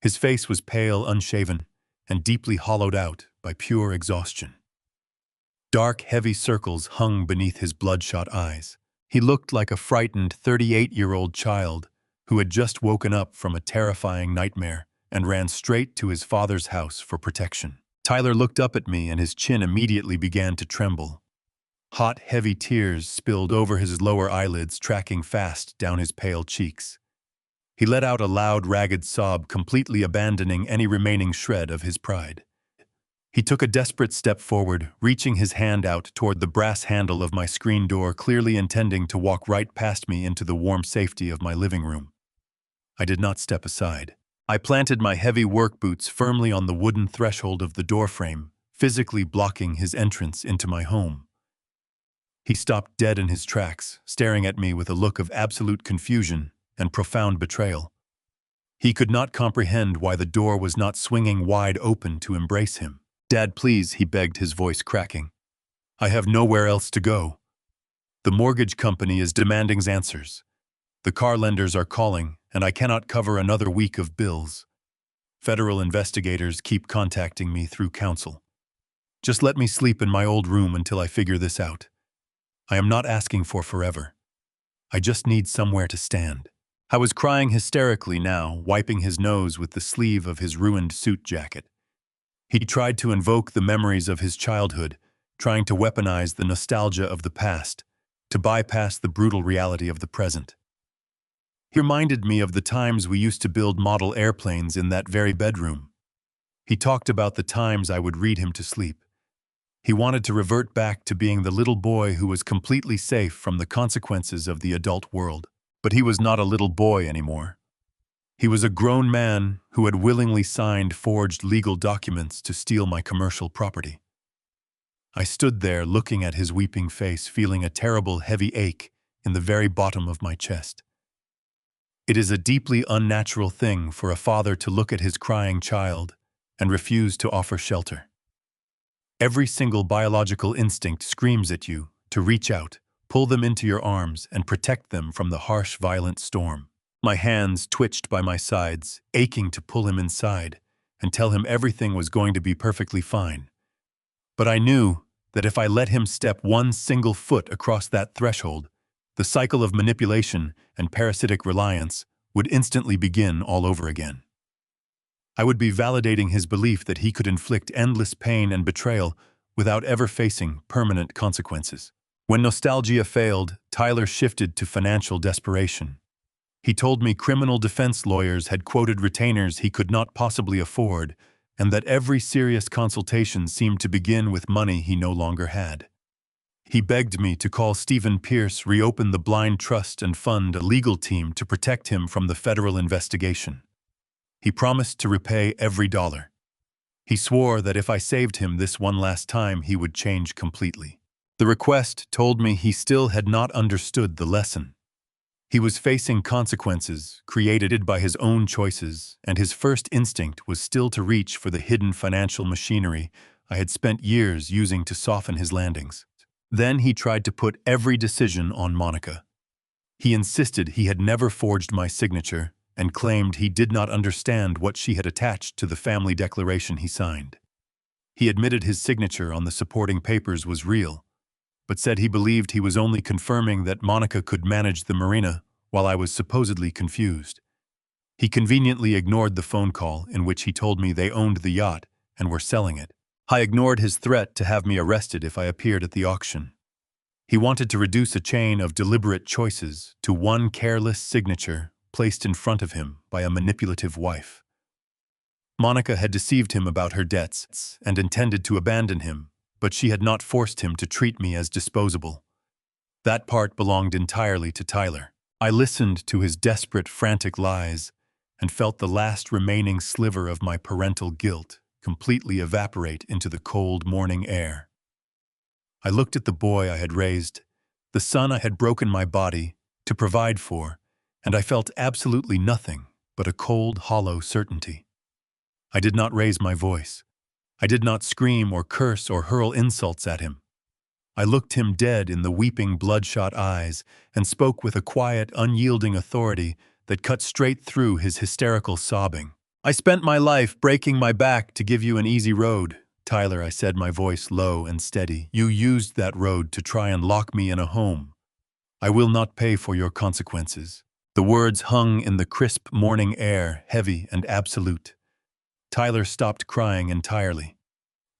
His face was pale, unshaven, and deeply hollowed out by pure exhaustion. Dark, heavy circles hung beneath his bloodshot eyes. He looked like a frightened 38-year-old child who had just woken up from a terrifying nightmare and ran straight to his father's house for protection. Tyler looked up at me and his chin immediately began to tremble. Hot, heavy tears spilled over his lower eyelids, tracking fast down his pale cheeks. He let out a loud, ragged sob, completely abandoning any remaining shred of his pride. He took a desperate step forward, reaching his hand out toward the brass handle of my screen door, clearly intending to walk right past me into the warm safety of my living room. I did not step aside. I planted my heavy work boots firmly on the wooden threshold of the doorframe, physically blocking his entrance into my home. He stopped dead in his tracks, staring at me with a look of absolute confusion and profound betrayal. He could not comprehend why the door was not swinging wide open to embrace him. "Dad, please," he begged, his voice cracking. "I have nowhere else to go. The mortgage company is demanding answers. The car lenders are calling, and I cannot cover another week of bills. Federal investigators keep contacting me through counsel. Just let me sleep in my old room until I figure this out. I am not asking for forever. I just need somewhere to stand." I was crying hysterically now, wiping his nose with the sleeve of his ruined suit jacket. He tried to invoke the memories of his childhood, trying to weaponize the nostalgia of the past, to bypass the brutal reality of the present. He reminded me of the times we used to build model airplanes in that very bedroom. He talked about the times I would read him to sleep. He wanted to revert back to being the little boy who was completely safe from the consequences of the adult world. But he was not a little boy anymore. He was a grown man who had willingly signed forged legal documents to steal my commercial property. I stood there looking at his weeping face, feeling a terrible, heavy ache in the very bottom of my chest. It is a deeply unnatural thing for a father to look at his crying child and refuse to offer shelter. Every single biological instinct screams at you to reach out, pull them into your arms, and protect them from the harsh, violent storm. My hands twitched by my sides, aching to pull him inside and tell him everything was going to be perfectly fine. But I knew that if I let him step one single foot across that threshold, the cycle of manipulation and parasitic reliance would instantly begin all over again. I would be validating his belief that he could inflict endless pain and betrayal without ever facing permanent consequences. When nostalgia failed, Tyler shifted to financial desperation. He told me criminal defense lawyers had quoted retainers he could not possibly afford, and that every serious consultation seemed to begin with money he no longer had. He begged me to call Stephen Pierce, reopen the blind trust, and fund a legal team to protect him from the federal investigation. He promised to repay every dollar. He swore that if I saved him this one last time, he would change completely. The request told me he still had not understood the lesson. He was facing consequences created by his own choices, and his first instinct was still to reach for the hidden financial machinery I had spent years using to soften his landings. Then he tried to put every decision on Monica. He insisted he had never forged my signature and claimed he did not understand what she had attached to the family declaration he signed. He admitted his signature on the supporting papers was real, but said he believed he was only confirming that Monica could manage the marina while I was supposedly confused. He conveniently ignored the phone call in which he told me they owned the yacht and were selling it. I ignored his threat to have me arrested if I appeared at the auction. He wanted to reduce a chain of deliberate choices to one careless signature placed in front of him by a manipulative wife. Monica had deceived him about her debts and intended to abandon him, but she had not forced him to treat me as disposable. That part belonged entirely to Tyler. I listened to his desperate, frantic lies and felt the last remaining sliver of my parental guilt completely evaporate into the cold morning air. I looked at the boy I had raised, the son I had broken my body to provide for, and I felt absolutely nothing but a cold, hollow certainty. I did not raise my voice. I did not scream or curse or hurl insults at him. I looked him dead in the weeping, bloodshot eyes and spoke with a quiet, unyielding authority that cut straight through his hysterical sobbing. "I spent my life breaking my back to give you an easy road. Tyler," I said, my voice low and steady. "You used that road to try and lock me in a home. I will not pay for your consequences." The words hung in the crisp morning air, heavy and absolute. Tyler stopped crying entirely.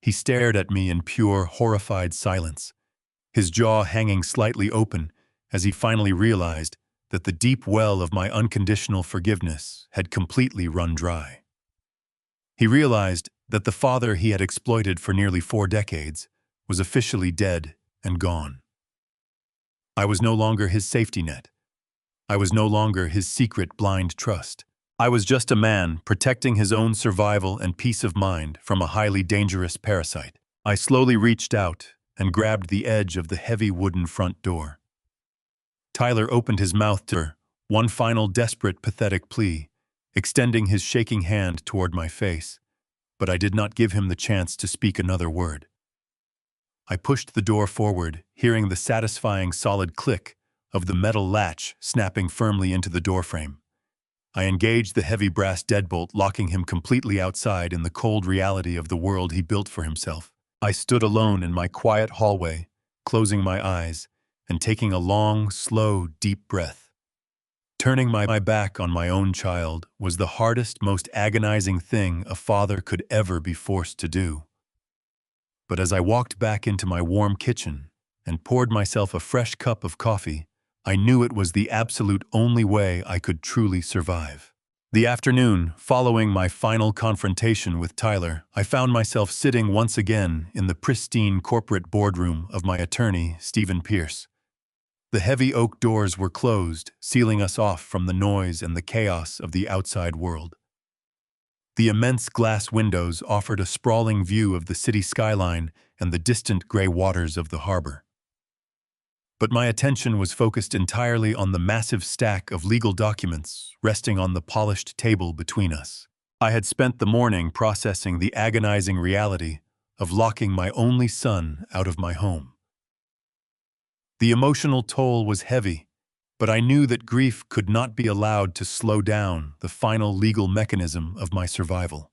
He stared at me in pure, horrified silence, his jaw hanging slightly open as he finally realized that the deep well of my unconditional forgiveness had completely run dry. He realized that the father he had exploited for nearly 4 decades was officially dead and gone. I was no longer his safety net. I was no longer his secret blind trust. I was just a man protecting his own survival and peace of mind from a highly dangerous parasite. I slowly reached out and grabbed the edge of the heavy wooden front door. Tyler opened his mouth to her, one final desperate, pathetic plea, extending his shaking hand toward my face, but I did not give him the chance to speak another word. I pushed the door forward, hearing the satisfying solid click of the metal latch snapping firmly into the doorframe. I engaged the heavy brass deadbolt, locking him completely outside in the cold reality of the world he built for himself. I stood alone in my quiet hallway, closing my eyes and taking a long, slow, deep breath. Turning my back on my own child was the hardest, most agonizing thing a father could ever be forced to do. But as I walked back into my warm kitchen and poured myself a fresh cup of coffee, I knew it was the absolute only way I could truly survive. The afternoon following my final confrontation with Tyler, I found myself sitting once again in the pristine corporate boardroom of my attorney, Stephen Pierce. The heavy oak doors were closed, sealing us off from the noise and the chaos of the outside world. The immense glass windows offered a sprawling view of the city skyline and the distant gray waters of the harbor. But my attention was focused entirely on the massive stack of legal documents resting on the polished table between us. I had spent the morning processing the agonizing reality of locking my only son out of my home. The emotional toll was heavy, but I knew that grief could not be allowed to slow down the final legal mechanism of my survival.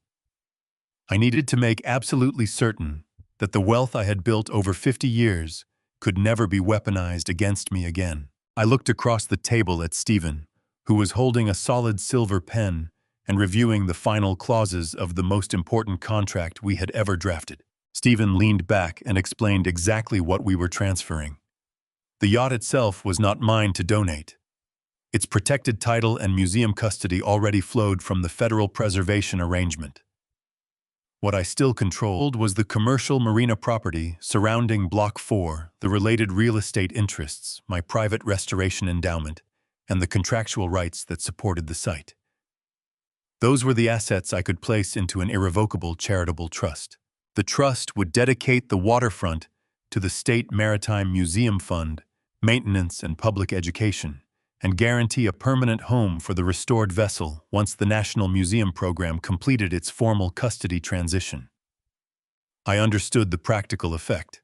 I needed to make absolutely certain that the wealth I had built over 50 years could never be weaponized against me again. I looked across the table at Stephen, who was holding a solid silver pen and reviewing the final clauses of the most important contract we had ever drafted. Stephen leaned back and explained exactly what we were transferring. The yacht itself was not mine to donate. Its protected title and museum custody already flowed from the federal preservation arrangement. What I still controlled was the commercial marina property surrounding Block 4, the related real estate interests, my private restoration endowment, and the contractual rights that supported the site. Those were the assets I could place into an irrevocable charitable trust. The trust would dedicate the waterfront to the State Maritime Museum Fund, maintenance and public education, and guarantee a permanent home for the restored vessel once the National Museum Program completed its formal custody transition. I understood the practical effect.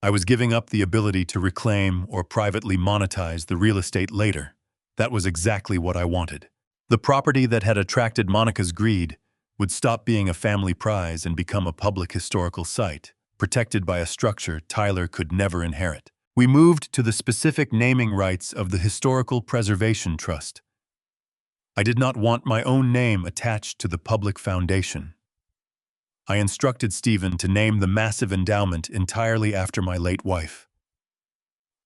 I was giving up the ability to reclaim or privately monetize the real estate later. That was exactly what I wanted. The property that had attracted Monica's greed would stop being a family prize and become a public historical site, protected by a structure Tyler could never inherit. We moved to the specific naming rights of the Historical Preservation Trust. I did not want my own name attached to the public foundation. I instructed Stephen to name the massive endowment entirely after my late wife.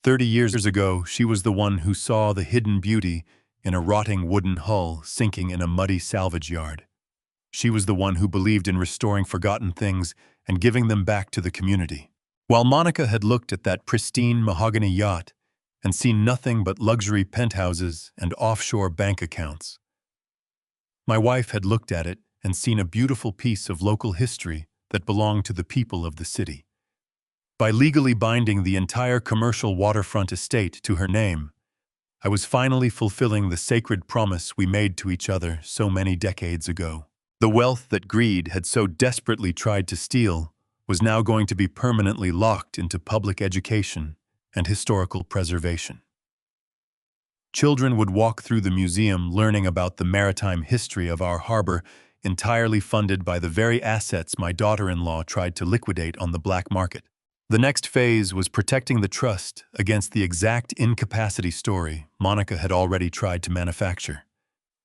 30 years ago, she was the one who saw the hidden beauty in a rotting wooden hull sinking in a muddy salvage yard. She was the one who believed in restoring forgotten things and giving them back to the community. While Monica had looked at that pristine mahogany yacht and seen nothing but luxury penthouses and offshore bank accounts, my wife had looked at it and seen a beautiful piece of local history that belonged to the people of the city. By legally binding the entire commercial waterfront estate to her name, I was finally fulfilling the sacred promise we made to each other so many decades ago. The wealth that greed had so desperately tried to steal was now going to be permanently locked into public education and historical preservation. Children would walk through the museum learning about the maritime history of our harbor, entirely funded by the very assets my daughter-in-law tried to liquidate on the black market. The next phase was protecting the trust against the exact incapacity story Monica had already tried to manufacture.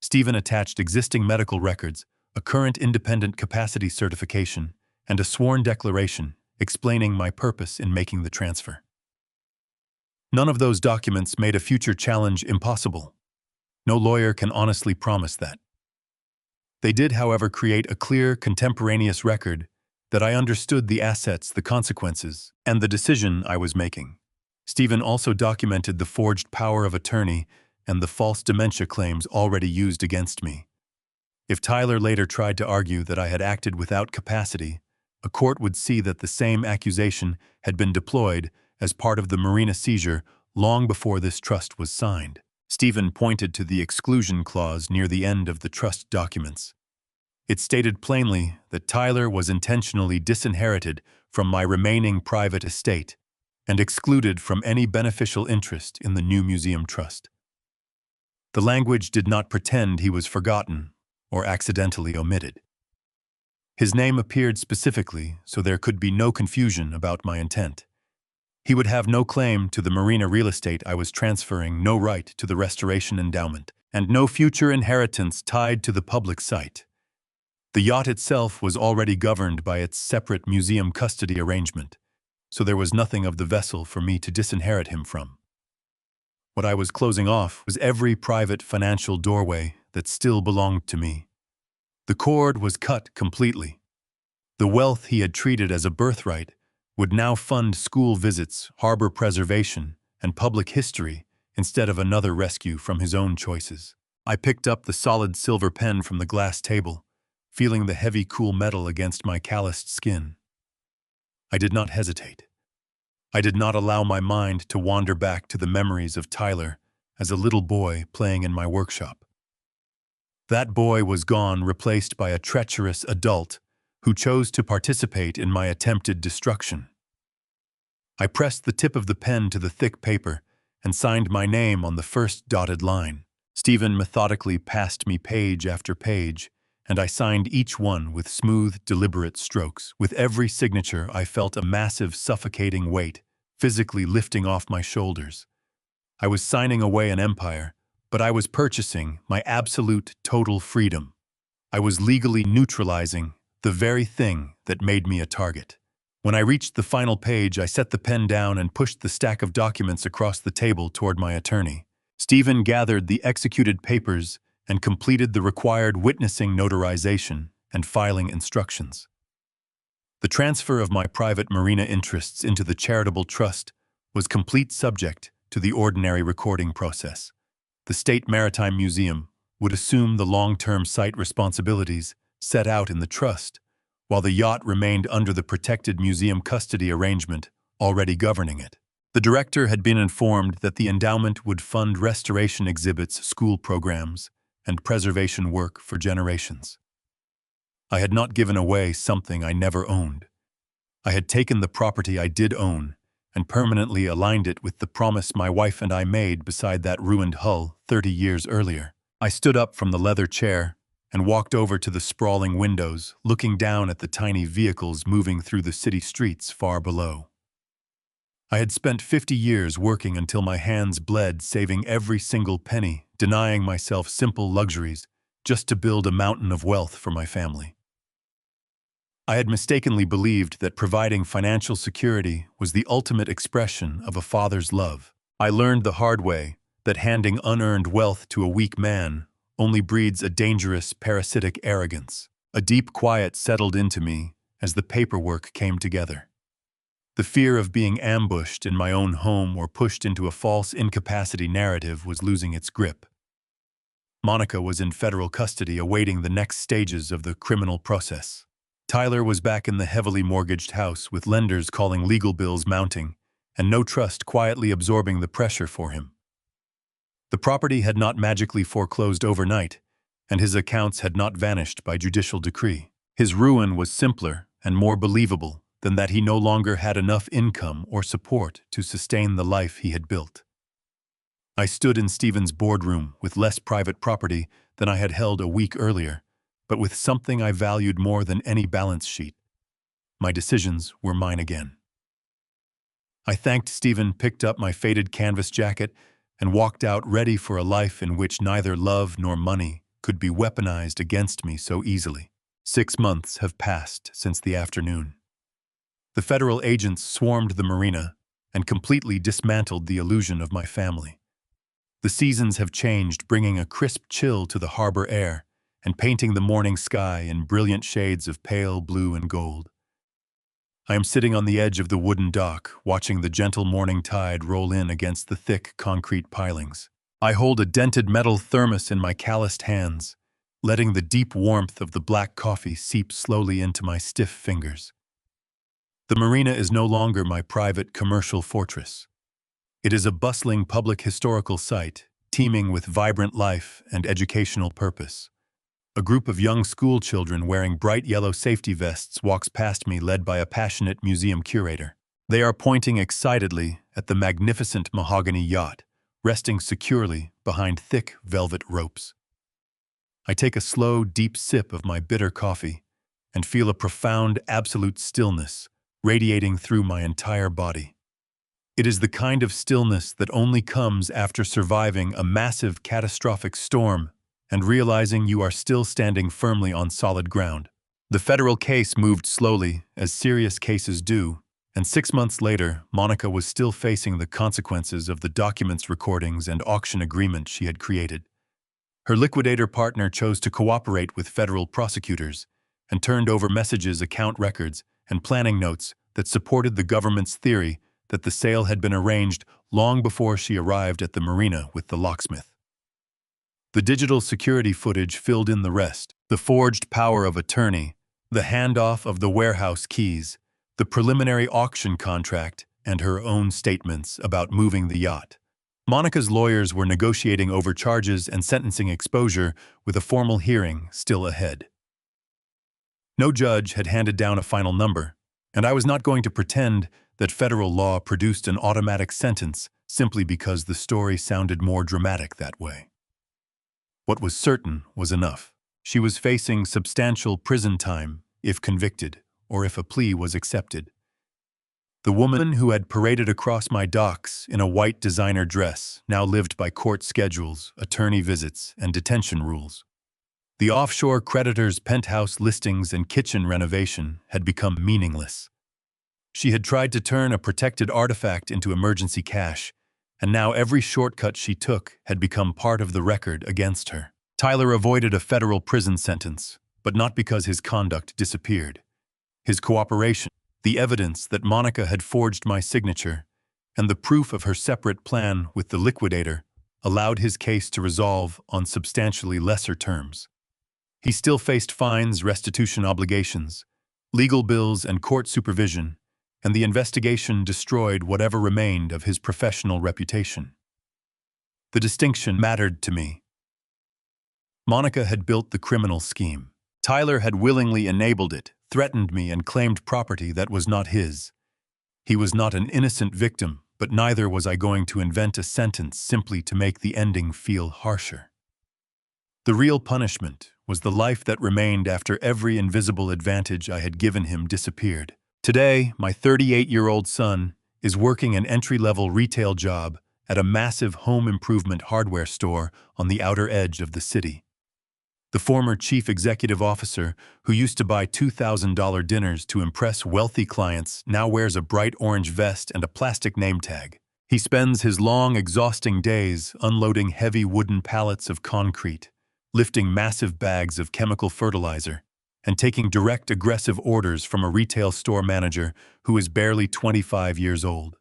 Stephen attached existing medical records, a current independent capacity certification, and a sworn declaration explaining my purpose in making the transfer. None of those documents made a future challenge impossible. No lawyer can honestly promise that. They did, however, create a clear, contemporaneous record that I understood the assets, the consequences, and the decision I was making. Stephen also documented the forged power of attorney and the false dementia claims already used against me. If Tyler later tried to argue that I had acted without capacity, a court would see that the same accusation had been deployed as part of the marina seizure long before this trust was signed. Stephen pointed to the exclusion clause near the end of the trust documents. It stated plainly that Tyler was intentionally disinherited from my remaining private estate and excluded from any beneficial interest in the new museum trust. The language did not pretend he was forgotten or accidentally omitted. His name appeared specifically, so there could be no confusion about my intent. He would have no claim to the marina real estate I was transferring, no right to the restoration endowment, and no future inheritance tied to the public site. The yacht itself was already governed by its separate museum custody arrangement, so there was nothing of the vessel for me to disinherit him from. What I was closing off was every private financial doorway that still belonged to me. The cord was cut completely. The wealth he had treated as a birthright would now fund school visits, harbor preservation, and public history instead of another rescue from his own choices. I picked up the solid silver pen from the glass table, feeling the heavy, cool metal against my calloused skin. I did not hesitate. I did not allow my mind to wander back to the memories of Tyler as a little boy playing in my workshop. That boy was gone, replaced by a treacherous adult who chose to participate in my attempted destruction. I pressed the tip of the pen to the thick paper and signed my name on the first dotted line. Stephen methodically passed me page after page and I signed each one with smooth, deliberate strokes. With every signature, I felt a massive, suffocating weight, physically lifting off my shoulders. I was signing away an empire, but I was purchasing my absolute, total freedom. I was legally neutralizing the very thing that made me a target. When I reached the final page, I set the pen down and pushed the stack of documents across the table toward my attorney. Stephen gathered the executed papers and completed the required witnessing notarization and filing instructions. The transfer of my private marina interests into the charitable trust was complete subject to the ordinary recording process. The State Maritime Museum would assume the long-term site responsibilities set out in the trust, while the yacht remained under the protected museum custody arrangement already governing it. The director had been informed that the endowment would fund restoration exhibits, school programs, and preservation work for generations. I had not given away something I never owned. I had taken the property I did own and permanently aligned it with the promise my wife and I made beside that ruined hull 30 years earlier. I stood up from the leather chair and walked over to the sprawling windows, looking down at the tiny vehicles moving through the city streets far below. I had spent 50 years working until my hands bled, saving every single penny, denying myself simple luxuries, just to build a mountain of wealth for my family. I had mistakenly believed that providing financial security was the ultimate expression of a father's love. I learned the hard way that handing unearned wealth to a weak man only breeds a dangerous, parasitic arrogance. A deep quiet settled into me as the paperwork came together. The fear of being ambushed in my own home or pushed into a false incapacity narrative was losing its grip. Monica was in federal custody awaiting the next stages of the criminal process. Tyler was back in the heavily mortgaged house with lenders calling legal bills mounting and no trust quietly absorbing the pressure for him. The property had not magically foreclosed overnight, and his accounts had not vanished by judicial decree. His ruin was simpler and more believable than that he no longer had enough income or support to sustain the life he had built. I stood in Stephen's boardroom with less private property than I had held a week earlier, but with something I valued more than any balance sheet. My decisions were mine again. I thanked Stephen, picked up my faded canvas jacket, and walked out ready for a life in which neither love nor money could be weaponized against me so easily. 6 months have passed since the afternoon. The federal agents swarmed the marina and completely dismantled the illusion of my family. The seasons have changed, bringing a crisp chill to the harbor air and painting the morning sky in brilliant shades of pale blue and gold. I am sitting on the edge of the wooden dock, watching the gentle morning tide roll in against the thick concrete pilings. I hold a dented metal thermos in my calloused hands, letting the deep warmth of the black coffee seep slowly into my stiff fingers. The marina is no longer my private commercial fortress. It is a bustling public historical site, teeming with vibrant life and educational purpose. A group of young school children wearing bright yellow safety vests walks past me, led by a passionate museum curator. They are pointing excitedly at the magnificent mahogany yacht, resting securely behind thick velvet ropes. I take a slow, deep sip of my bitter coffee and feel a profound, absolute stillness radiating through my entire body. It is the kind of stillness that only comes after surviving a massive, catastrophic storm and realizing you are still standing firmly on solid ground. The federal case moved slowly, as serious cases do, and 6 months later, Monica was still facing the consequences of the documents, recordings, and auction agreement she had created. Her liquidator partner chose to cooperate with federal prosecutors and turned over messages, account records, and planning notes that supported the government's theory that the sale had been arranged long before she arrived at the marina with the locksmith. The digital security footage filled in the rest: the forged power of attorney, the handoff of the warehouse keys, the preliminary auction contract, and her own statements about moving the yacht. Monica's lawyers were negotiating over charges and sentencing exposure, with a formal hearing still ahead. No judge had handed down a final number, and I was not going to pretend that federal law produced an automatic sentence simply because the story sounded more dramatic that way. What was certain was enough. She was facing substantial prison time if convicted or if a plea was accepted. The woman who had paraded across my docks in a white designer dress now lived by court schedules, attorney visits, and detention rules. The offshore creditor's penthouse listings and kitchen renovation had become meaningless. She had tried to turn a protected artifact into emergency cash, and now every shortcut she took had become part of the record against her. Tyler avoided a federal prison sentence, but not because his conduct disappeared. His cooperation, the evidence that Monica had forged my signature, and the proof of her separate plan with the liquidator allowed his case to resolve on substantially lesser terms. He still faced fines, restitution obligations, legal bills, and court supervision, and the investigation destroyed whatever remained of his professional reputation. The distinction mattered to me. Monica had built the criminal scheme. Tyler had willingly enabled it, threatened me, and claimed property that was not his. He was not an innocent victim, but neither was I going to invent a sentence simply to make the ending feel harsher. The real punishment was the life that remained after every invisible advantage I had given him disappeared. Today, my 38-year-old son is working an entry-level retail job at a massive home improvement hardware store on the outer edge of the city. The former chief executive officer, who used to buy $2,000 dinners to impress wealthy clients, now wears a bright orange vest and a plastic name tag. He spends his long, exhausting days unloading heavy wooden pallets of concrete, lifting massive bags of chemical fertilizer, and taking direct, aggressive orders from a retail store manager who is barely 25 years old.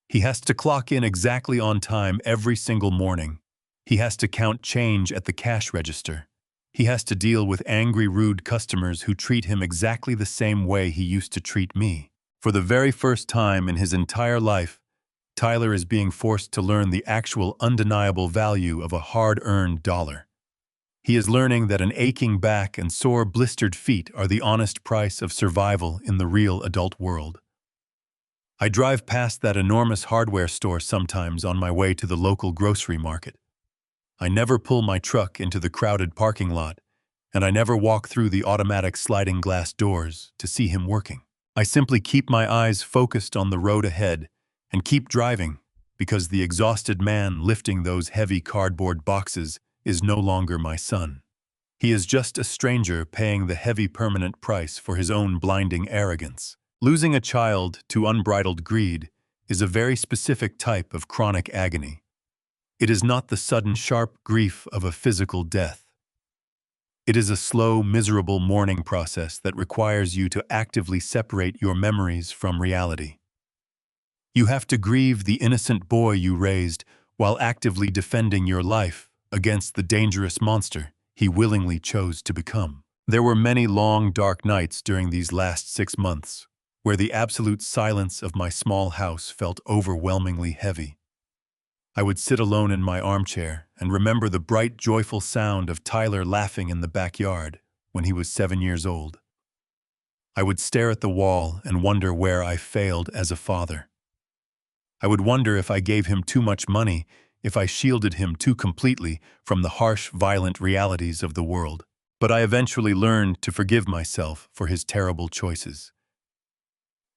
He has to clock in exactly on time every single morning. He has to count change at the cash register. He has to deal with angry, rude customers who treat him exactly the same way he used to treat me. For the very first time in his entire life, Tyler is being forced to learn the actual, undeniable value of a hard-earned dollar. He is learning that an aching back and sore, blistered feet are the honest price of survival in the real adult world. I drive past that enormous hardware store sometimes on my way to the local grocery market. I never pull my truck into the crowded parking lot, and I never walk through the automatic sliding glass doors to see him working. I simply keep my eyes focused on the road ahead and keep driving, because the exhausted man lifting those heavy cardboard boxes is no longer my son. He is just a stranger paying the heavy permanent price for his own blinding arrogance. Losing a child to unbridled greed is a very specific type of chronic agony. It is not the sudden, sharp grief of a physical death. It is a slow, miserable mourning process that requires you to actively separate your memories from reality. You have to grieve the innocent boy you raised while actively defending your life against the dangerous monster he willingly chose to become. There were many long, dark nights during these last 6 months, where the absolute silence of my small house felt overwhelmingly heavy. I would sit alone in my armchair and remember the bright, joyful sound of Tyler laughing in the backyard when he was 7 years old. I would stare at the wall and wonder where I failed as a father. I would wonder if I gave him too much money, if I shielded him too completely from the harsh, violent realities of the world. But I eventually learned to forgive myself for his terrible choices.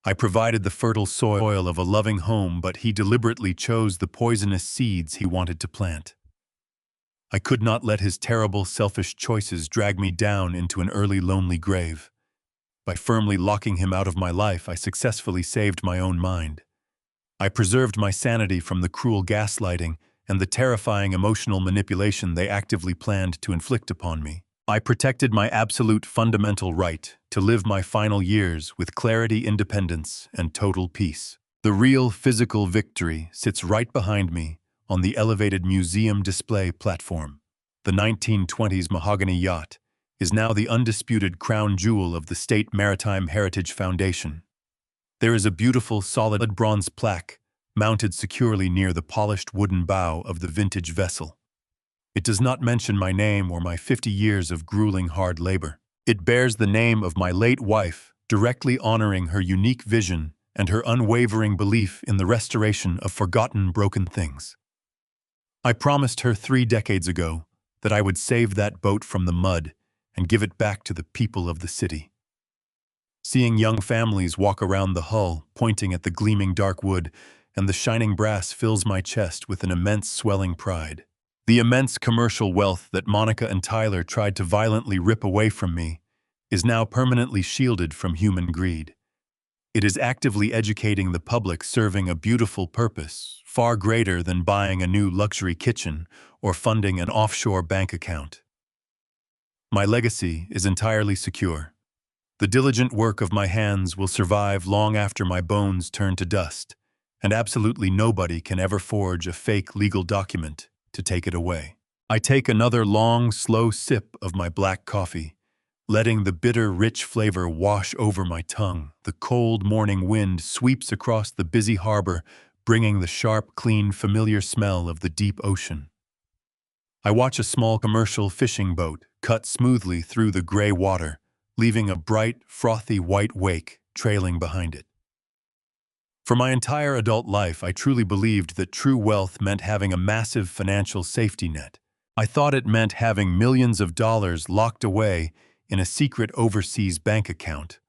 I provided the fertile soil of a loving home, but he deliberately chose the poisonous seeds he wanted to plant. I could not let his terrible, selfish choices drag me down into an early, lonely grave. By firmly locking him out of my life, I successfully saved my own mind. I preserved my sanity from the cruel gaslighting and the terrifying emotional manipulation they actively planned to inflict upon me. I protected my absolute fundamental right to live my final years with clarity, independence, and total peace. The real physical victory sits right behind me on the elevated museum display platform. The 1920s mahogany yacht is now the undisputed crown jewel of the State Maritime Heritage Foundation. There is a beautiful, solid bronze plaque mounted securely near the polished wooden bow of the vintage vessel. It does not mention my name or my 50 years of grueling hard labor. It bears the name of my late wife, directly honoring her unique vision and her unwavering belief in the restoration of forgotten, broken things. I promised her 3 decades ago that I would save that boat from the mud and give it back to the people of the city. Seeing young families walk around the hull, pointing at the gleaming dark wood, and the shining brass fills my chest with an immense swelling pride. The immense commercial wealth that Monica and Tyler tried to violently rip away from me is now permanently shielded from human greed. It is actively educating the public, serving a beautiful purpose, far greater than buying a new luxury kitchen or funding an offshore bank account. My legacy is entirely secure. The diligent work of my hands will survive long after my bones turn to dust, and absolutely nobody can ever forge a fake legal document to take it away. I take another long, slow sip of my black coffee, letting the bitter, rich flavor wash over my tongue. The cold morning wind sweeps across the busy harbor, bringing the sharp, clean, familiar smell of the deep ocean. I watch a small commercial fishing boat cut smoothly through the gray water, leaving a bright, frothy white wake trailing behind it. For my entire adult life, I truly believed that true wealth meant having a massive financial safety net. I thought it meant having millions of dollars locked away in a secret overseas bank account,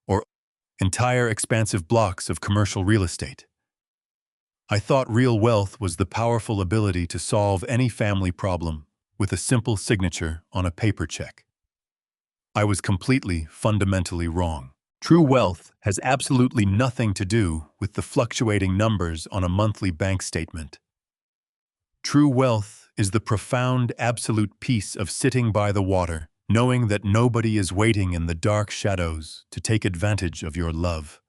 or entire expansive blocks of commercial real estate. I thought real wealth was the powerful ability to solve any family problem with a simple signature on a paper check. I was completely, fundamentally wrong. True wealth has absolutely nothing to do with the fluctuating numbers on a monthly bank statement. True wealth is the profound, absolute peace of sitting by the water, knowing that nobody is waiting in the dark shadows to take advantage of your love.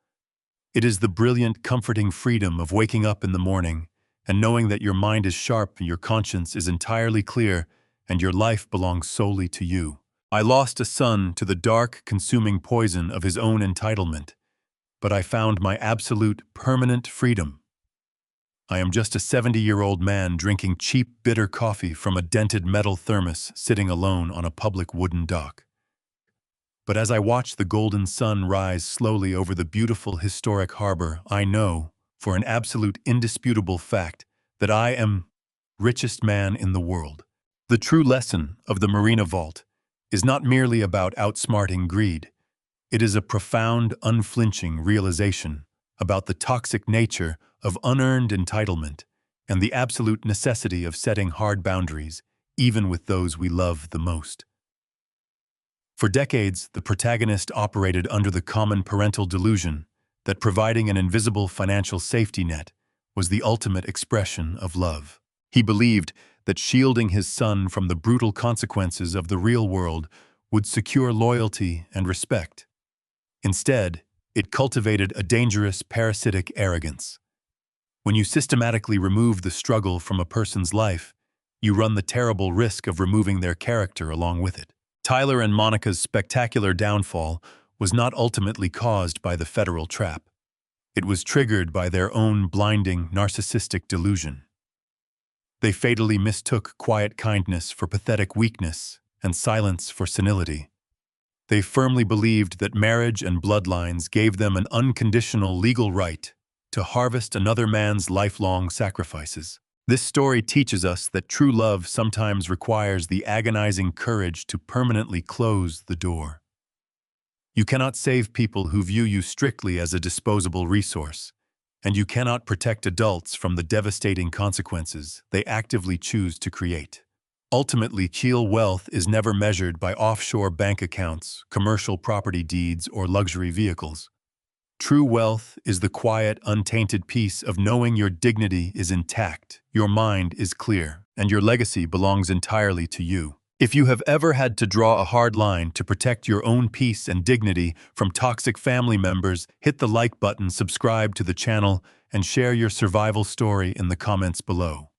It is the brilliant, comforting freedom of waking up in the morning and knowing that your mind is sharp, your conscience is entirely clear, and your life belongs solely to you. I lost a son to the dark, consuming poison of his own entitlement, but I found my absolute, permanent freedom. I am just a 70-year-old man drinking cheap, bitter coffee from a dented metal thermos sitting alone on a public wooden dock. But as I watch the golden sun rise slowly over the beautiful historic harbor, I know, for an absolute indisputable fact, that I am richest man in the world. The true lesson of the Marina Vault is not merely about outsmarting greed. It is a profound, unflinching realization about the toxic nature of unearned entitlement and the absolute necessity of setting hard boundaries, even with those we love the most. For decades, the protagonist operated under the common parental delusion that providing an invisible financial safety net was the ultimate expression of love. He believed that shielding his son from the brutal consequences of the real world would secure loyalty and respect. Instead, it cultivated a dangerous, parasitic arrogance. When you systematically remove the struggle from a person's life, you run the terrible risk of removing their character along with it. Tyler and Monica's spectacular downfall was not ultimately caused by the federal trap. It was triggered by their own blinding, narcissistic delusion. They fatally mistook quiet kindness for pathetic weakness and silence for senility. They firmly believed that marriage and bloodlines gave them an unconditional legal right to harvest another man's lifelong sacrifices. This story teaches us that true love sometimes requires the agonizing courage to permanently close the door. You cannot save people who view you strictly as a disposable resource, and you cannot protect adults from the devastating consequences they actively choose to create. Ultimately, real wealth is never measured by offshore bank accounts, commercial property deeds, or luxury vehicles. True wealth is the quiet, untainted peace of knowing your dignity is intact, your mind is clear, and your legacy belongs entirely to you. If you have ever had to draw a hard line to protect your own peace and dignity from toxic family members, hit the like button, subscribe to the channel, and share your survival story in the comments below.